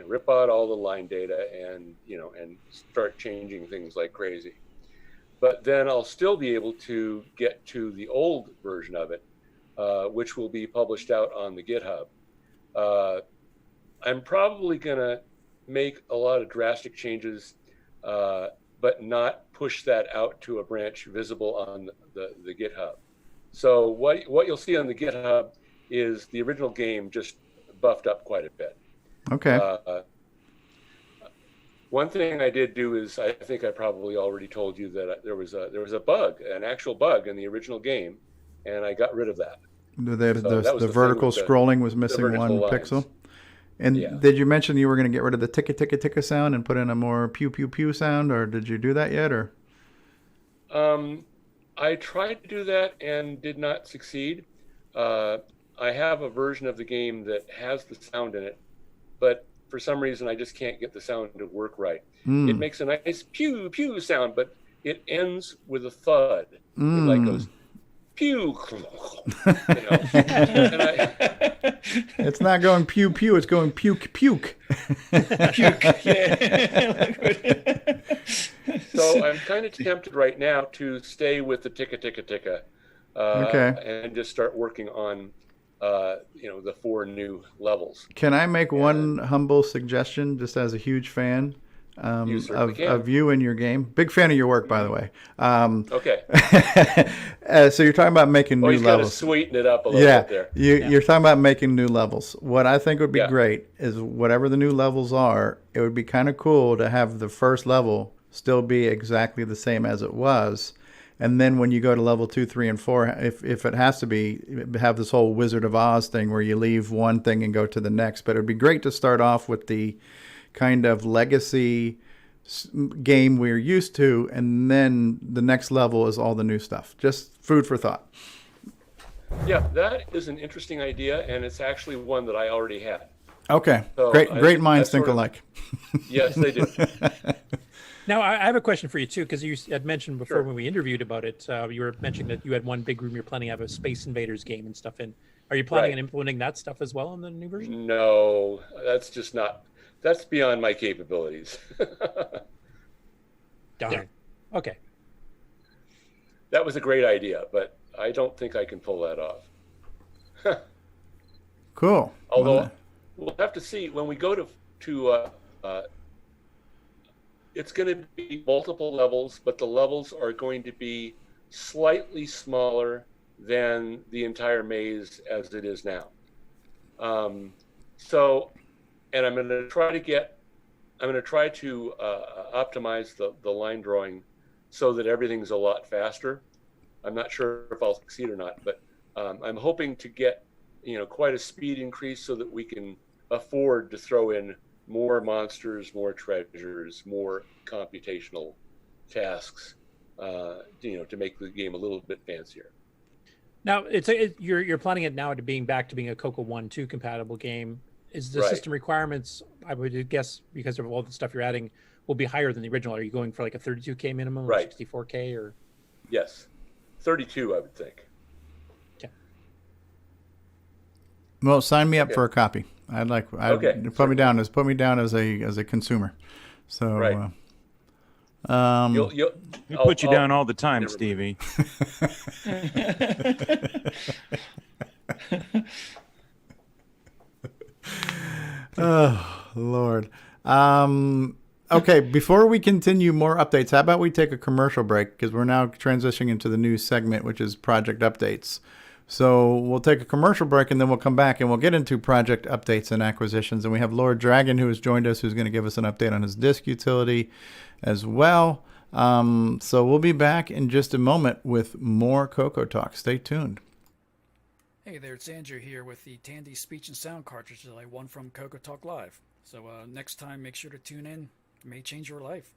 S20: rip out all the line data, and and start changing things like crazy. But then I'll still be able to get to the old version of it, which will be published out on the GitHub. I'm probably going to make a lot of drastic changes, but not push that out to a branch visible on the GitHub. So what you'll see on the GitHub is the original game just buffed up quite a bit.
S2: Okay.
S20: One thing I did do is, I think I probably already told you that there was a bug, an actual bug in the original game, and I got rid of that.
S2: The vertical scrolling was missing one pixel. And did you mention you were going to get rid of the ticka ticka ticka sound and put in a more pew pew pew sound, or did you do that yet? Or
S20: I tried to do that and did not succeed. I have a version of the game that has the sound in it, but for some reason I just can't get the sound to work right. It makes a nice pew pew sound, but it ends with a thud. It like goes pew, and
S2: It's not going pew pew. It's going puke puke.
S11: Puke. Yeah.
S20: So I'm kind of tempted right now to stay with the ticka.
S2: Okay.
S20: And just start working on, the 4 new levels.
S2: Can I make one humble suggestion, just as a huge fan of you and your game? Big fan of your work, by the way.
S20: Okay.
S2: So you're talking about making new
S20: he's
S2: levels.
S20: Got to sweeten it up a little bit there.
S2: You're talking about making new levels. What I think would be great is whatever the new levels are, it would be kind of cool to have the first level still be exactly the same as it was. And then when you go to level 2, 3, and 4, if it has to be, have this whole Wizard of Oz thing where you leave one thing and go to the next. But it would be great to start off with the kind of legacy game we're used to, and then the next level is all the new stuff. Just food for thought.
S20: Yeah, that is an interesting idea, and it's actually one that I already had.
S2: Okay,
S20: so
S2: great minds think alike.
S20: Yes, they do.
S6: Now, I have a question for you, too, because you had mentioned before when we interviewed about it, you were mentioning that you had one big room you're planning to have a Space Invaders game and stuff in. Are you planning on implementing that stuff as well in the new version?
S20: No, that's just not, that's beyond my capabilities.
S6: Darn. Okay.
S20: That was a great idea, but I don't think I can pull that off.
S2: Cool.
S20: Although, we'll have to see when we go to it's going to be multiple levels, but the levels are going to be slightly smaller than the entire maze as it is now. And I'm going to try to optimize the line drawing so that everything's a lot faster. I'm not sure if I'll succeed or not, but I'm hoping to get, quite a speed increase so that we can afford to throw in more monsters, more treasures, more computational tasks, to make the game a little bit fancier.
S6: Now, you're planning it now to being back to being a CoCo 1.2 compatible game. Is the system requirements, I would guess, because of all the stuff you're adding, will be higher than the original? Are you going for like a 32K minimum or 64K or?
S20: Yes, 32, I would think.
S2: Well, sign me up for a copy. Put me down as a consumer. So
S16: we put you down all the time, Stevie.
S2: Oh Lord. Okay, before we continue more updates, how about we take a commercial break, because we're now transitioning into the new segment, which is project updates. So we'll take a commercial break, and then we'll come back and we'll get into project updates and acquisitions. And we have Lord Dragon, who has joined us, who's going to give us an update on his disk utility as well. So we'll be back in just a moment with more CoCoTALK. Stay tuned.
S21: Hey there, it's Andrew here with the Tandy Speech and Sound cartridge that I won from CoCoTALK Live. So next time, make sure to tune in. It may change your life.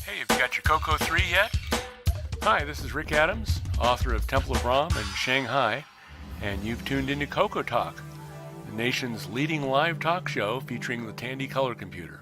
S22: Hey, have you got your CoCo 3 yet? Hi, this is Rick Adams, author of Temple of Ram and Shanghai, and you've tuned into CoCoTALK, the nation's leading live talk show featuring the Tandy color computer.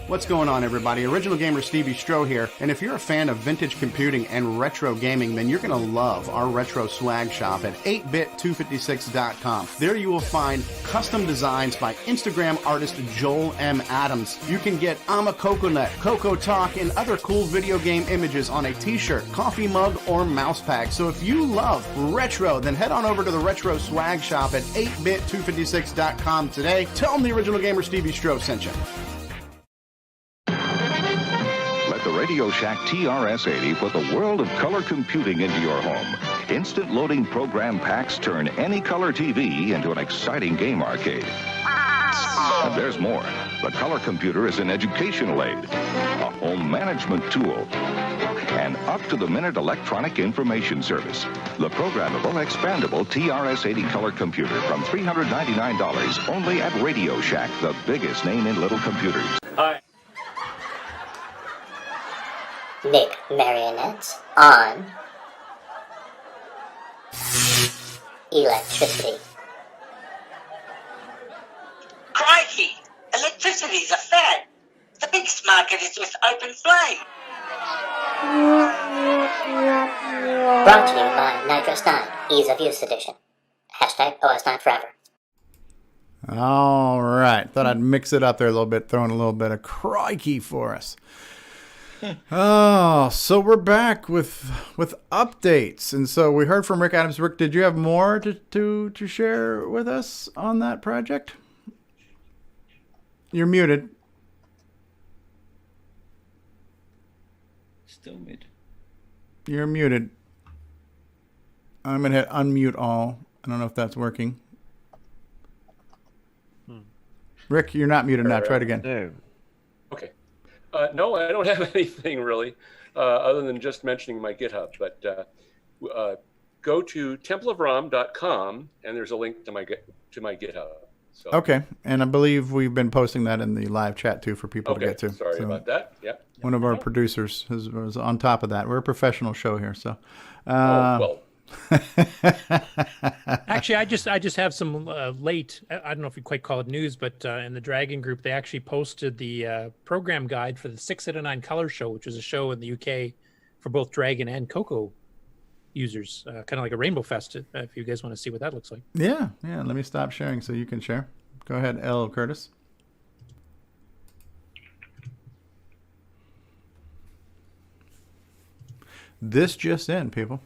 S24: What's going on, everybody? Original Gamer Stevie Stroh here, and if you're a fan of vintage computing and retro gaming, then you're going to love our retro swag shop at 8bit256.com. There you will find custom designs by Instagram artist Joel M. Adams. You can get I'm a Coconut, CoCoTALK, and other cool video game images on a t-shirt, coffee mug, or mouse pad. So if you love retro, then head on over to the retro swag shop at 8bit256.com today. Tell them the Original Gamer Stevie Stroh sent you.
S25: The Radio Shack TRS-80 put the world of color computing into your home. Instant loading program packs turn any color TV into an exciting game arcade. And there's more. The color computer is an educational aid, a home management tool, an up-to-the-minute electronic information service. The programmable, expandable TRS-80 color computer from $399 only at Radio Shack, the biggest name in little computers.
S20: Hi.
S26: Nick marionettes on electricity.
S27: Crikey! Electricity's a fad.
S26: The biggest market is with Open Flame. Brought to you by Nitrous 9, Ease of Use Edition. Hashtag OS9 Forever.
S2: All right. Thought I'd mix it up there a little bit, throwing a little bit of crikey for us. Oh, so we're back with updates. And so we heard from Rick Adams. Rick, did you have more to share with us on that project? You're muted.
S10: Still mid.
S2: You're muted. I'm going to hit unmute all. I don't know if that's working. Rick, you're not muted now. Try it again.
S1: No.
S20: Okay. No, I don't have anything really, other than just mentioning my GitHub. But go to templeofrom.com, and there's a link to my GitHub. So,
S2: Okay, and I believe we've been posting that in the live chat too for people to get to.
S20: Sorry about that. Yeah.
S2: One of our producers was on top of that. We're a professional show here, so.
S20: Well.
S6: Actually, I just have some late. I don't know if you quite call it news, but in the Dragon group, they actually posted the program guide for the 6 out of 9 Color Show, which is a show in the UK for both Dragon and CoCo users, kind of like a Rainbow Fest. If you guys want to see what that looks like.
S2: Yeah. Let me stop sharing so you can share. Go ahead, L. Curtis. This just in, people.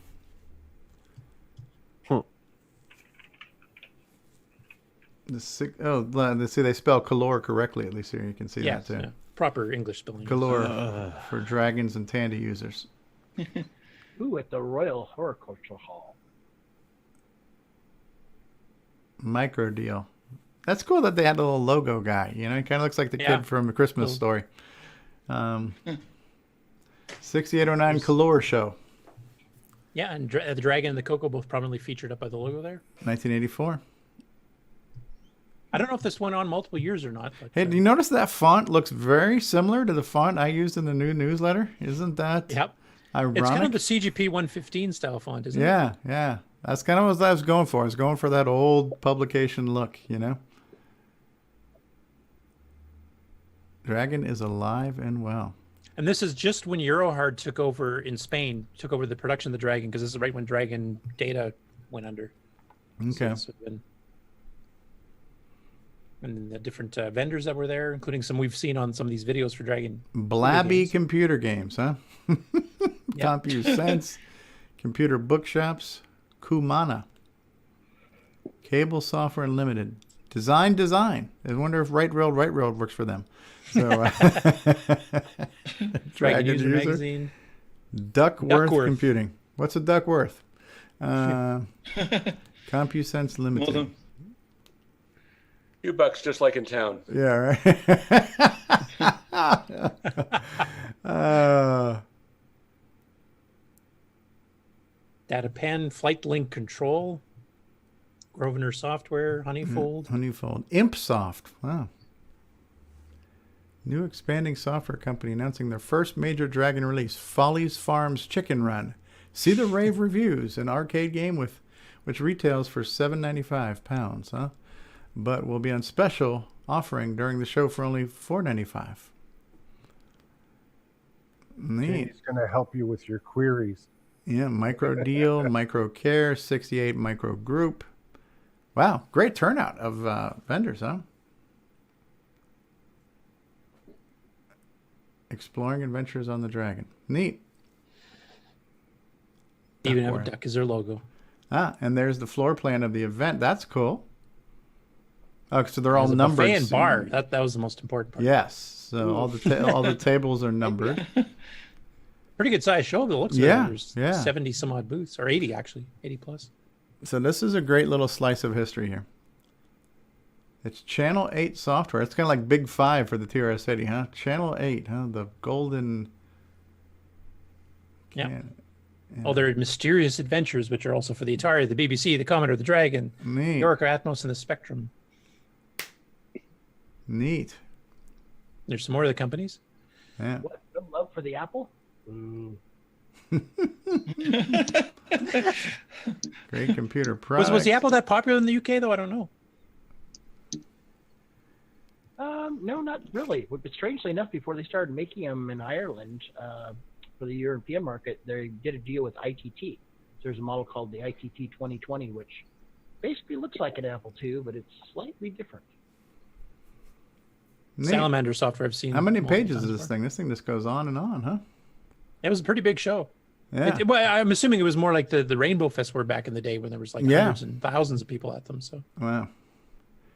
S2: See, they spell color correctly, at least here. You can see that too.
S6: Yeah. Proper English spelling.
S2: Color for Dragons and Tandy users.
S13: Ooh, at the Royal Horticultural Hall.
S2: Micro deal. That's cool that they had a little logo guy. You know, he kind of looks like the kid from A Christmas Story. 6809 Color Show.
S6: Yeah, and the Dragon and the CoCo both prominently featured up by the logo there.
S2: 1984.
S6: I don't know if this went on multiple years or not. But,
S2: Hey, do you notice that font looks very similar to the font I used in the new newsletter? Isn't that ironic?
S6: It's kind of the CGP 115 style font, isn't it?
S2: Yeah. That's kind of what I was going for. I was going for that old publication look, you know? Dragon is alive and well.
S6: And this is just when Eurohard took over in Spain, took over the production of the Dragon, because this is right when Dragon Data went under.
S2: Okay.
S6: And the different vendors that were there, including some we've seen on some of these videos for Dragon.
S2: Blabby computer games, huh? CompuSense, Computer Bookshops, Kumana, Cable Software Unlimited, Design. I wonder if Right Railroad works for them. So,
S6: Dragon User Magazine,
S2: Duckworth Computing. What's a Duckworth? CompuSense Limited.
S20: Few bucks, just like in town.
S2: Yeah, right.
S6: DataPen, Flight Link Control, Grosvenor Software, Honeyfold.
S2: ImpSoft. Wow. New expanding software company announcing their first major Dragon release, Follies Farms Chicken Run. See the rave reviews, an arcade game which retails for £7.95, huh? But will be on special offering during the show for only $4.95. Neat.
S14: He's going to help you with your queries.
S2: Yeah, Micro Deal, Micro Care, 68 Micro Group. Wow, great turnout of vendors, huh? Exploring Adventures on the Dragon. Neat.
S6: Even have a duck as their logo.
S2: And there's the floor plan of the event. That's cool. Oh, so they're all numbered.
S6: Buffet and bar. That was the most important part.
S2: Yes. So all the tables are numbered.
S6: Pretty good size show. It looks
S2: like
S6: there's 70 some odd booths, or 80 actually, 80 plus.
S2: So this is a great little slice of history here. It's Channel 8 software. It's kind of like Big 5 for the TRS-80, huh? Channel 8, huh? The golden.
S6: Yeah. All their mysterious adventures, which are also for the Atari, the BBC, the Commodore, the Dragon, the Orca, Atmos, and the Spectrum.
S2: Neat.
S6: There's some more of the companies.
S2: Yeah.
S13: What? No love for the Apple? Ooh.
S2: Great computer products.
S6: Was the Apple that popular in the UK though? I don't know.
S13: No, not really. But strangely enough, before they started making them in Ireland for the European market, they did a deal with ITT. So there's a model called the ITT 2020, which basically looks like an Apple II, but it's slightly different.
S2: Neat.
S6: Salamander software I've seen.
S2: How many pages is this thing? This thing just goes on and on, huh?
S6: It was a pretty big show.
S2: Yeah.
S6: Well, I'm assuming it was more like the Rainbow Fest were back in the day when there was like hundreds and thousands of people at them. So.
S2: Wow.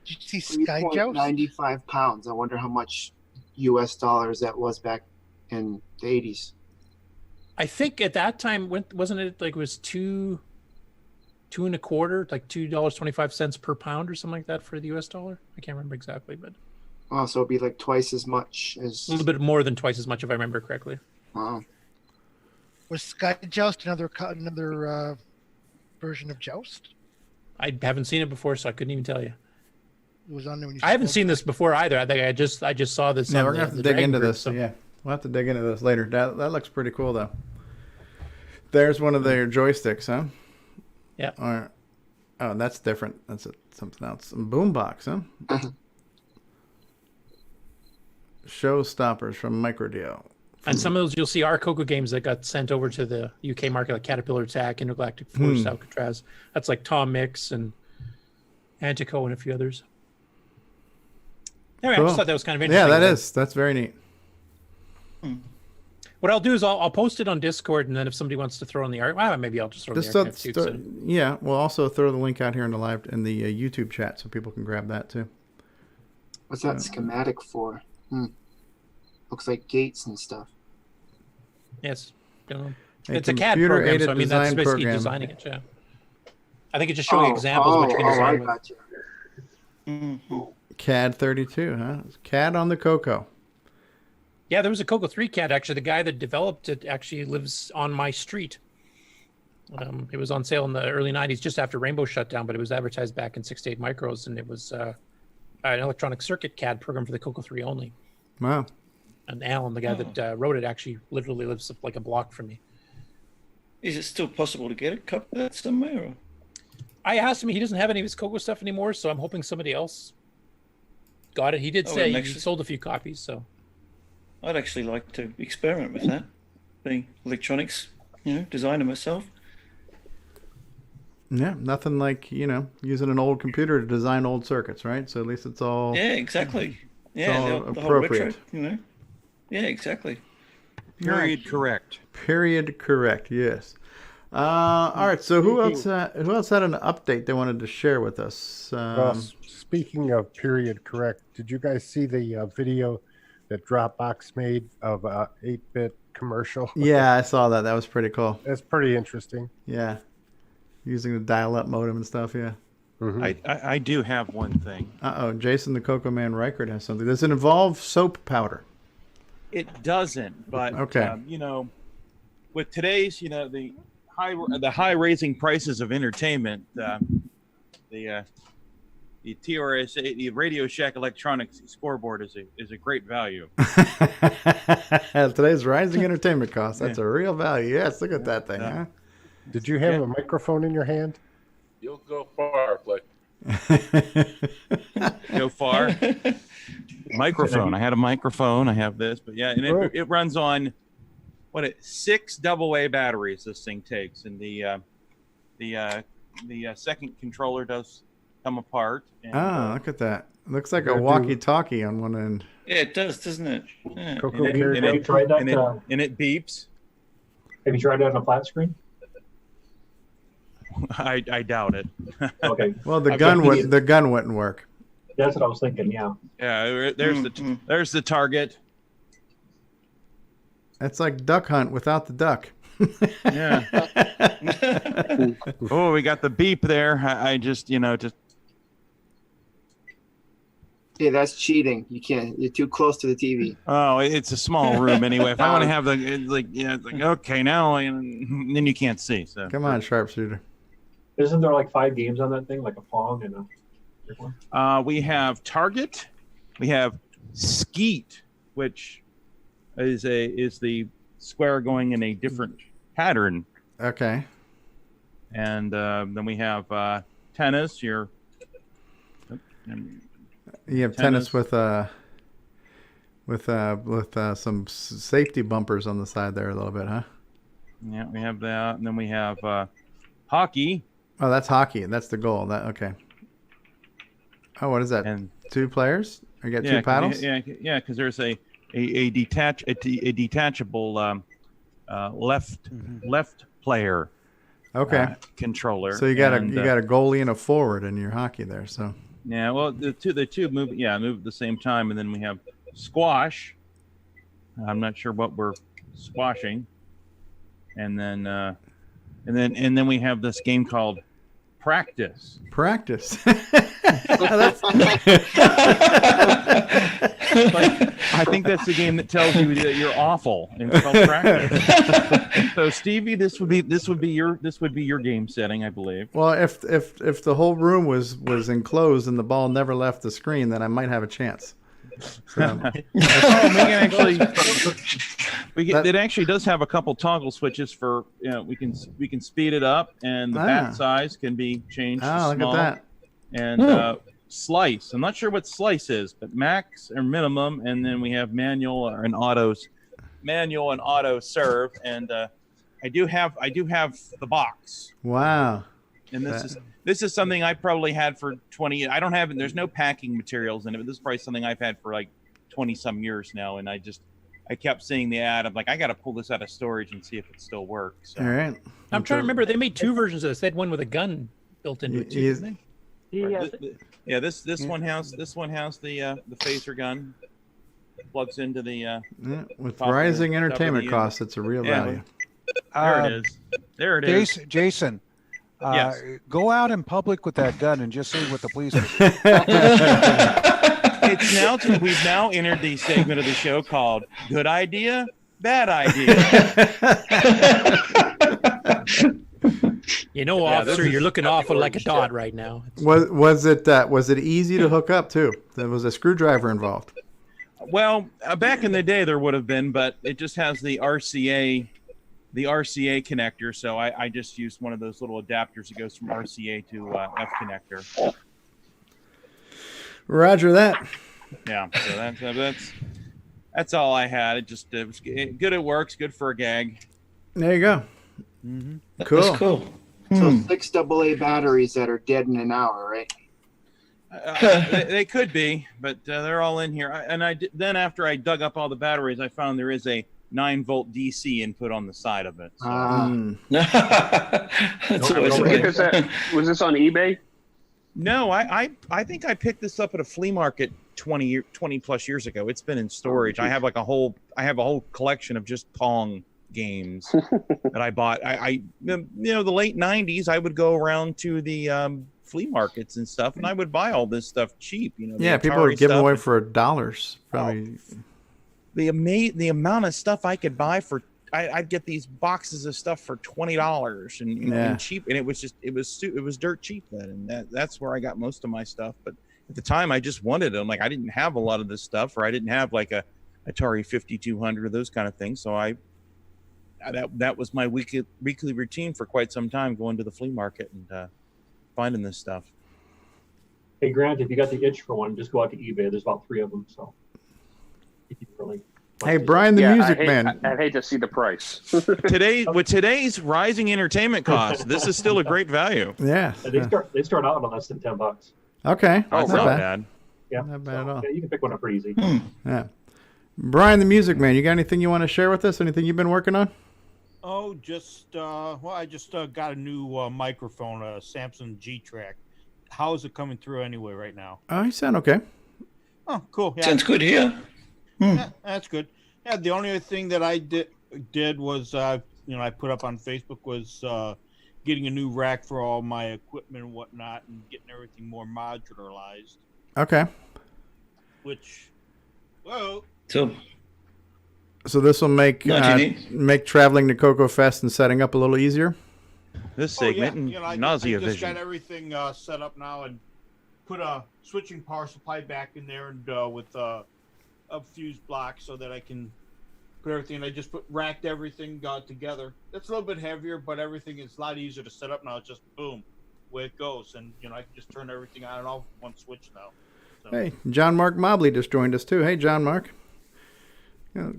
S9: Did you see Sky Joust?
S1: 95 pounds. I wonder how much U.S. dollars that was back in the 80s.
S6: I think at that time, wasn't it like it was two and a quarter, like $2.25 per pound or something like that for the U.S. dollar? I can't remember exactly, but.
S1: Oh, so it'd be like twice as much as.
S6: A little bit more than twice as much, if I remember correctly.
S1: Wow.
S9: Was Sky Joust another version of Joust?
S6: I haven't seen it before, so I couldn't even tell you.
S9: It was on there when you.
S6: I haven't seen this before either. I think I just saw this.
S2: Yeah, we're gonna have to dig into this. So. Yeah, we'll have to dig into this later. That looks pretty cool though. There's one of their joysticks, huh?
S6: Yeah.
S2: Or, oh, that's different. That's something else. A boombox, huh? Showstoppers from Microdeal.
S6: And some of those you'll see are CoCo games that got sent over to the UK market, like Caterpillar Attack, Intergalactic Force, Alcatraz. That's like Tom Mix and Antico and a few others. Anyway,
S2: Cool.
S6: I just thought that was kind of interesting.
S2: Yeah, that's very neat.
S6: What I'll do is I'll post it on Discord, and then if somebody wants to throw in the art, well, maybe I'll just throw the archive too. So.
S2: Yeah, we'll also throw the link out here in the YouTube chat so people can grab that too.
S1: What's that schematic for? Looks like gates and stuff.
S6: Yes.
S2: A
S6: it's a CAD program, so I mean that's basically
S2: program.
S6: designing it. Yeah. I think it's just showing examples of what you can design with.
S1: Got you.
S2: CAD 32, huh? CAD on the CoCo.
S6: Yeah, there was a CoCo 3 CAD actually. The guy that developed it actually lives on my street. It was on sale in the early 90s, just after Rainbow shut down, but it was advertised back in 68 micros, and it was an electronic circuit CAD program for the CoCo 3 only.
S2: Wow.
S6: And Alan, the guy that wrote it, actually literally lives like a block from me.
S10: Is it still possible to get a copy of that somewhere? Or?
S6: I asked him. He doesn't have any of his CoCo stuff anymore, so I'm hoping somebody else got it. He did say he sold a few copies. So
S10: I'd actually like to experiment with that. Being electronics, designer myself.
S2: Yeah, nothing like using an old computer to design old circuits, right? So at least it's all.
S10: Yeah, exactly.
S2: Yeah,
S10: the
S2: appropriate.
S10: whole retro, Yeah, exactly.
S16: Period correct.
S2: Period correct. Yes. All right. So who else had an update they wanted to share with us?
S14: Speaking of period correct, did you guys see the video that Dropbox made of 8-bit commercial?
S2: Yeah, I saw that. That was pretty cool.
S14: That's pretty interesting.
S2: Yeah, using the dial-up modem and stuff. Yeah.
S16: I do have one thing.
S2: Jason the Coco Man Reichert has something. Does it involve soap powder?
S16: It doesn't, but
S2: okay.
S16: With today's the high raising prices of entertainment, the TRS-8, the Radio Shack Electronics scoreboard is a great value.
S2: Today's rising entertainment costs. That's a real value. Yes, look at that thing. Huh?
S14: Did you have a microphone in your hand?
S20: You'll go far, Blake.
S16: Go far. Microphone. I had a microphone. I have this, but yeah, and it runs on 6 AA batteries. This thing takes, and the second controller does come apart. And,
S2: look at that! Looks like a walkie-talkie on one end.
S10: Yeah, it does, doesn't it? Yeah.
S14: Coco,
S3: have you tried that?
S16: And it beeps.
S3: Have you tried that on a flat screen?
S16: I doubt it.
S3: Okay.
S2: Well, the gun wouldn't work.
S3: That's what I was thinking. Yeah.
S16: Yeah. There's the target.
S2: It's like Duck Hunt without the duck.
S16: Yeah. Oh, we got the beep there. I just just.
S1: Yeah, that's cheating. You can't. You're too close to the TV.
S16: Oh, it's a small room anyway. If I want to have okay now, and then you can't see. So
S2: come on, sharpshooter.
S3: Isn't there like 5 games on that thing, like a Pong and a?
S16: We have Target, we have Skeet, which is the square going in a different pattern.
S2: Okay.
S16: And then we have tennis. You have tennis
S2: with with some safety bumpers on the side there a little bit, huh?
S16: Yeah, we have that, and then we have hockey.
S2: Oh, that's hockey. That's the goal. That okay. Oh, what is that? And 2 players? I got 2 paddles.
S16: Yeah, because there's a detachable left player.
S2: Okay.
S16: Controller.
S2: So you got a goalie and a forward in your hockey there. So.
S16: Yeah, well, the two move at the same time, and then we have squash. I'm not sure what we're squashing, and then we have this game called Practice.
S2: Practice.
S16: I think that's the game that tells you that you're awful, and it's called Practice. So Stevie, this would be your game setting, I believe.
S2: Well, if the whole room was enclosed and the ball never left the screen, then I might have a chance. So.
S16: It actually does have a couple toggle switches for we can speed it up, and the bat size can be changed to small.
S2: Look at that.
S16: And slice. I'm not sure what slice is, but max or minimum, and then we have manual and auto serve, and I do have the box.
S2: Wow.
S16: And this is something I probably had for 20. I don't have it. There's no packing materials in it, but this is probably something I've had for like 20 some years now, and I kept seeing the ad. I'm like, I got to pull this out of storage and see if it still works. So.
S2: All right.
S6: I'm trying to remember. They made 2 versions of this. They had one with a gun built into it too, didn't they?
S16: Yeah, this one has the phaser gun. Plugs into the
S2: with rising entertainment costs, it's a real value.
S16: There it is.
S4: Jason,
S16: yes.
S4: Go out in public with that gun and just see what the police.
S16: We've now entered the segment of the show called "Good Idea, Bad Idea."
S6: Officer, you're looking awful like a dot right now.
S2: Was it easy to hook up too? There was a screwdriver involved.
S16: Well, back in the day there would have been, but it just has the RCA connector. So I just used one of those little adapters that goes from RCA to F connector.
S2: Roger that.
S16: Yeah, so that's all I had. It was good. It works. Good for a gag.
S2: There you go.
S16: Mm-hmm.
S2: Cool.
S10: That's cool.
S1: So 6 AA batteries that are dead in an hour, right?
S16: They could be, but they're all in here. Then after I dug up all the batteries, I found there is a 9-volt DC input on the side of it. So.
S5: Was this on eBay?
S16: No, I think I picked this up at a flea market 20 plus years ago. It's been in storage. I have a whole collection of just Pong games that I bought. The late 90s, I would go around to the flea markets and stuff, and I would buy all this stuff cheap.
S2: Yeah, people would give them away for $1 probably.
S16: The amount of stuff I could buy for I'd get these boxes of stuff for $20 and cheap, and it was dirt cheap then, and that's where I got most of my stuff. But at the time, I just wanted it. Like, I didn't have a lot of this stuff, or I didn't have like a Atari 5200 or those kind of things. So that was my weekly routine for quite some time, going to the flea market and finding this stuff.
S3: Hey Grant, if you got the itch for one, just go out to eBay. There's about 3 of them. So if you really.
S2: Hey, Brian, the Music Man.
S5: I'd hate to see the price.
S16: With today's rising entertainment costs, this is still a great value.
S2: Yeah.
S3: They start out at less than $10.
S2: Okay.
S16: That's not bad.
S3: Yeah.
S2: Not bad at all.
S3: Yeah, you can pick one up pretty easy.
S2: Yeah. Brian, the Music Man, you got anything you want to share with us? Anything you've been working on?
S7: Oh, I just got a new microphone, a Samson G-Track. How is it coming through anyway right now?
S2: Oh, you sound okay.
S7: Oh, cool. Yeah.
S10: Sounds good here.
S7: Yeah, that's good. Yeah, the only other thing that I did was, I put up on Facebook was getting a new rack for all my equipment and whatnot, and getting everything more modularized.
S2: Okay.
S7: Which, well.
S2: So this will make traveling to CoCo Fest and setting up a little easier.
S16: This segment,
S7: I
S16: nausea
S7: just
S16: vision.
S7: got everything set up now, and put a switching power supply back in there, and with a fuse block so that I can put everything. And I just racked everything together. It's a little bit heavier, but everything is a lot easier to set up now. It's just boom, away it goes, and I can just turn everything on and off with one switch now. So.
S2: Hey, John Mark Mobley just joined us too. Hey, John Mark.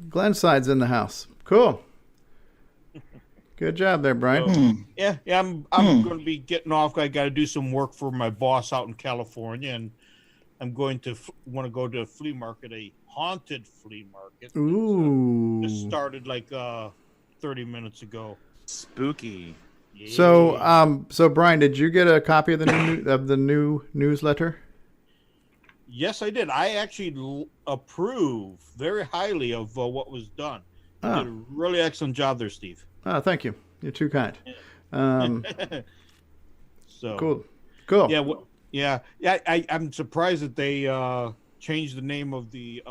S2: Glenside's in the house. Cool. Good job there, Brian.
S7: So, yeah, I'm going to be getting off. I got to do some work for my boss out in California, and I'm going to want to go to a flea market, a haunted flea market.
S2: Ooh.
S7: Just started like 30 minutes ago.
S16: Spooky.
S7: Yeah.
S2: So Brian, did you get a copy of the new newsletter?
S7: Yes, I did. I actually approve very highly of what was done. You did a really excellent job there, Steve.
S2: Oh, thank you. You're too kind.
S7: So
S2: cool.
S7: Yeah. I'm surprised that they changed the name of the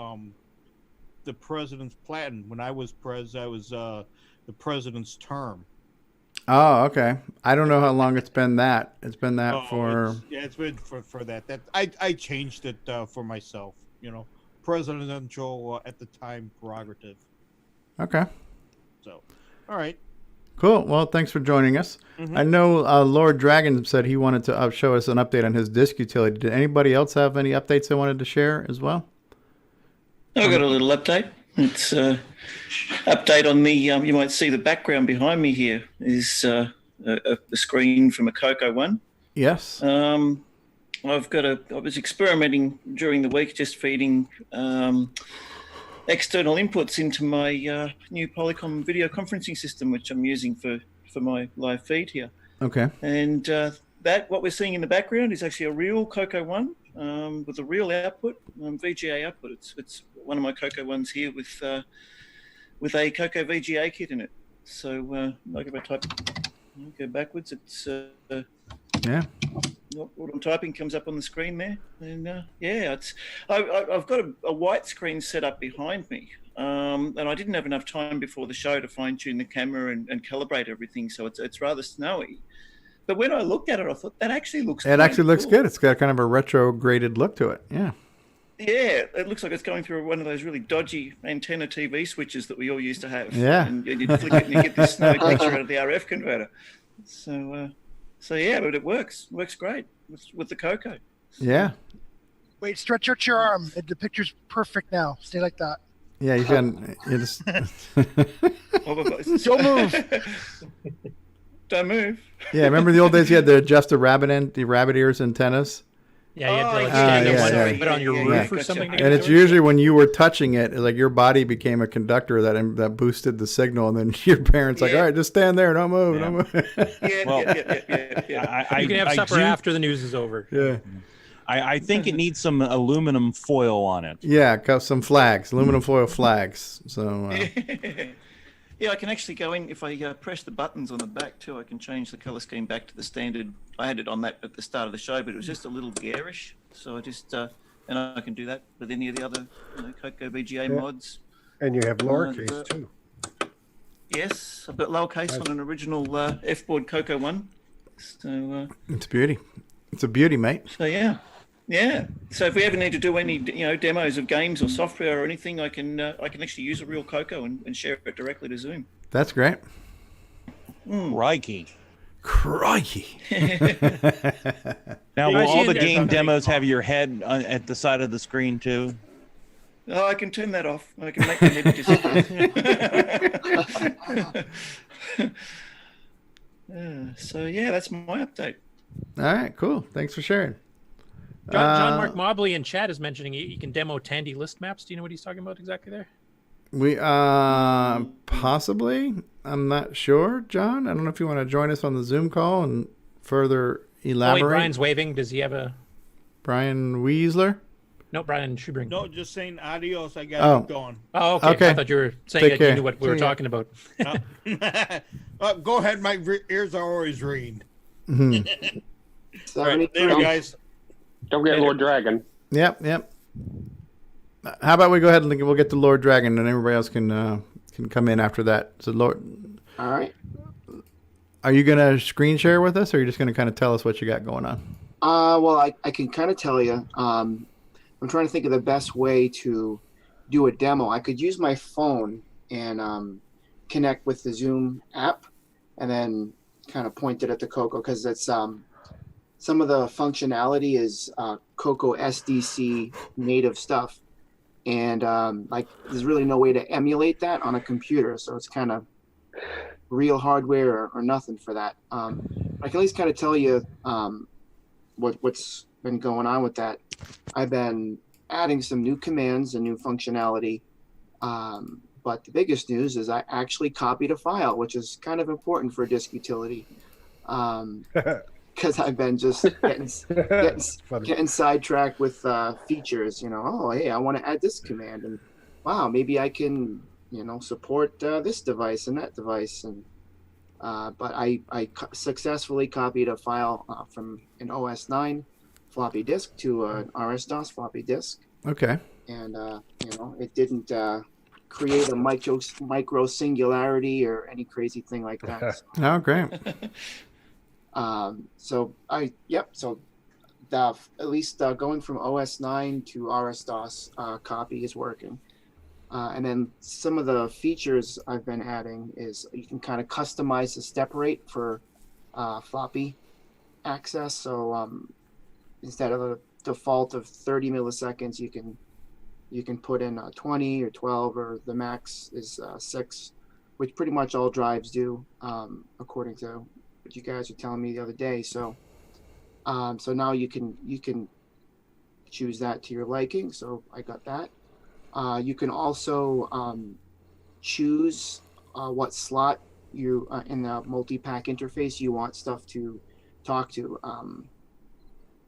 S7: president's platinum. When I was I was the president's term.
S2: Oh, okay. I don't know how long it's been that. It's been that for.
S7: It's been for that. I changed it for myself. Presidential at the time prerogative.
S2: Okay.
S7: So, all right.
S2: Cool. Well, thanks for joining us. I know Lord Dragon said he wanted to show us an update on his disk utility. Did anybody else have any updates they wanted to share as well?
S10: I've got a little update. It's update on the, you might see the background behind me here is the screen from a CoCo 1.
S2: Yes.
S10: I was experimenting during the week, just feeding external inputs into my new Polycom video conferencing system, which I'm using for my live feed here.
S2: Okay.
S10: And what we're seeing in the background is actually a real CoCo 1 with a real output, VGA output. It's one of my CoCo 1s here with a CoCo VGA kit in it. So like if I go backwards, it's what I'm typing comes up on the screen there, and I've got a white screen set up behind me, and I didn't have enough time before the show to fine tune the camera and calibrate everything, so it's rather snowy. But when I looked at it, I thought that actually looks.
S2: It actually looks good. It's got kind of a retrograded look to it. Yeah.
S10: Yeah, it looks like it's going through one of those really dodgy antenna TV switches that we all used to have.
S2: Yeah.
S10: And you flick it and you get this snowy picture out of the RF converter. So yeah, but it works. It works great with the CoCo.
S2: Yeah.
S9: Wait, stretch out your arm. The picture's perfect now. Stay like that.
S2: Yeah, you can. You just.
S9: Don't move.
S10: Don't move.
S2: Yeah, remember the old days you had to adjust the rabbit ears antennas?
S6: Yeah, you had to stand up one and put it on your roof or something.
S2: And it's usually when you were touching it, like your body became a conductor that boosted the signal, and then your parents like, all right, just stand there, don't move, don't move.
S6: You can have supper after the news is over.
S2: Yeah.
S16: I think it needs some aluminum foil on it.
S2: Yeah, got some flags, aluminum foil flags. So.
S10: Yeah, I can actually go in, if I press the buttons on the back too, I can change the color scheme back to the standard. I had it on that at the start of the show, but it was just a little garish. So I just, and I can do that with any of the other CoCo VGA mods.
S14: And you have lowercase too.
S10: Yes, I've got lowercase on an original F-board CoCo 1. So
S2: it's beauty. It's a beauty, mate.
S10: So yeah. So if we ever need to do any, demos of games or software or anything, I can actually use a real CoCo and share it directly to Zoom.
S2: That's great.
S16: Crikey. Now, will all the game demos have your head at the side of the screen too?
S10: Oh, I can turn that off. I can make the head disappear. So yeah, that's my update.
S2: All right, cool. Thanks for sharing.
S6: John Mark Mobley in chat is mentioning you can demo Tandy list maps. Do you know what he's talking about exactly there?
S2: We possibly. I'm not sure, John. I don't know if you want to join us on the Zoom call and further elaborate.
S6: Oh, wait, Brian's waving. Does he have a
S2: Brian Weasler?
S6: No, Brian Schubring.
S7: No, just saying adios. I got it going.
S6: Oh, okay. I thought you were saying you knew what we were talking about.
S7: Go ahead. My ears are always ringed.
S5: Mm-hmm.
S7: All right, there, guys.
S5: Don't get Lord Dragon.
S2: Yep. How about we go ahead and we'll get to Lord Dragon, and everybody else can come in after that. So Lord.
S1: All right.
S2: Are you gonna screen share with us, or are you just gonna kind of tell us what you got going on?
S1: Well, I can kind of tell you. I'm trying to think of the best way to do a demo. I could use my phone and connect with the Zoom app, and then kind of point it at the CoCo, because it's some of the functionality is CoCo SDC native stuff. and like there's really no way to emulate that on a computer, so it's kind of real hardware or nothing for that. I can at least kind of tell you what's been going on with that. I've been adding some new commands and new functionality, but the biggest news is I actually copied a file, which is kind of important for disk utility. Because I've been just getting sidetracked with features. Oh, hey, I want to add this command, and wow, maybe I can support this device and that device. And but I successfully copied a file from an OS 9 floppy disk to an RS-DOS floppy disk.
S2: Okay.
S1: And it didn't create a micro singularity or any crazy thing like that.
S2: Oh, great.
S1: So at least going from OS 9 to RS-DOS copy is working. And then some of the features I've been adding is you can kind of customize the step rate for floppy access. So instead of a default of 30 milliseconds, you can put in 20 or 12, or the max is 6, which pretty much all drives do, according to what you guys were telling me the other day. So now you can choose that to your liking. So I got that. You can also choose what slot you in the multi-pack interface you want stuff to talk to.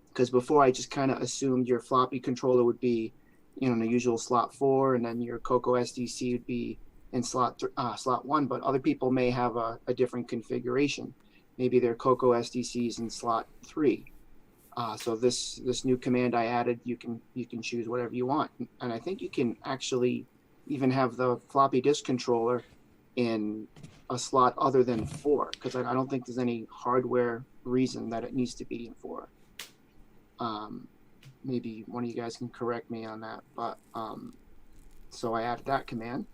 S1: Because before I just kind of assumed your floppy controller would be, in the usual slot 4, and then your CoCo SDC would be in slot 1. But other people may have a different configuration. Maybe their CoCo SDC is in slot 3. So this new command I added, you can choose whatever you want, and I think you can actually even have the floppy disk controller in a slot other than 4, because I don't think there's any hardware reason that it needs to be in 4. Maybe one of you guys can correct me on that, but so I added that command,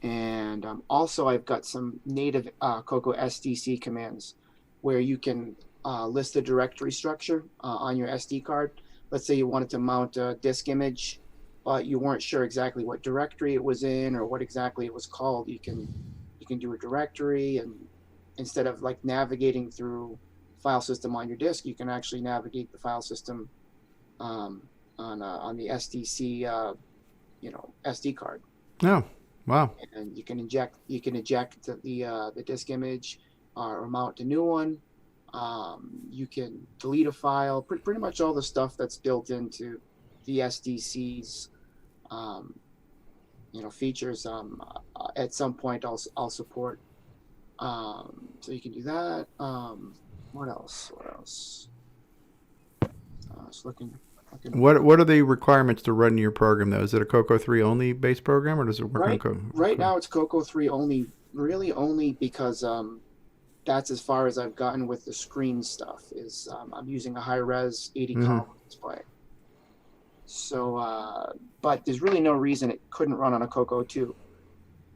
S1: and also I've got some native CoCo SDC commands where you can list the directory structure on your SD card. Let's say you wanted to mount a disk image, but you weren't sure exactly what directory it was in or what exactly it was called. You can do a directory, and instead of like navigating through file system on your disk, you can actually navigate the file system on the SDC SD card.
S2: Oh, wow!
S1: And you can eject the disk image or mount a new one. You can delete a file, pretty much all the stuff that's built into the SDC's features. At some point I'll support. So you can do that. What else? Just looking.
S2: What are the requirements to run your program though? Is it a CoCo 3 only base program, or does it work on CoCo?
S1: Right now it's CoCo 3 only, really only because that's as far as I've gotten with the screen stuff. Is I'm using a high-res 80 column display. So, but there's really no reason it couldn't run on a CoCo 2,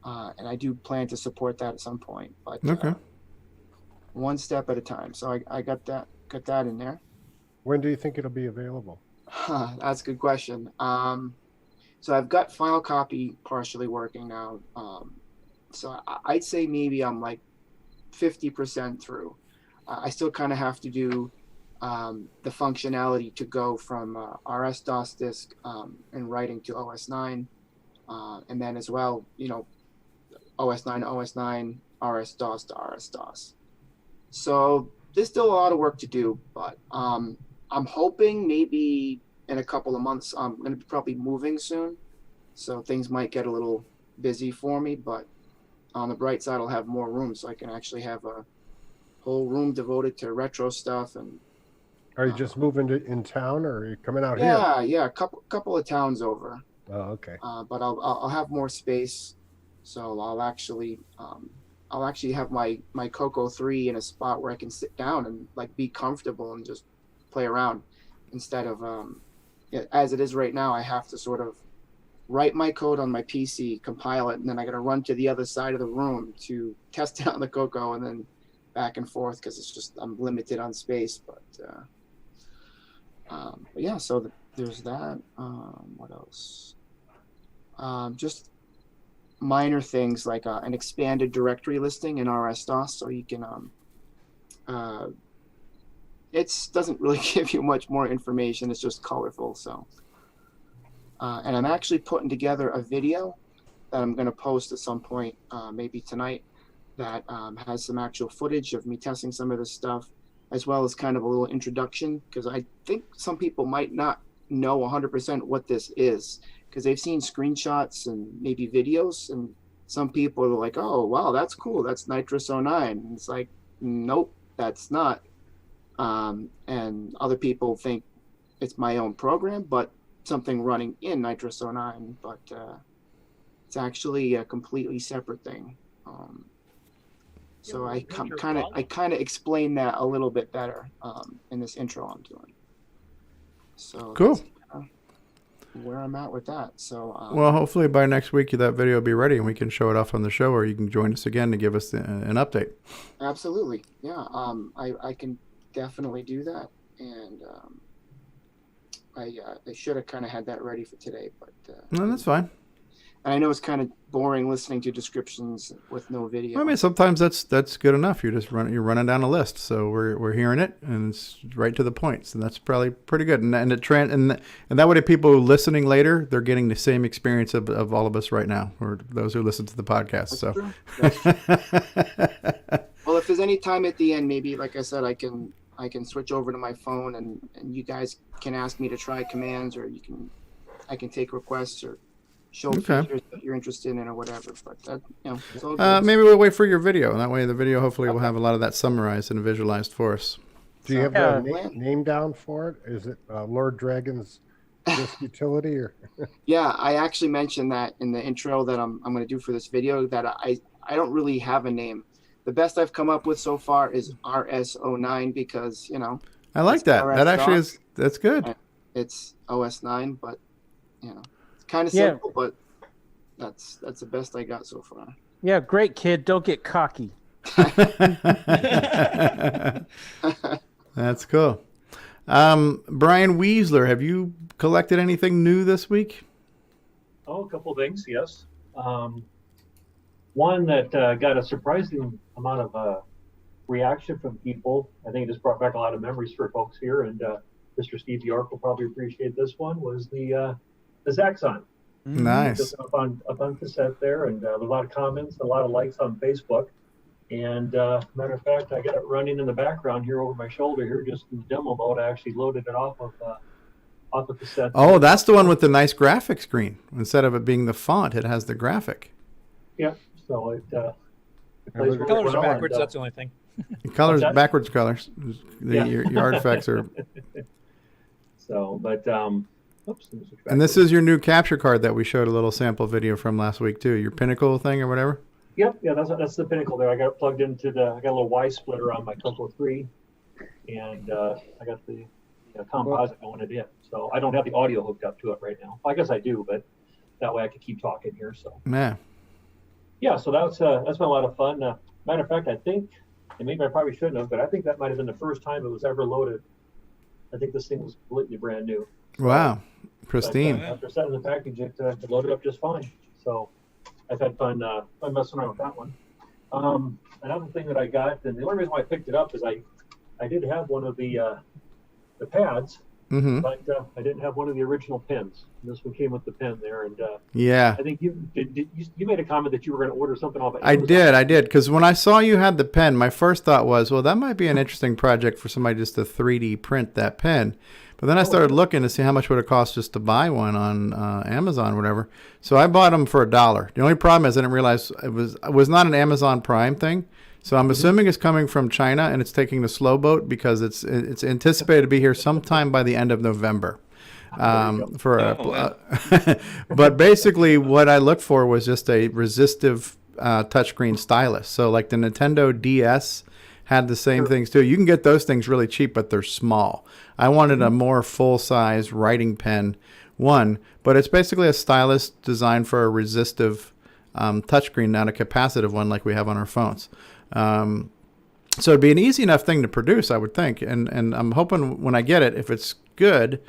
S1: and I do plan to support that at some point. But one step at a time. So I got that in there.
S14: When do you think it'll be available?
S1: That's a good question. So I've got file copy partially working now. So I'd say maybe I'm like 50% through. I still kind of have to do the functionality to go from RS-DOS disk and writing to OS 9, and then as well, OS 9, RS-DOS to RS-DOS. So there's still a lot of work to do, but I'm hoping maybe in a couple of months. I'm going to be probably moving soon, so things might get a little busy for me, but on the bright side, I'll have more room, so I can actually have a whole room devoted to retro stuff. And
S14: are you just moving in town, or are you coming out here?
S1: Yeah, a couple of towns over.
S14: Oh, okay.
S1: But I'll have more space, so I'll actually have my CoCo 3 in a spot where I can sit down and like be comfortable and just play around, instead of as it is right now. I have to sort of write my code on my PC, compile it, and then I got to run to the other side of the room to test it on the CoCo, and then back and forth because it's just I'm limited on space. But yeah, so there's that. What else? just minor things like an expanded directory listing in RS-DOS, so you can it doesn't really give you much more information. It's just colorful. So and I'm actually putting together a video that I'm going to post at some point, maybe tonight, that has some actual footage of me testing some of this stuff, as well as kind of a little introduction, because I think some people might not know 100% what this is, because they've seen screenshots and maybe videos, and some people are like, oh, wow, that's cool. That's Nitrous 09. And it's like, nope, that's not. And other people think it's my own program, but something running in Nitrous 09, but it's actually a completely separate thing. So I kind of explain that a little bit better in this intro I'm doing. So
S2: cool.
S1: That's where I'm at with that. So
S2: well, hopefully by next week that video will be ready and we can show it off on the show, or you can join us again to give us an update.
S1: Absolutely, yeah. I can definitely do that, and I should have kind of had that ready for today, but
S2: no, that's fine.
S1: And I know it's kind of boring listening to descriptions with no video.
S2: I mean, sometimes that's good enough. You're running down a list, so we're hearing it, and it's right to the point. So that's probably pretty good. And that way, people listening later, they're getting the same experience of all of us right now, or those who listen to the podcast.
S1: That's true. Well, if there's any time at the end, maybe like I said, I can switch over to my phone, and you guys can ask me to try commands, or I can take requests or show features that you're interested in or whatever. But that, it's all good.
S2: Maybe we'll wait for your video. That way the video hopefully will have a lot of that summarized and visualized for us.
S14: Do you have a name down for it? Is it Lord Dragon's Disk Utility? Or
S1: Yeah, I actually mentioned that in the intro that I'm going to do for this video, that I don't really have a name. The best I've come up with so far is RS09, because,
S2: I like that. That actually that's good.
S1: It's OS9, but, it's kind of simple, but that's the best I got so far.
S8: Yeah, great kid. Don't get cocky.
S2: That's cool. Brian Weasler, have you collected anything new this week?
S3: Oh, a couple of things, yes. One that got a surprising amount of reaction from people. I think it just brought back a lot of memories for folks here, and Mr. Steve York will probably appreciate this one, was the Zaxxon.
S2: Nice.
S3: Just up on cassette there, and a lot of comments, a lot of likes on Facebook. And matter of fact, I got it running in the background here over my shoulder here, just in demo mode. I actually loaded it off of cassette.
S2: Oh, that's the one with the nice graphic screen. Instead of it being the font, it has the graphic.
S3: Yeah. So it
S6: plays the colors are backwards. That's the only thing.
S2: Colors backwards colors. Your artifacts are.
S3: So, but oops.
S2: And this is your new capture card that we showed a little sample video from last week too. Your Pinnacle thing or whatever.
S3: Yep, yeah, that's the Pinnacle there. I got it plugged into I got a little Y splitter on my CoCo 3, and I got the composite going in it. So I don't have the audio hooked up to it right now. I guess I do, but that way I can keep talking here. So yeah, so that's been a lot of fun. Matter of fact, I think, and maybe I probably shouldn't have, but I think that might have been the first time it was ever loaded. I think this thing was completely brand new.
S2: Wow, pristine.
S3: But, after setting the package, it loaded up just fine. So I've had fun messing around with that one. Another thing that I got, and the only reason why I picked it up is I did have one of the pads, but I didn't have one of the original pins. And this one came with the pin there, and
S2: yeah,
S3: I think you made a comment that you were going to order something off.
S2: I did, because when I saw you had the pen, my first thought was, well, that might be an interesting project for somebody just to 3D print that pen. But then I started looking to see how much would it cost just to buy one on Amazon or whatever. So I bought them for $1. The only problem is I didn't realize it was not an Amazon Prime thing. So I'm assuming it's coming from China and it's taking the slow boat because it's anticipated to be here sometime by the end of November. But basically what I looked for was just a resistive touchscreen stylus. So like the Nintendo DS had the same things too. You can get those things really cheap, but they're small. I wanted a more full-size writing pen one, but it's basically a stylus designed for a resistive touchscreen, not a capacitive one like we have on our phones. So it'd be an easy enough thing to produce, I would think. And I'm hoping when I get it, if it's good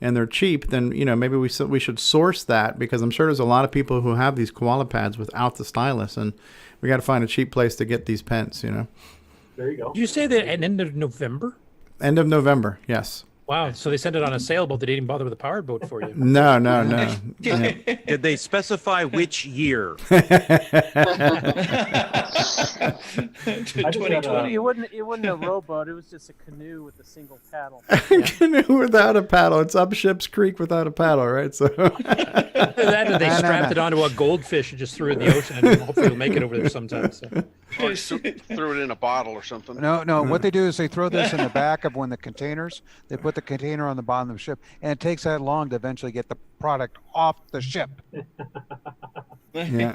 S2: and they're cheap, then maybe we should source that, because I'm sure there's a lot of people who have these koala pads without the stylus, and we got to find a cheap place to get these pens.
S3: There you go.
S6: Did you say that at the end of November?
S2: End of November, yes.
S6: Wow, so they sent it on a sailboat. They didn't even bother with a powered boat for you.
S2: No. Yeah.
S16: Did they specify which year?
S8: 2020. It wasn't a rowboat. It was just a canoe with a single paddle.
S2: Canoe without a paddle. It's up ship's creek without a paddle, right? So
S6: that they strapped it onto a goldfish and just threw it in the ocean, and hopefully it'll make it over there sometime. So.
S12: Or threw it in a bottle or something.
S4: No. What they do is they throw this in the back of one of the containers. They put the container on the bottom of the ship, and it takes that long to eventually get the product off the ship.
S2: Yeah.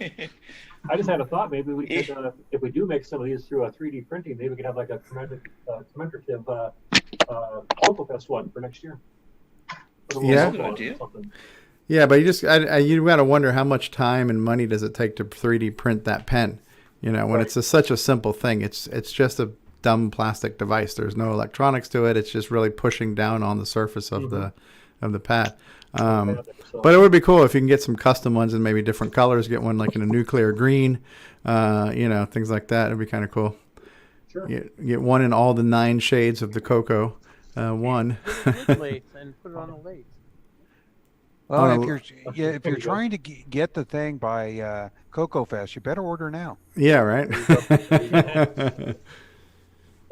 S3: I just had a thought. Maybe we could, if we do make some of these through a 3D printing, maybe we could have like a commemorative CoCoFest one for next year.
S2: Yeah. Yeah, but you got to wonder how much time and money does it take to 3D print that pen? When it's such a simple thing. It's just a dumb plastic device. There's no electronics to it. It's just really pushing down on the surface of the pad. But it would be cool if you can get some custom ones in maybe different colors. Get one like in a nuclear green, things like that. It'd be kind of cool.
S3: Sure.
S2: Get one in all the 9 shades of the CoCo. One.
S8: And put it on the late.
S4: Well, if you're trying to get the thing by CoCoFest, you better order now.
S2: Yeah, right.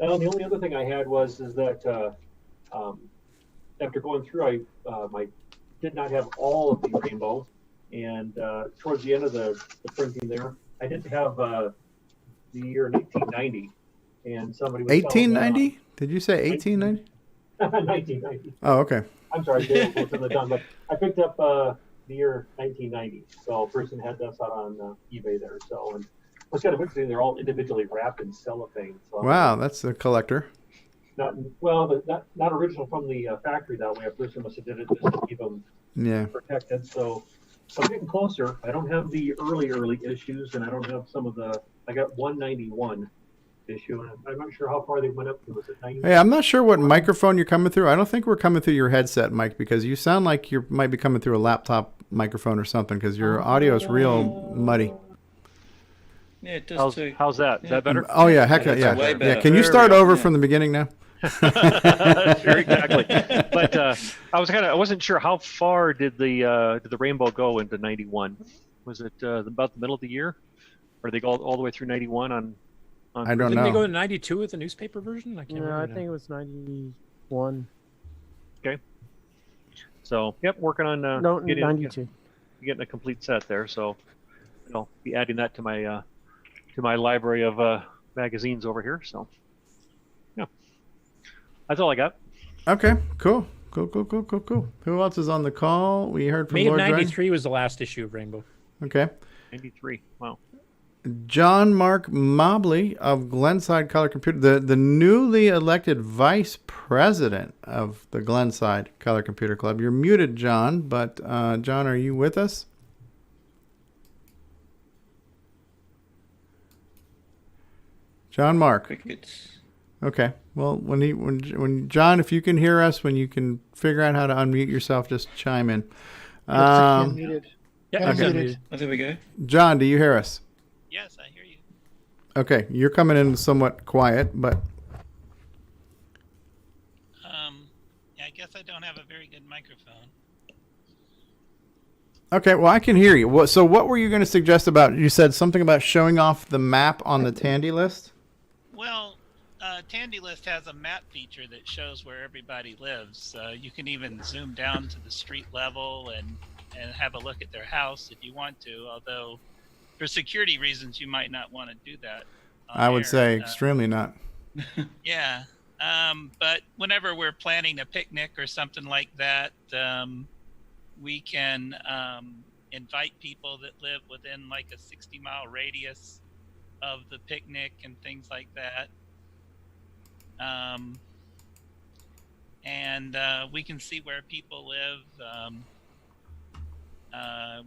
S3: The only other thing I had is that after going through, I did not have all of the rainbow, and towards the end of the printing there, I did have the year 1990, and somebody was
S2: 1890? Did you say 1890?
S3: 1990.
S2: Oh, okay.
S3: I'm sorry, Dale, but I picked up the year 1990. So a person had this out on eBay there. So, and what's kind of interesting, they're all individually wrapped in cellophane. So
S2: wow, that's a collector.
S3: Not original from the factory that way. A person must have did it just to keep them protected. So I'm getting closer. I don't have the early issues, and I don't have some of the. I got 191 issue, and I'm not sure how far they went up to. Was it 90?
S2: Hey, I'm not sure what microphone you're coming through. I don't think we're coming through your headset, Mike, because you sound like you might be coming through a laptop microphone or something, because your audio is real muddy.
S10: Yeah, it does too.
S13: How's that? Is that better?
S2: Oh yeah, heck yeah. Yeah. Can you start over from the beginning now?
S13: Sure, exactly. But I wasn't sure how far did the rainbow go into 91? Was it about the middle of the year, or did they go all the way through 91 on
S2: I don't know.
S6: Didn't they go to 92 with the newspaper version? I can't remember.
S8: I think it was 91.
S13: Okay. So, working on
S8: 92.
S13: Getting a complete set there. So, I'll be adding that to my library of magazines over here. So, yeah, that's all I got.
S2: Okay, cool. Who else is on the call? We heard from
S6: May of
S2: Lord
S6: 93 was the last issue of Rainbow.
S2: Okay.
S13: 93. Wow.
S2: John Mark Mobley of Glenside Color Computer, the newly elected vice president of the Glenside Color Computer Club. You're muted, John, but John, are you with us? John Mark.
S10: Crickets.
S2: Okay. Well, when John, if you can hear us, when you can figure out how to unmute yourself, just chime in.
S9: Muted.
S6: Yeah,
S2: okay.
S10: Oh, there we go.
S2: John, do you hear us?
S15: Yes, I hear you.
S2: Okay, you're coming in somewhat quiet, but
S15: I guess I don't have a very good microphone.
S2: okay. Well, I can hear you. So, what were you going to suggest about? You said something about showing off the map on the Tandy list.
S15: Well, Tandy List has a map feature that shows where everybody lives. You can even zoom down to the street level and have a look at their house if you want to. Although, for security reasons, you might not want to do that.
S2: I would say extremely not.
S15: Yeah. But whenever we're planning a picnic or something like that, we can invite people that live within like a 60-mile radius of the picnic and things like that. And we can see where people live.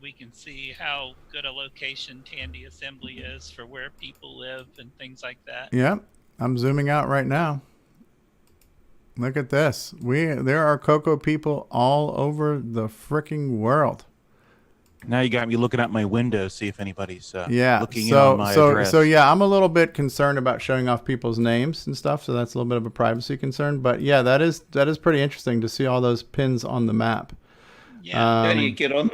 S15: We can see how good a location Tandy Assembly is for where people live and things like that.
S2: Yeah, I'm zooming out right now. Look at this. There are CoCo people all over the freaking world.
S16: Now you got me looking out my window, see if anybody's
S2: Yeah.
S16: looking in on my address.
S2: So yeah, I'm a little bit concerned about showing off people's names and stuff. So that's a little bit of a privacy concern. But yeah, that is pretty interesting to see all those pins on the map.
S10: Yeah. How do you get on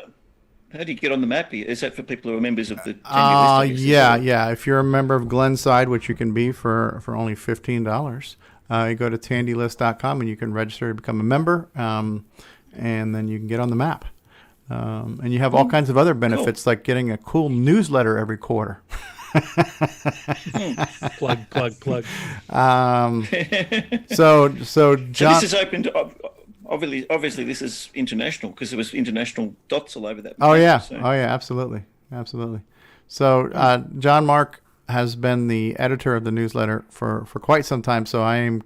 S10: the map? Is that for people who are members of the Tandy list?
S2: Yeah. If you're a member of Glenside, which you can be for only $15, you go to tandylist.com and you can register to become a member, and then you can get on the map. And you have all kinds of other benefits, like getting a cool newsletter every quarter.
S6: Plug.
S2: So John,
S10: so this is open to, obviously this is international because there was international dots all over that.
S2: Oh yeah,
S10: so.
S2: Absolutely. So John Mark has been the editor of the newsletter for quite some time. So I'm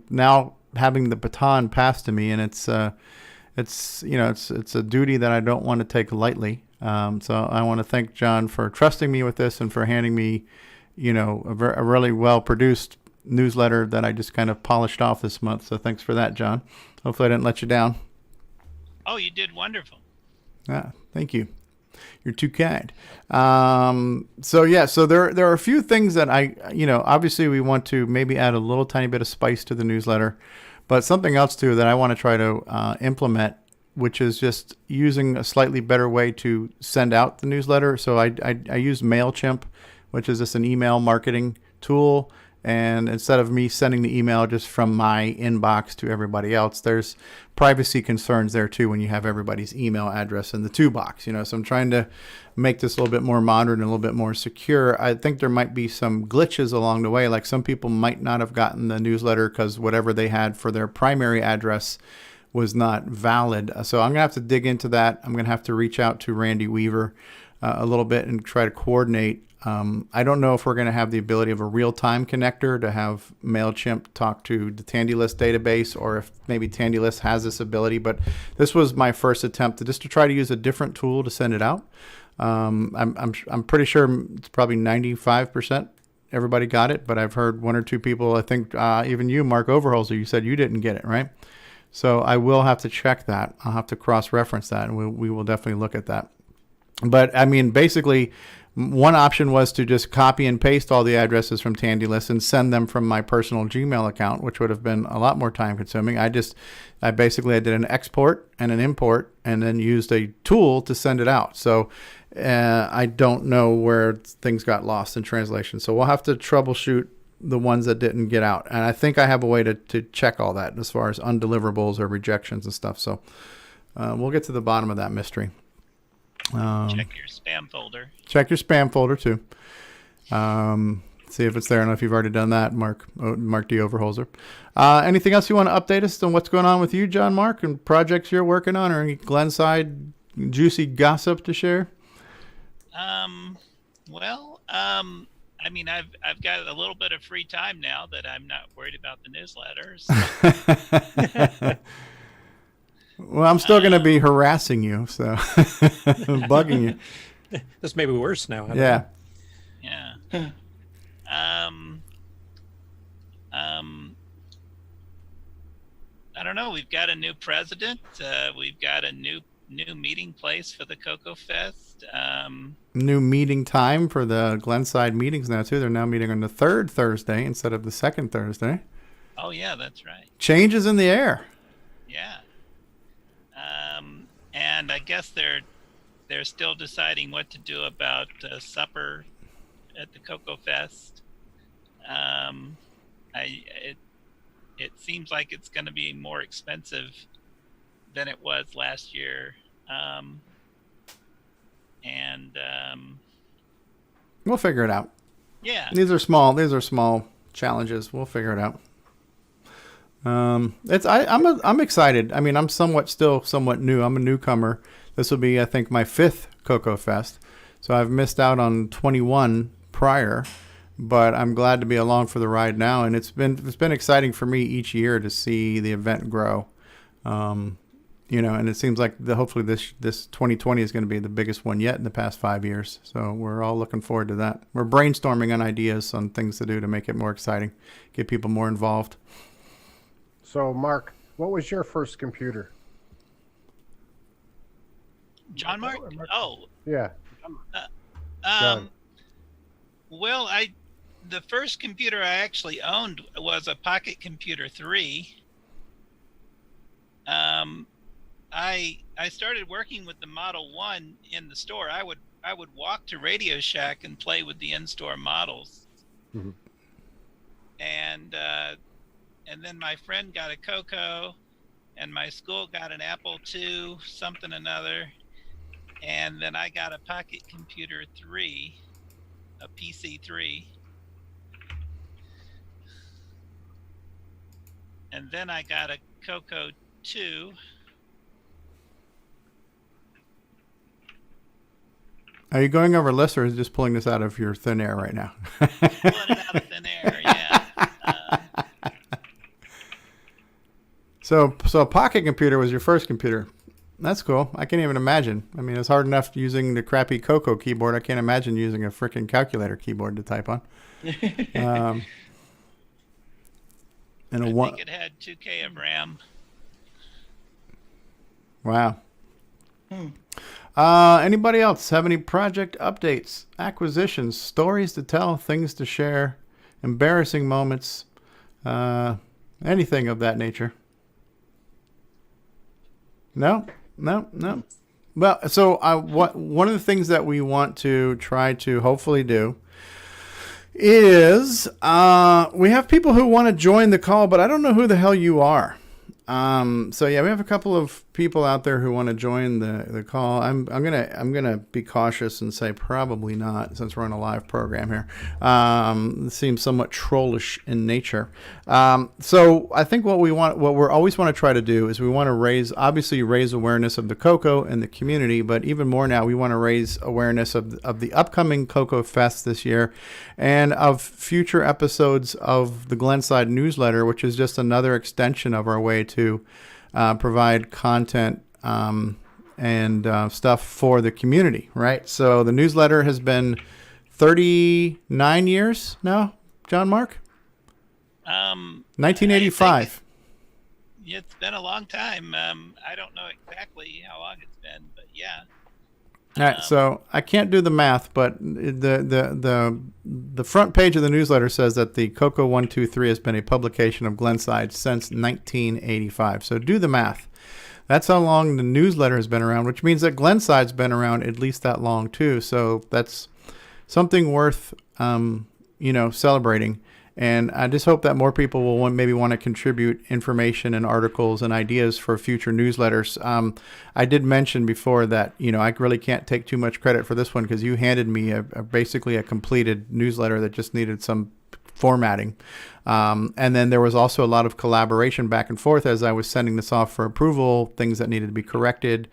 S2: now having the baton passed to me, and it's a duty that I don't want to take lightly. So I want to thank John for trusting me with this and for handing me, a really well produced newsletter that I just kind of polished off this month. So thanks for that, John. Hopefully I didn't let you down.
S15: Oh, you did wonderful.
S2: Yeah, thank you. You're too kind. So there are a few things that obviously we want to maybe add a little tiny bit of spice to the newsletter, but something else too that I want to try to implement, which is just using a slightly better way to send out the newsletter. So I use MailChimp, which is just an email marketing tool. And instead of me sending the email just from my inbox to everybody else, there's privacy concerns there too when you have everybody's email address in the to box. So I'm trying to make this a little bit more modern and a little bit more secure. I think there might be some glitches along the way. Like some people might not have gotten the newsletter because whatever they had for their primary address was not valid. So I'm going to have to dig into that. I'm going to have to reach out to Randy Weaver a little bit and try to coordinate. I don't know if we're going to have the ability of a real-time connector to have MailChimp talk to the TandyList database, or if maybe TandyList has this ability, but this was my first attempt to try to use a different tool to send it out. I'm pretty sure it's probably 95% everybody got it, but I've heard one or two people, I think even you, Mark Overholzer, you said you didn't get it, right? So I will have to check that. I'll have to cross-reference that, and we will definitely look at that. But I mean, basically, one option was to just copy and paste all the addresses from TandyList and send them from my personal Gmail account, which would have been a lot more time consuming. I did an export and an import and then used a tool to send it out. So I don't know where things got lost in translation. So we'll have to troubleshoot the ones that didn't get out. And I think I have a way to check all that as far as undeliverables or rejections and stuff. So we'll get to the bottom of that mystery.
S15: Check your spam folder.
S2: Check your spam folder too. See if it's there. I don't know if you've already done that, Mark D. Overholzer. Anything else you want to update us on what's going on with you, John Mark, and projects you're working on, or any Glenside juicy gossip to share?
S15: I mean, I've got a little bit of free time now that I'm not worried about the newsletters. So.
S2: Well, I'm still going to be harassing you, so bugging you.
S6: This may be worse now.
S2: Yeah.
S15: Yeah. I don't know. We've got a new president. We've got a new meeting place for the CoCo Fest.
S2: New meeting time for the Glenside meetings now too. They're now meeting on the third Thursday instead of the second Thursday.
S15: Oh yeah, that's right.
S2: Changes in the air.
S15: Yeah. And I guess they're still deciding what to do about supper at the CoCo Fest. It seems like it's going to be more expensive than it was last year.
S2: We'll figure it out.
S15: Yeah.
S2: These are small challenges. We'll figure it out. I'm excited. I mean, I'm somewhat new. I'm a newcomer. This will be, I think, my 5th CoCo Fest. So I've missed out on 21 prior, but I'm glad to be along for the ride now. And it's been exciting for me each year to see the event grow. And it seems like hopefully this 2020 is going to be the biggest one yet in the past 5 years. So we're all looking forward to that. We're brainstorming on ideas on things to do to make it more exciting, get people more involved.
S14: So, Mark, what was your first computer?
S15: John Mark? Oh,
S14: Yeah.
S15: um, well, the first computer I actually owned was a Pocket Computer 3. I started working with the Model 1 in the store. I would walk to Radio Shack and play with the in-store models.
S14: Mm-hmm.
S15: And then my friend got a CoCo, and my school got an Apple II, something another. And then I got a Pocket Computer 3, a PC3. And then I got a CoCo 2.
S2: Are you going over lists or is just pulling this out of your thin air right now?
S15: Pulling it out of thin air, yeah.
S2: So a pocket computer was your first computer. That's cool. I can't even imagine. I mean, it's hard enough using the crappy CoCo keyboard. I can't imagine using a freaking calculator keyboard to type on. And
S15: I think it had 2K of RAM.
S2: Wow. Anybody else have any project updates, acquisitions, stories to tell, things to share, embarrassing moments, anything of that nature? No. Well, so one of the things that we want to try to hopefully do is we have people who want to join the call, but I don't know who the hell you are. So yeah, we have a couple of people out there who want to join the call. I'm gonna be cautious and say probably not, since we're on a live program here. It seems somewhat trollish in nature. So I think what we always want to try to do is we want to raise awareness of the CoCo and the community, but even more now, we want to raise awareness of the upcoming CoCo Fest this year, and of future episodes of the Glenside newsletter, which is just another extension of our way to provide content and stuff for the community, right? So the newsletter has been 39 years now, John Mark? 1985.
S15: It's been a long time. I don't know exactly how long it's been, but yeah.
S2: All right, so I can't do the math, but the front page of the newsletter says that the CoCo 123 has been a publication of Glenside since 1985. So do the math. That's how long the newsletter has been around, which means that Glenside's been around at least that long too. So that's something worth celebrating. And I just hope that more people will maybe want to contribute information and articles and ideas for future newsletters. I did mention before that, I really can't take too much credit for this one because you handed me basically a completed newsletter that just needed some formatting. And then there was also a lot of collaboration back and forth as I was sending this off for approval, things that needed to be corrected,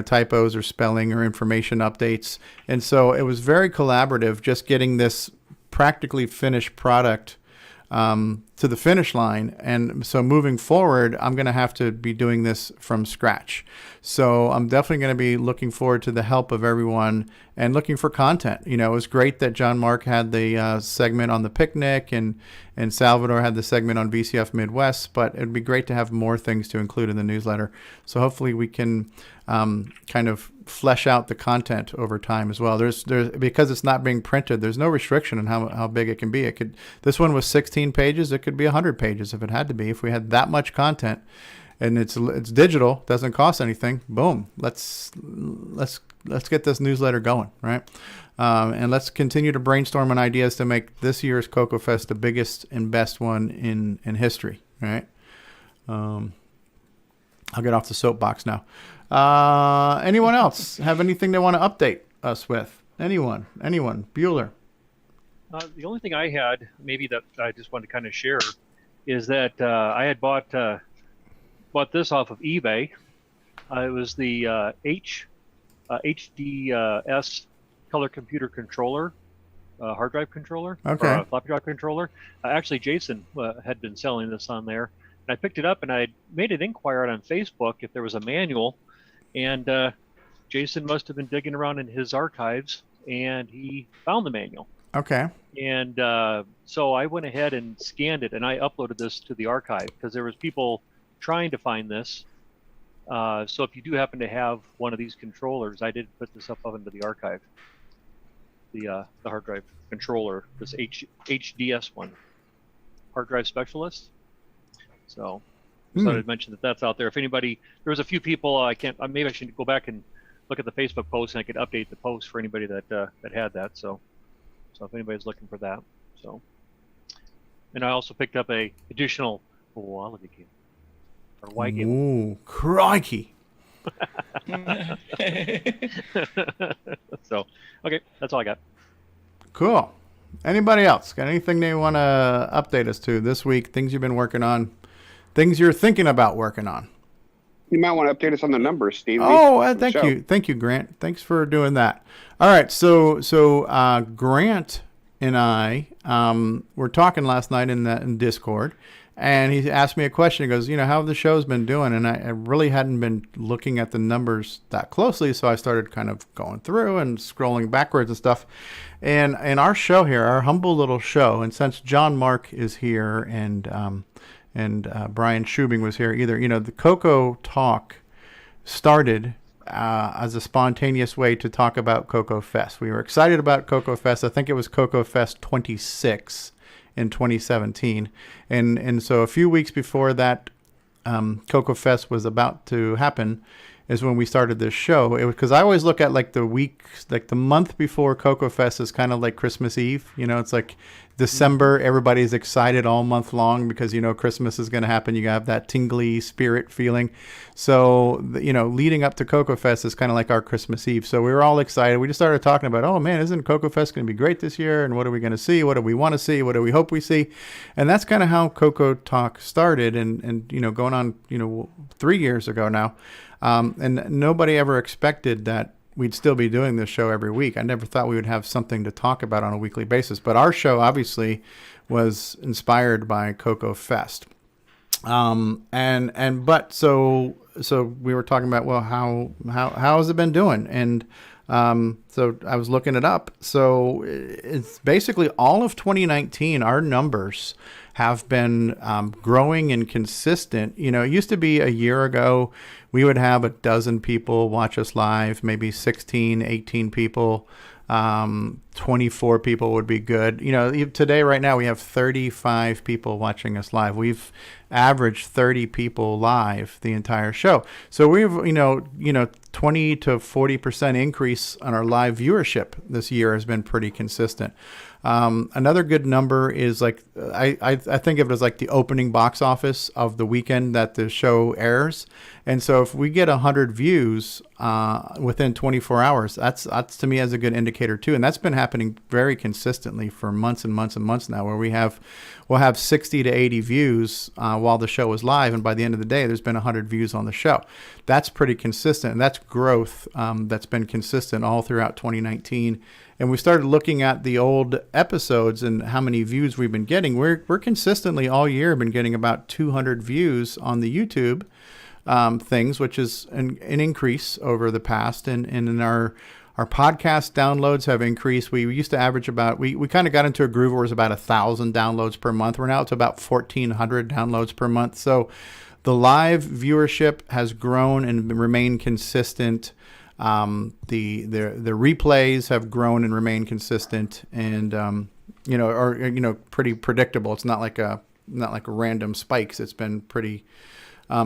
S2: typos or spelling or information updates. And so it was very collaborative just getting this practically finished product to the finish line. And so moving forward, I'm going to have to be doing this from scratch. So I'm definitely going to be looking forward to the help of everyone and looking for content. It was great that John Mark had the segment on the picnic and Salvador had the segment on VCF Midwest, but it'd be great to have more things to include in the newsletter. So hopefully we can kind of flesh out the content over time as well. There's because it's not being printed, there's no restriction on how big it can be. This one was 16 pages. It could be 100 pages if it had to be. If we had that much content and it's digital, doesn't cost anything, boom, let's get this newsletter going, right? And let's continue to brainstorm on ideas to make this year's CoCo Fest the biggest and best one in history, right? I'll get off the soapbox now. Anyone else have anything they want to update us with? Anyone? Bueller?
S3: The only thing I had, maybe that I just wanted to kind of share, is that I had bought this off of eBay. It was the HDS color computer controller, hard drive controller,
S2: okay,
S3: or floppy drive controller. Actually, Jason had been selling this on there. And I picked it up and I made an inquiry on Facebook if there was a manual. And Jason must have been digging around in his archives and he found the manual.
S2: Okay.
S3: And so I went ahead and scanned it, and I uploaded this to the archive because there was people trying to find this. So if you do happen to have one of these controllers, I did put this up into the archive. The hard drive controller, this HDS one, hard drive specialist. So just thought I'd mention that that's out there. If anybody, there was a few people. Maybe I should go back and look at the Facebook post, and I could update the post for anybody that that had that. So if anybody's looking for that. So, and I also picked up a additional quality game or Y game.
S2: Ooh, crikey!
S3: So, okay, that's all I got.
S2: Cool. Anybody else got anything they want to update us to this week? Things you've been working on, things you're thinking about working on.
S5: You might want to update us on the numbers, Steve.
S2: Oh, thank you, Grant. Thanks for doing that. All right, so Grant and I were talking last night in Discord, and he asked me a question. He goes, how have the show's been doing? And I really hadn't been looking at the numbers that closely, so I started kind of going through and scrolling backwards and stuff. And our show here, our humble little show, and since John Mark is here and Brian Schubing was here, the CoCoTALK started as a spontaneous way to talk about CoCo Fest. We were excited about CoCo Fest. I think it was CoCo Fest 26 in 2017. And so a few weeks before that CoCo Fest was about to happen is when we started this show. It was because I always look at like the week, like the month before CoCo Fest is kind of like Christmas Eve. It's like December, everybody's excited all month long because, Christmas is going to happen. You have that tingly spirit feeling. So, leading up to CoCo Fest is kind of like our Christmas Eve. So we were all excited. We just started talking about, oh man, isn't CoCo Fest going to be great this year? And what are we going to see? What do we want to see? What do we hope we see? And that's kind of how CoCoTALK started and going on, 3 years ago now. And nobody ever expected that we'd still be doing this show every week. I never thought we would have something to talk about on a weekly basis. But our show obviously was inspired by CoCo Fest. So we were talking about, well, how has it been doing? And so I was looking it up. So it's basically all of 2019, our numbers have been growing and consistent. It used to be a year ago, we would have a dozen people watch us live, maybe 16, 18 people. 24 people would be good. Today, right now, we have 35 people watching us live. We've averaged 30 people live the entire show. So we've, 20 to 40% increase on our live viewership this year has been pretty consistent. Another good number is like, I think of it as like the opening box office of the weekend that the show airs. And so if we get 100 views within 24 hours, that's to me as a good indicator too. And that's been happening very consistently for months and months and months now, where we'll have 60 to 80 views while the show is live. And by the end of the day, there's been 100 views on the show. That's pretty consistent. And that's growth that's been consistent all throughout 2019. And we started looking at the old episodes and how many views we've been getting. We're consistently all year been getting about 200 views on the YouTube things, which is an increase over the past. And in our podcast downloads have increased. We used to average about, we kind of got into a groove where it was about 1,000 downloads per month. We're now to about 1,400 downloads per month. So the live viewership has grown and remained consistent. The replays have grown and remained consistent, and pretty predictable. It's not like a random spikes. It's been pretty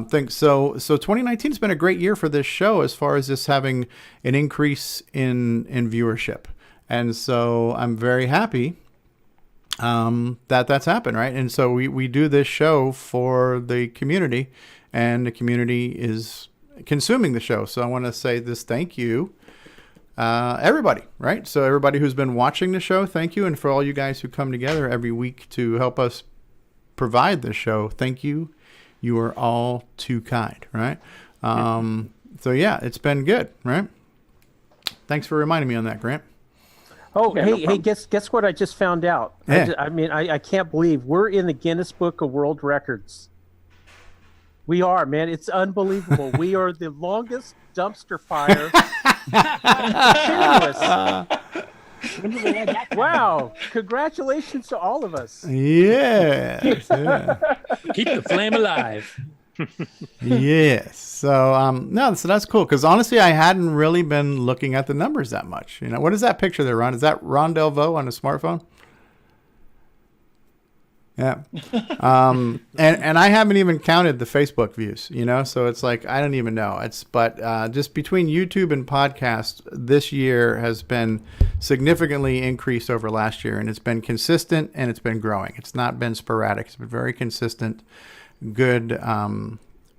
S2: thing. So 2019 has been a great year for this show as far as this having an increase in viewership, and so I'm very happy that's happened, right? And so we do this show for the community, and the community is consuming the show. So I want to say this thank you, everybody, right? So everybody who's been watching the show, thank you. And for all you guys who come together every week to help us provide the show, thank you. You are all too kind, right? So yeah, it's been good, right? Thanks for reminding me on that, Grant.
S8: Oh,
S5: Yeah,
S8: hey, guess what I just found out?
S2: Yeah.
S8: I can't believe we're in the Guinness Book of World Records. We are, man. It's unbelievable. We are the longest dumpster fire.
S13: When did they add that?
S8: Wow! Congratulations to all of us.
S2: Yes. Yeah.
S6: Keep the flame alive.
S2: Yes. So no, so that's cool because honestly, I hadn't really been looking at the numbers that much. You know, what is that picture there, Ron? Is that Ron Delvaux on a smartphone? Yeah. And I haven't even counted the Facebook views, you know, so it's like I don't even know. But just between YouTube and podcast, this year has been significantly increased over last year, and it's been consistent and it's been growing. It's not been sporadic. It's been very consistent. Good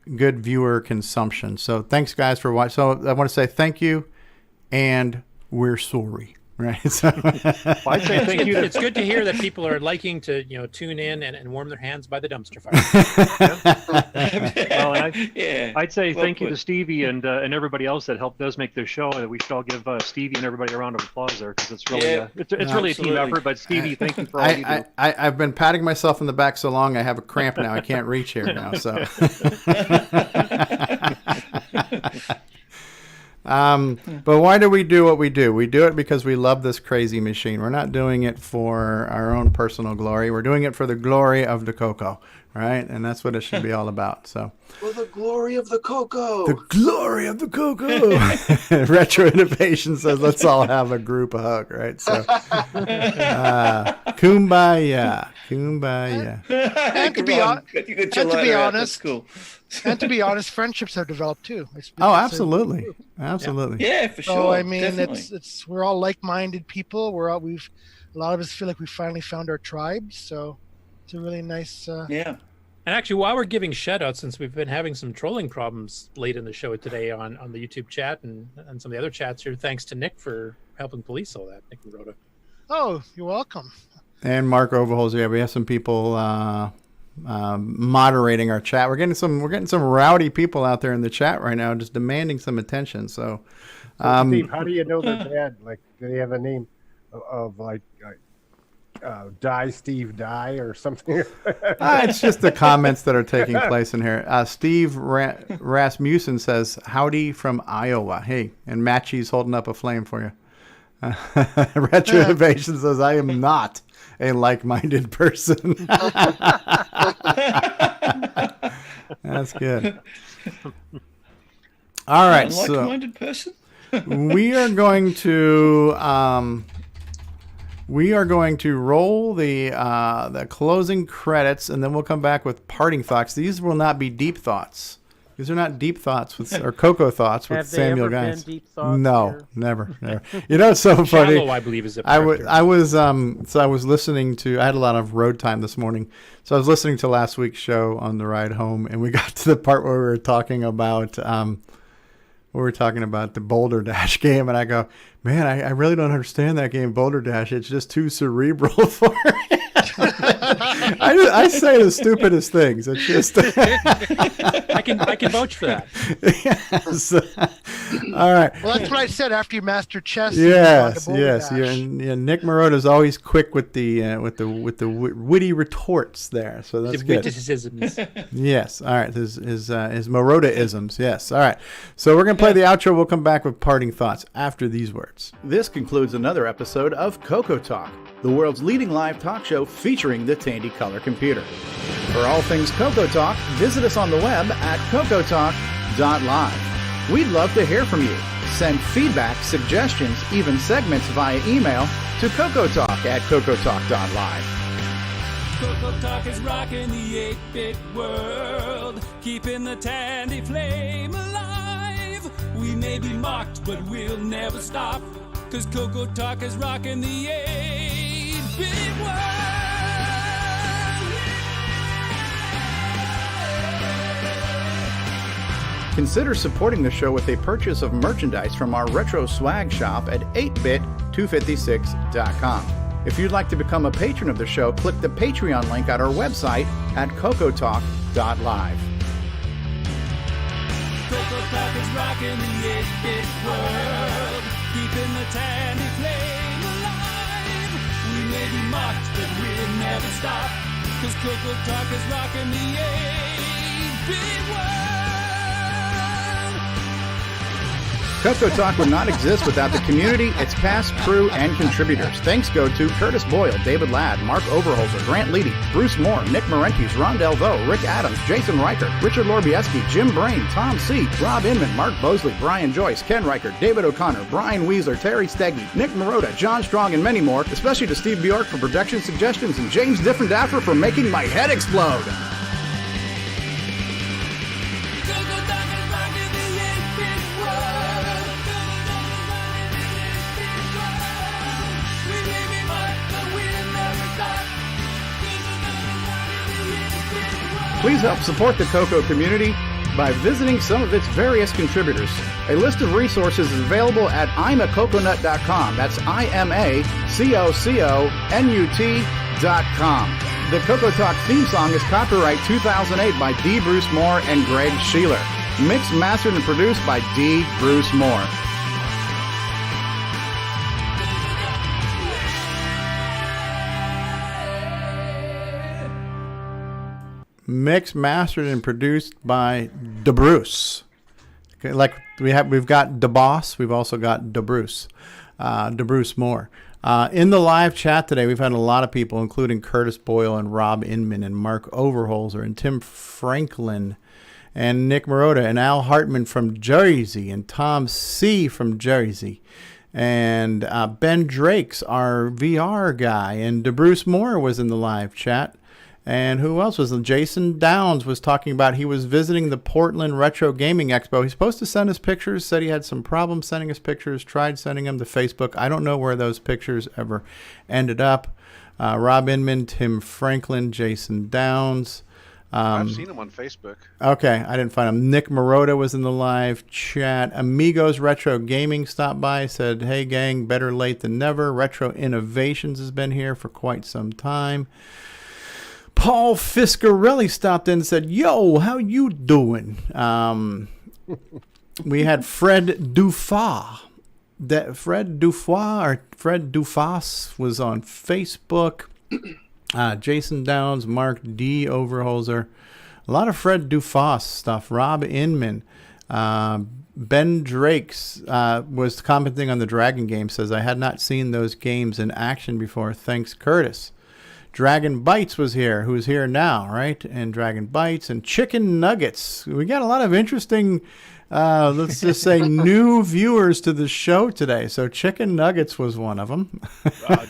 S2: viewer consumption. So thanks guys for watching. So I want to say thank you and we're sorry. Right. So
S3: I'd say thank you.
S6: It's good to hear that people are liking to, tune in and warm their hands by the dumpster fire.
S3: Well, I'd say thank you to Stevie and everybody else that helped us make this show. And we should all give Stevie and everybody a round of applause there because it's really it's really a team effort. But Stevie, thank you for all you do.
S2: I've been patting myself in the back so long I have a cramp now. I can't reach here now. So. But why do we do what we do? We do it because we love this crazy machine. We're not doing it for our own personal glory. We're doing it for the glory of the CoCo, right? And that's what it should be all about. So,
S1: for the glory of the CoCo.
S2: The glory of the CoCo. Retro Innovation says, let's all have a group hug, right? So, kumbaya, kumbaya.
S9: And to be honest,
S10: cool.
S9: And to be honest, friendships have developed too.
S2: Absolutely, absolutely.
S10: Yeah, for sure.
S9: So I mean,
S10: definitely.
S9: we're all like-minded people. A lot of us feel like we finally found our tribes. So it's a really nice.
S10: Yeah.
S6: And actually, while we're giving shout-outs, since we've been having some trolling problems late in the show today on the YouTube chat and some of the other chats here, thanks to Nick for helping police all that. Nick and Rhoda.
S9: Oh, you're welcome.
S2: And Mark Overholz, yeah, we have some people moderating our chat. We're getting some rowdy people out there in the chat right now, just demanding some attention. So,
S14: Steve, how do you know they're bad? Like, do they have a name of like Die Steve Die or something?
S2: It's just the comments that are taking place in here. Steve Rasmussen says, "Howdy from Iowa." Hey, and Matchy's holding up a flame for you. Retro Innovation says, "I am not a like-minded person." That's good. All right,
S10: like-minded person.
S2: we are going to roll the closing credits, and then we'll come back with parting thoughts. These will not be deep thoughts. These are not depe thoughts or CoCo thoughts with Samuel Guys.
S8: Been deep thoughts
S2: no,
S8: here?
S2: never. You know, it's so funny.
S6: Shallow, I believe, is a
S2: I was listening to. I had a lot of road time this morning, so I was listening to last week's show on the ride home, and we got to the part where we were talking about the Boulder Dash game, and I go, man, I really don't understand that game, Boulder Dash. It's just too cerebral for me. I say the stupidest things. It's just
S6: I can vouch for that.
S2: Yes. All right.
S9: Well, that's what I said after you master chess.
S2: Yes. Yeah, Nick Marotta is always quick with the witty retorts there. So that's good.
S6: Witticisms.
S2: Yes. All right. His Marotta-isms. Yes. All right. So we're gonna play the outro. We'll come back with parting thoughts after these words. This concludes another episode of CoCoTALK, the world's leading live talk show featuring the Tandy Color Computer. For all things CoCoTALK, visit us on the web at CoCoTalk.live. We'd love to hear from you. Send feedback, suggestions, even segments via email to CoCoTalk@CoCoTalk.live.
S11: CoCoTALK is rocking the 8-bit world, keeping the Tandy flame alive. We may be mocked, but we'll never stop, 'cause CoCoTALK is rocking the 8-bit world.
S2: Consider supporting the show with a purchase of merchandise from our retro swag shop at 8bit256.com. If you'd like to become a patron of the show, click the Patreon link at our website at CoCoTalk.live.
S11: CoCoTALK is rocking the 8-bit world, keeping the Tandy flame alive. We may be mocked, but we'll never stop, 'cause CoCoTALK is rocking the 8-bit world.
S2: CoCoTALK would not exist without the community, its cast, crew, and contributors. Thanks go to Curtis Boyle, David Ladd, Mark Overholzer, Grant Leedy, Bruce Moore, Nick Marentes, Ron Delvaux, Rick Adams, Jason Reichert, Richard Lorbieski, Jim Brain, Tom C., Rob Inman, Mark Bosley, Brian Joyce, Ken Reichert, David O'Connor, Brian Weasler, Terry Steggy, Nick Marotta, John Strong, and many more, especially to Steve Bjork for production suggestions and James Differendaffer for making my head explode. Please help support the CoCo community by visiting some of its various contributors. A list of resources is available at imacoconut.com. That's IMACOCONUT.com. The CoCoTALK theme song is copyright 2008 by D. Bruce Moore and Greg Sheeler. Mixed, mastered, and produced by D. Bruce Moore. Mixed, mastered, and produced by DeBruce. Okay, like we've got DeBoss, we've also got DeBruce, DeBruce Moore. In the live chat today, we've had a lot of people, including Curtis Boyle and Rob Inman and Mark Overholzer and Tim Franklin and Nick Marotta and Al Hartman from Jersey and Tom C. from Jersey. And Ben Drake's our VR guy, and DeBruce Moore was in the live chat. And who else was? Jason Downs was talking about he was visiting the Portland Retro Gaming Expo. He's supposed to send us pictures, said he had some problems sending us pictures, tried sending them to Facebook. I don't know where those pictures ever ended up. Rob Inman, Tim Franklin, Jason Downs.
S12: I've seen him on Facebook.
S2: Okay, I didn't find him. Nick Marotta was in the live chat. Amigos Retro Gaming stopped by, said, hey gang, better late than never. Retro Innovations has been here for quite some time. Paul Fiscarelli stopped in and said, yo, how you doing? We had Fred Dufas. Fred Dufas was on Facebook. Jason Downs, Mark D. Overholzer. A lot of Fred Dufas stuff. Rob Inman. Ben Drakes was commenting on the Dragon game, says, I had not seen those games in action before. Thanks, Curtis. Dragon Bites was here, who's here now, right? And Dragon Bites and Chicken Nuggets. We got a lot of interesting, let's just say, new viewers to the show today. So Chicken Nuggets was one of them.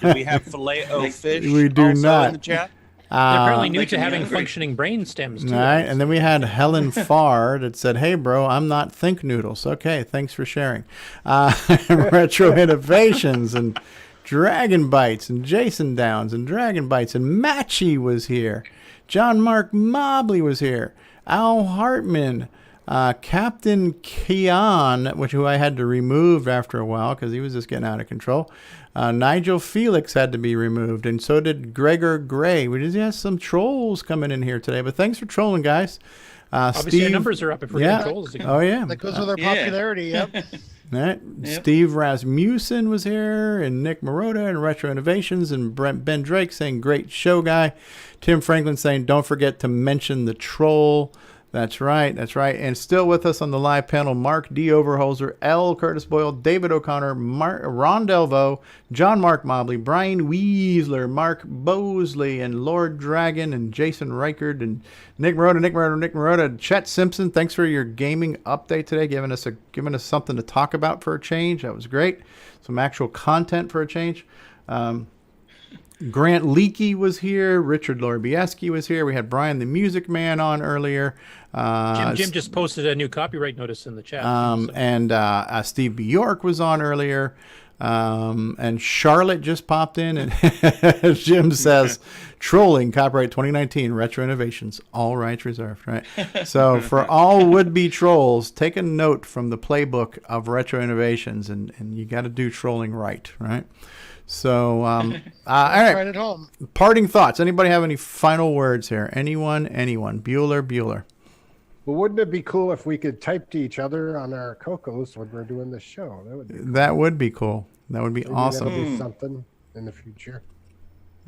S16: Do we have Filet-O-Fish?
S2: We do
S16: also
S2: not.
S16: in the chat?
S6: They're apparently new to having functioning brain stems, too.
S2: Right, and then we had Helen Farr that said, hey, bro, I'm not Think Noodles. Okay, thanks for sharing. Retro Innovations and Dragon Bites and Jason Downs and Dragon Bites and Matchy was here. John Mark Mobley was here. Al Hartman, Captain Keon, who I had to remove after a while because he was just getting out of control. Nigel Felix had to be removed, and so did Gregor Gray. We just had some trolls coming in here today, but thanks for trolling, guys.
S6: Obviously,
S2: Steve,
S6: our numbers are up if we're getting trolls again.
S2: Oh, yeah.
S9: That goes with our popularity, yep.
S2: Right.
S9: Yep.
S2: Steve Rasmussen was here, and Nick Marotta, and Retro Innovations, and Ben Drake saying, great show, guy. Tim Franklin saying, don't forget to mention the troll. That's right. That's right. And still with us on the live panel, Mark D. Overholzer, L. Curtis Boyle, David O'Connor, Ron Delvaux, John Mark Mobley, Brian Weasler, Mark Bosley, and Lord Dragon, and Jason Reichard, and Nick Marotta, Chet Simpson. Thanks for your gaming update today, giving us something to talk about for a change. That was great. Some actual content for a change. Grant Leakey was here. Richard Lorbieski was here. We had Brian the Music Man on earlier.
S6: Jim just posted a new copyright notice in the chat.
S2: And Steve Bjork was on earlier. And Charlotte just popped in. And as Jim says, trolling, copyright 2019, Retro Innovations, all rights reserved, right? So for all would-be trolls, take a note from the playbook of Retro Innovations, and you got to do trolling right? So, all right.
S9: Right at home.
S2: Parting thoughts. Anybody have any final words here? Anyone? Bueller.
S14: Well, wouldn't it be cool if we could type to each other on our CoCos when we're doing this show? That would be cool.
S2: That would be
S14: Maybe
S2: awesome.
S14: That'll be something in the future.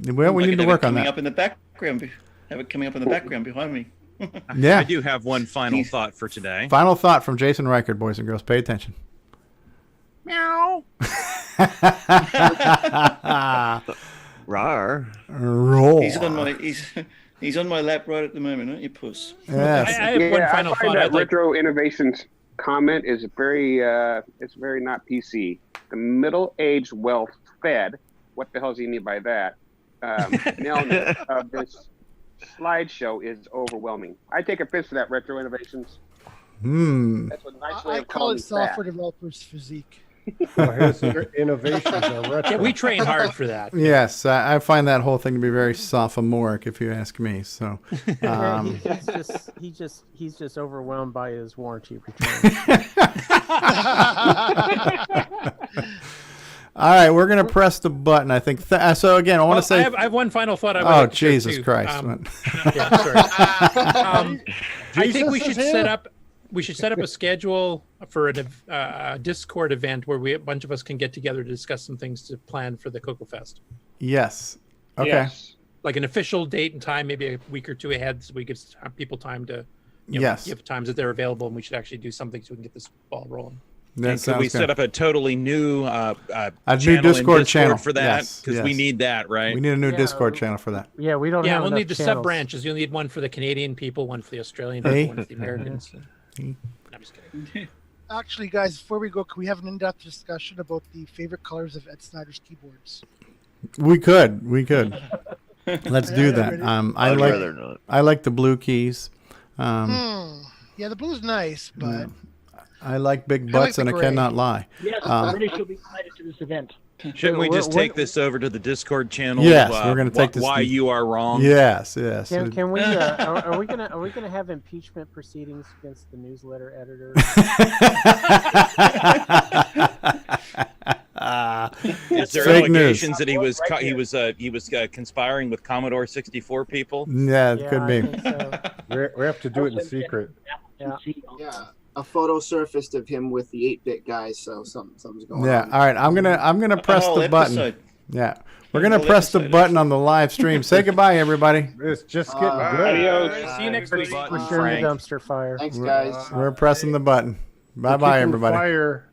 S2: Well, we need to work on that.
S10: Up in the background, have it coming up in the background behind me.
S2: Yeah.
S16: I do have one final thought for today.
S2: Final thought from Jason Reichert, boys and girls. Pay attention.
S16: Meow.
S17: Rar.
S2: Roar.
S10: He's on my lap right at the moment, aren't you, Puss?
S2: Yes.
S6: I have one final
S5: I find
S6: thought.
S5: that
S6: I'd like-
S5: retro innovations comment is very it's very not PC. The middle-aged, well-fed. What the hell does he mean by that? Nailness of this slideshow is overwhelming. I take offense to that retro innovations. That's a nice way
S9: I
S5: of
S9: call
S5: calling
S9: it
S5: me
S9: software
S5: fat.
S9: developers physique.
S14: Well, here's the innovations are retro.
S6: Yeah, we train hard for that.
S2: Yes, I find that whole thing to be very sophomoric, if you ask me. So,
S8: Yeah, he's just overwhelmed by his warranty return.
S2: all right, we're gonna press the button. I think. So again, I want to say.
S6: I have one final thought. I would
S2: Oh,
S6: like to share,
S2: Jesus
S6: too.
S2: Christ!
S6: Yeah, sorry. I think we
S14: Jesus
S6: should
S14: is
S6: set
S14: here.
S6: up. We should set up a schedule for a Discord event where a bunch of us can get together to discuss some things to plan for the CoCo Fest.
S2: Yes. Okay.
S20: Yes.
S6: Like an official date and time, maybe a week or two ahead, so we give people time to
S2: Yes.
S6: give times that they're available, and we should actually do something so we can get this ball rolling.
S2: That
S16: And could we
S2: sounds
S16: set
S2: good.
S16: up a totally new
S2: A new
S16: channel in
S2: Discord channel
S16: for that?
S2: Yes,
S16: Because we
S2: yes.
S16: need that, right?
S2: We need a new
S8: Yeah,
S2: Discord channel for that.
S8: Yeah, we don't
S6: Yeah,
S8: have
S6: we'll
S8: enough
S6: need the
S8: channels.
S6: sub branches. You'll need one for the Canadian people, one for the Australian
S2: Hey.
S6: people, one for the Americans. I'm just kidding.
S9: Actually, guys, before we go, can we have an in-depth discussion about the favorite colors of Ed Snyder's keyboards?
S2: We could. Let's do that.
S17: I'd rather not.
S2: I like the blue keys.
S9: Yeah, the blue's nice, but
S2: I like big
S9: I like
S2: butts,
S9: the
S2: and I
S9: gray.
S2: cannot lie.
S13: Yes,
S2: Um,
S13: British will be invited to this event.
S16: Shouldn't we just take this over to the Discord channel?
S2: Yes, we're going to take this.
S16: Why you are wrong.
S2: Yes.
S8: Can we? Are we gonna have impeachment proceedings against the newsletter editor?
S16: Is there
S2: Fake news.
S16: allegations that he was conspiring with Commodore 64 people?
S2: Yeah, it could be.
S14: We have to do it in secret.
S8: Yeah.
S1: A photo surfaced of him with the 8-bit guys, so something's going
S2: Yeah.
S1: on.
S2: All right. I'm gonna press
S10: whole
S2: the button.
S10: episode.
S2: Yeah. We're gonna press the button on the live stream. Say goodbye, everybody.
S14: It's just getting good.
S16: Adios. See you next week.
S8: We're sure the dumpster fire.
S1: Thanks, guys.
S2: We're pressing the button. Bye, bye,
S14: Kicking
S2: everybody.
S14: Fire